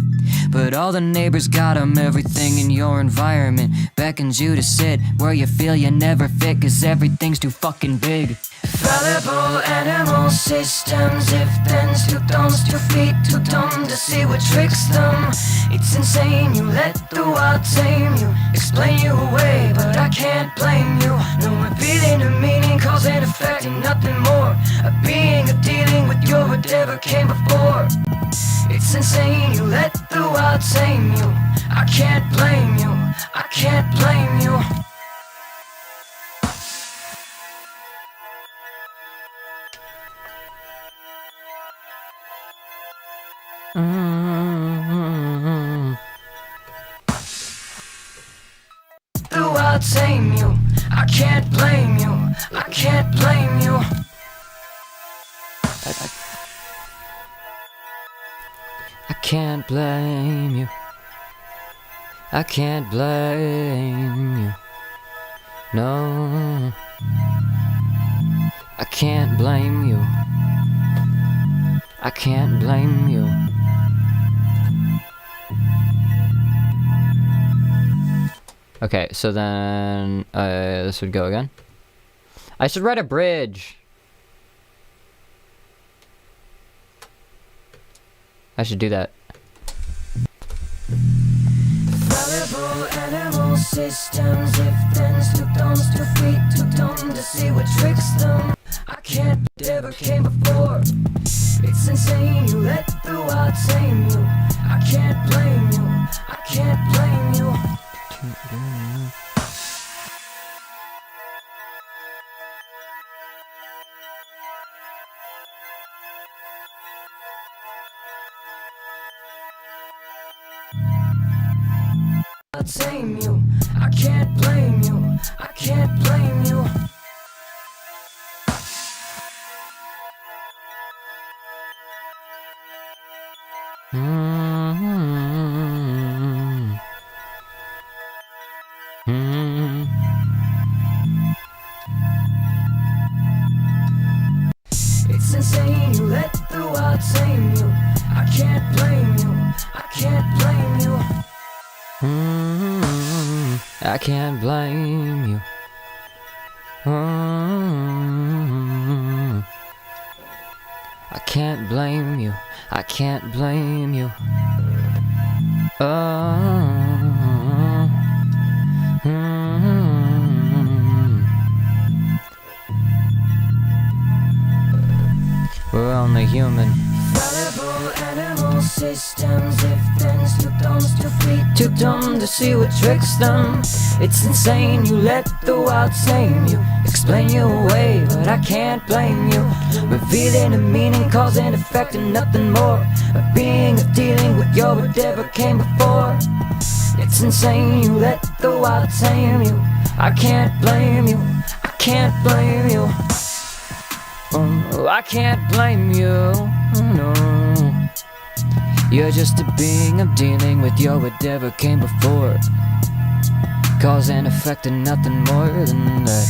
C: But all the neighbors got 'em, everything in your environment beckons you to sit where you feel you never fit, 'cause everything's too fucking big. Fallible animal systems, if-thens, two thumbs, 2 feet, too dumb to see what tricks them. It's insane, you let the wild tame you, explain you away, but I can't blame you. No repeating a meaning, cause and effect, and nothing more. A being, a dealing with your whatever came before. It's insane, you let the wild tame you. I can't blame you, I can't blame you. The wild tame you. I can't blame you. I can't blame you. I can't blame you. I can't blame you. No. I can't blame you. I can't blame you.
A: Okay, so then this would go again. I should write a bridge. I should do that.
C: Fallible animal systems, if thens, look thumbs, too feet, too dumb to see what tricks them. I can't ever came before. It's insane, you let the wild tame you. I can't blame you, I can't blame you. I'll tame you, I can't blame you, I can't blame you. It's insane, you let the wild tame you. I can't blame you, I can't blame you. I can't blame you. I can't blame you, I can't blame you. We're only human. Fallible animal systems, if thens, too thumbs, too feet, too dumb to see what tricks them. It's insane, you let the wild tame you. Explain you away, but I can't blame you. Revealing a meaning, cause and effect, and nothing more. A being of dealing with your whatever came before. It's insane, you let the wild tame you. I can't blame you, I can't blame you. I can't blame you, no. You're just a being of dealing with your whatever came before. Cause and effect and nothing more than that.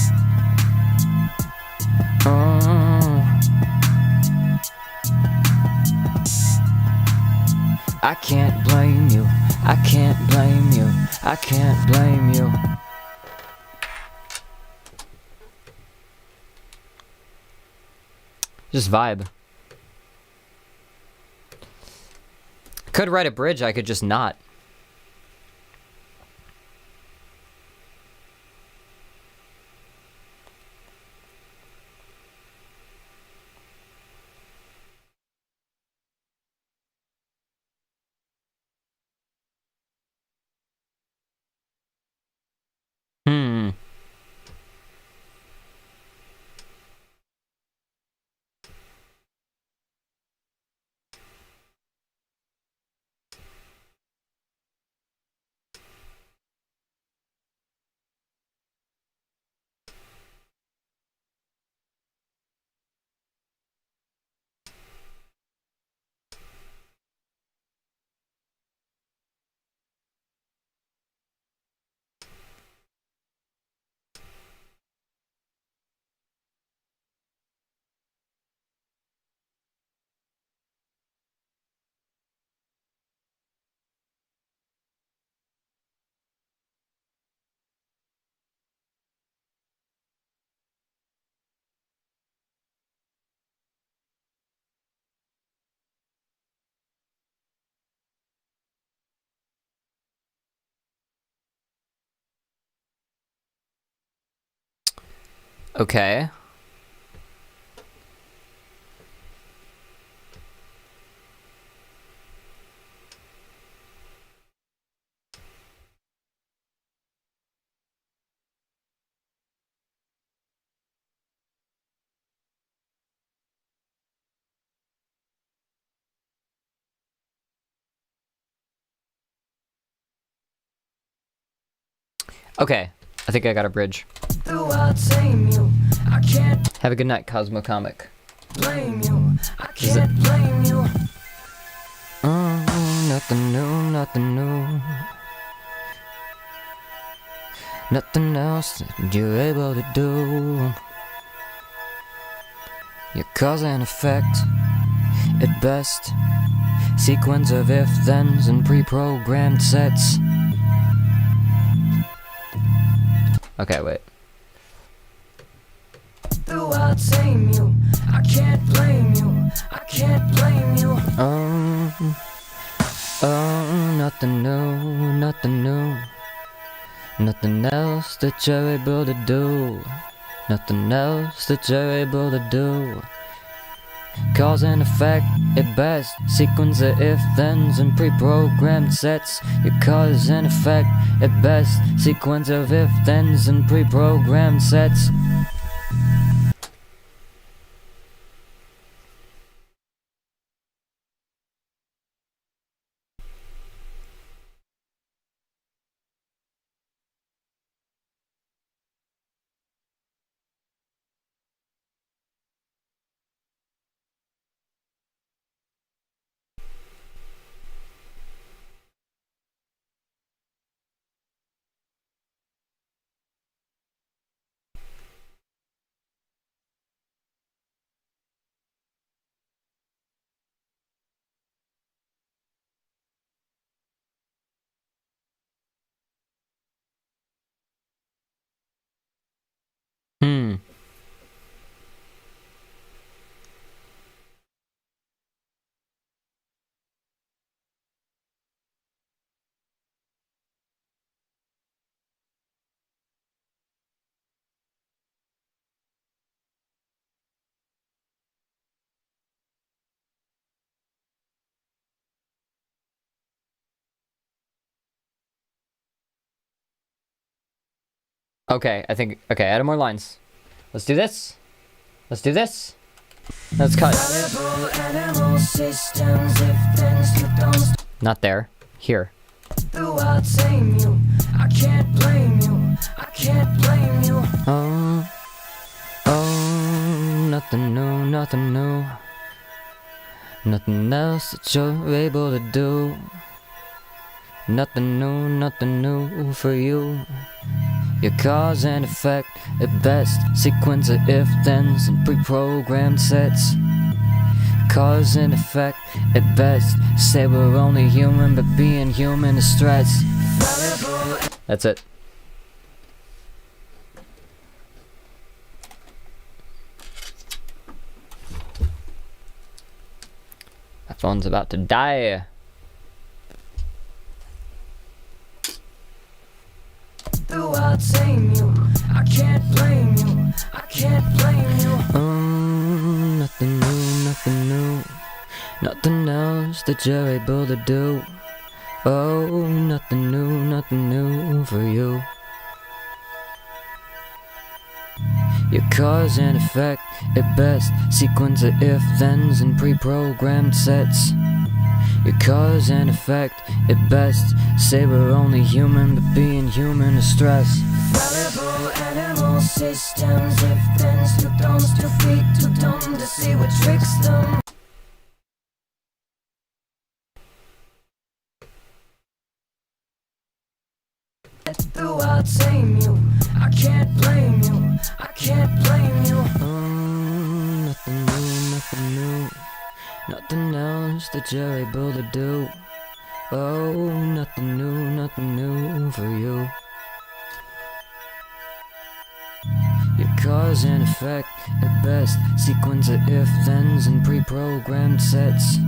C: I can't blame you, I can't blame you, I can't blame you. Just vibe. Could write a bridge, I could just not. Okay. Okay, I think I got a bridge. Have a good night, Cosmo Comic. Blame you, I can't blame you. Nothing new, nothing new. Nothing else that you're able to do. Your cause and effect, at best. Sequence of if-thens and pre-programmed sets.
A: Okay, wait.
C: Though I'll tame you, I can't blame you, I can't blame you. Oh, nothing new, nothing new. Nothing else that you're able to do. Nothing else that you're able to do. Cause and effect at best. Sequence of if-thens and pre-programmed sets. Your cause and effect at best. Sequence of if-thens and pre-programmed sets. Hmm.
A: Okay, I think. Okay, add more lines. Let's do this. Let's do this. Let's cut. Not there. Here.
C: I can't blame you. I can't blame you. Oh, oh, nothing new, nothing new. Nothing else that you're able to do. Nothing new for you. Your cause and effect at best. Sequence of if-thens and pre-programmed sets. Cause and effect at best. Say we're only human, but being human is stress.
A: That's it. My phone's about to die.
C: I'll tame you. I can't blame you. I can't blame you. Nothing new, nothing new. Nothing else that you're able to do. Oh, nothing new for you. Your cause and effect at best. Sequence of if-thens and pre-programmed sets. Your cause and effect at best. Say we're only human, but being human is stress. Fallible animal systems, if-thens, too thumbs, 2 feet, too dumb to see what tricks them. I'll tame you. I can't blame you. I can't blame you. Nothing new. Nothing else that you're able to do. Oh, nothing new for you. Your cause and effect at best. Sequence of if-thens and pre-programmed sets.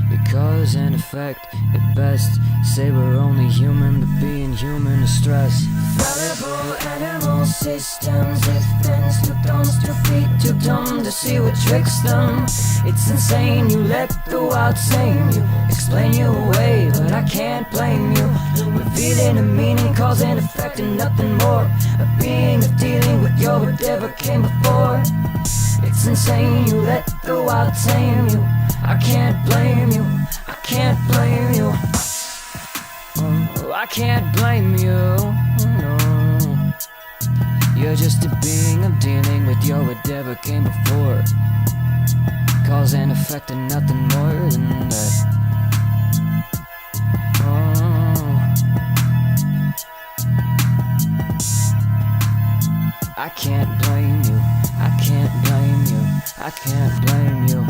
C: Your cause and effect at best. Say we're only human, but being human is stress. Fallible animal systems, if-thens, too thumbs, 2 feet, too dumb to see what tricks them. It's insane, you let the wild tame you. Explain you away, but I can't blame you. Revealing a meaning, cause and effect, and nothing more. A being of dealing with your whatever came before. It's insane, you let the wild tame you. I can't blame you. I can't blame you. I can't blame you. No. You're just a being of dealing with your whatever came before. Cause and effect and nothing more than that. I can't blame you. I can't blame you. I can't blame you.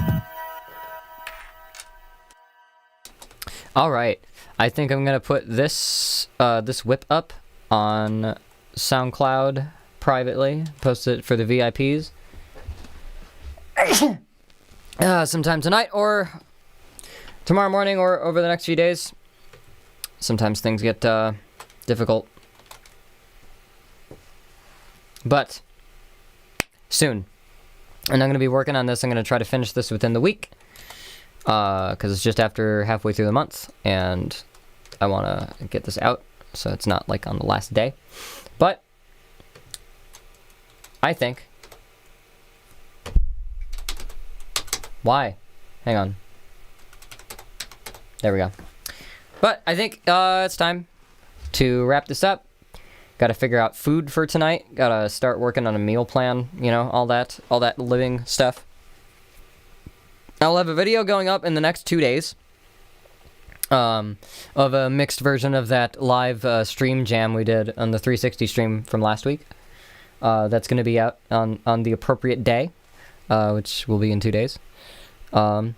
A: All right, I think I'm gonna put this this whip up on SoundCloud privately. Post it for the VIPs sometime tonight, or tomorrow morning or over the next few days. Sometimes things get difficult. But soon. And I'm going to be working on this. I'm going to try to finish this within the week. Because it's just after halfway through the month. And I want to get this out. So it's not like on the last day. But I think... Why? Hang on. There we go. But I think it's time to wrap this up. Gotta figure out food for tonight. Gotta start working on a meal plan. You know, all that living stuff. I'll have a video going up in the next 2 days. Of a mixed version of that live stream jam we did on the 360 stream from last week. That's gonna be out on the appropriate day. Which will be in 2 days. But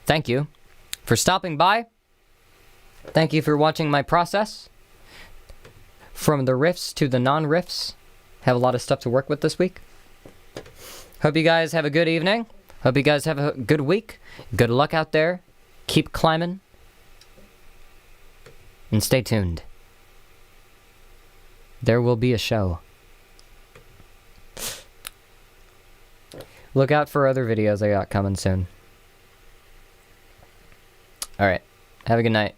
A: thank you for stopping by. Thank you for watching my process. From the riffs to the non-riffs. Have a lot of stuff to work with this week. Hope you guys have a good evening. Hope you guys have a good week. Good luck out there. Keep climbing. And stay tuned. There will be a show. Look out for other videos I got coming soon. Alright. Have a good night.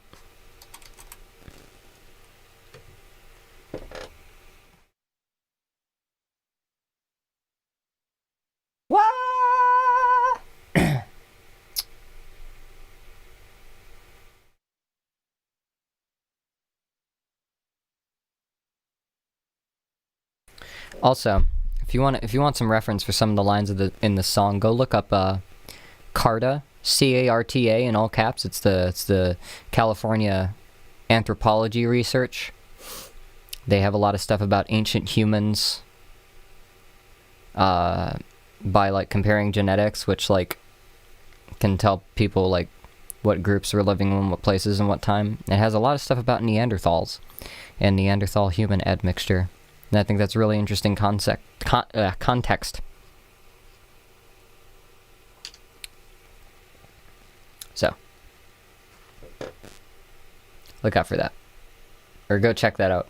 A: Also, if you want some reference for some of the lines in the song, go look up CARTA, C-A-R-T-A in all caps. It's the California anthropology research. They have a lot of stuff about ancient humans by like comparing genetics, which like can tell people like what groups were living in what places and what time. It has a lot of stuff about Neanderthals and Neanderthal human admixture. And I think that's really interesting context. So, look out for that. Or go check that out.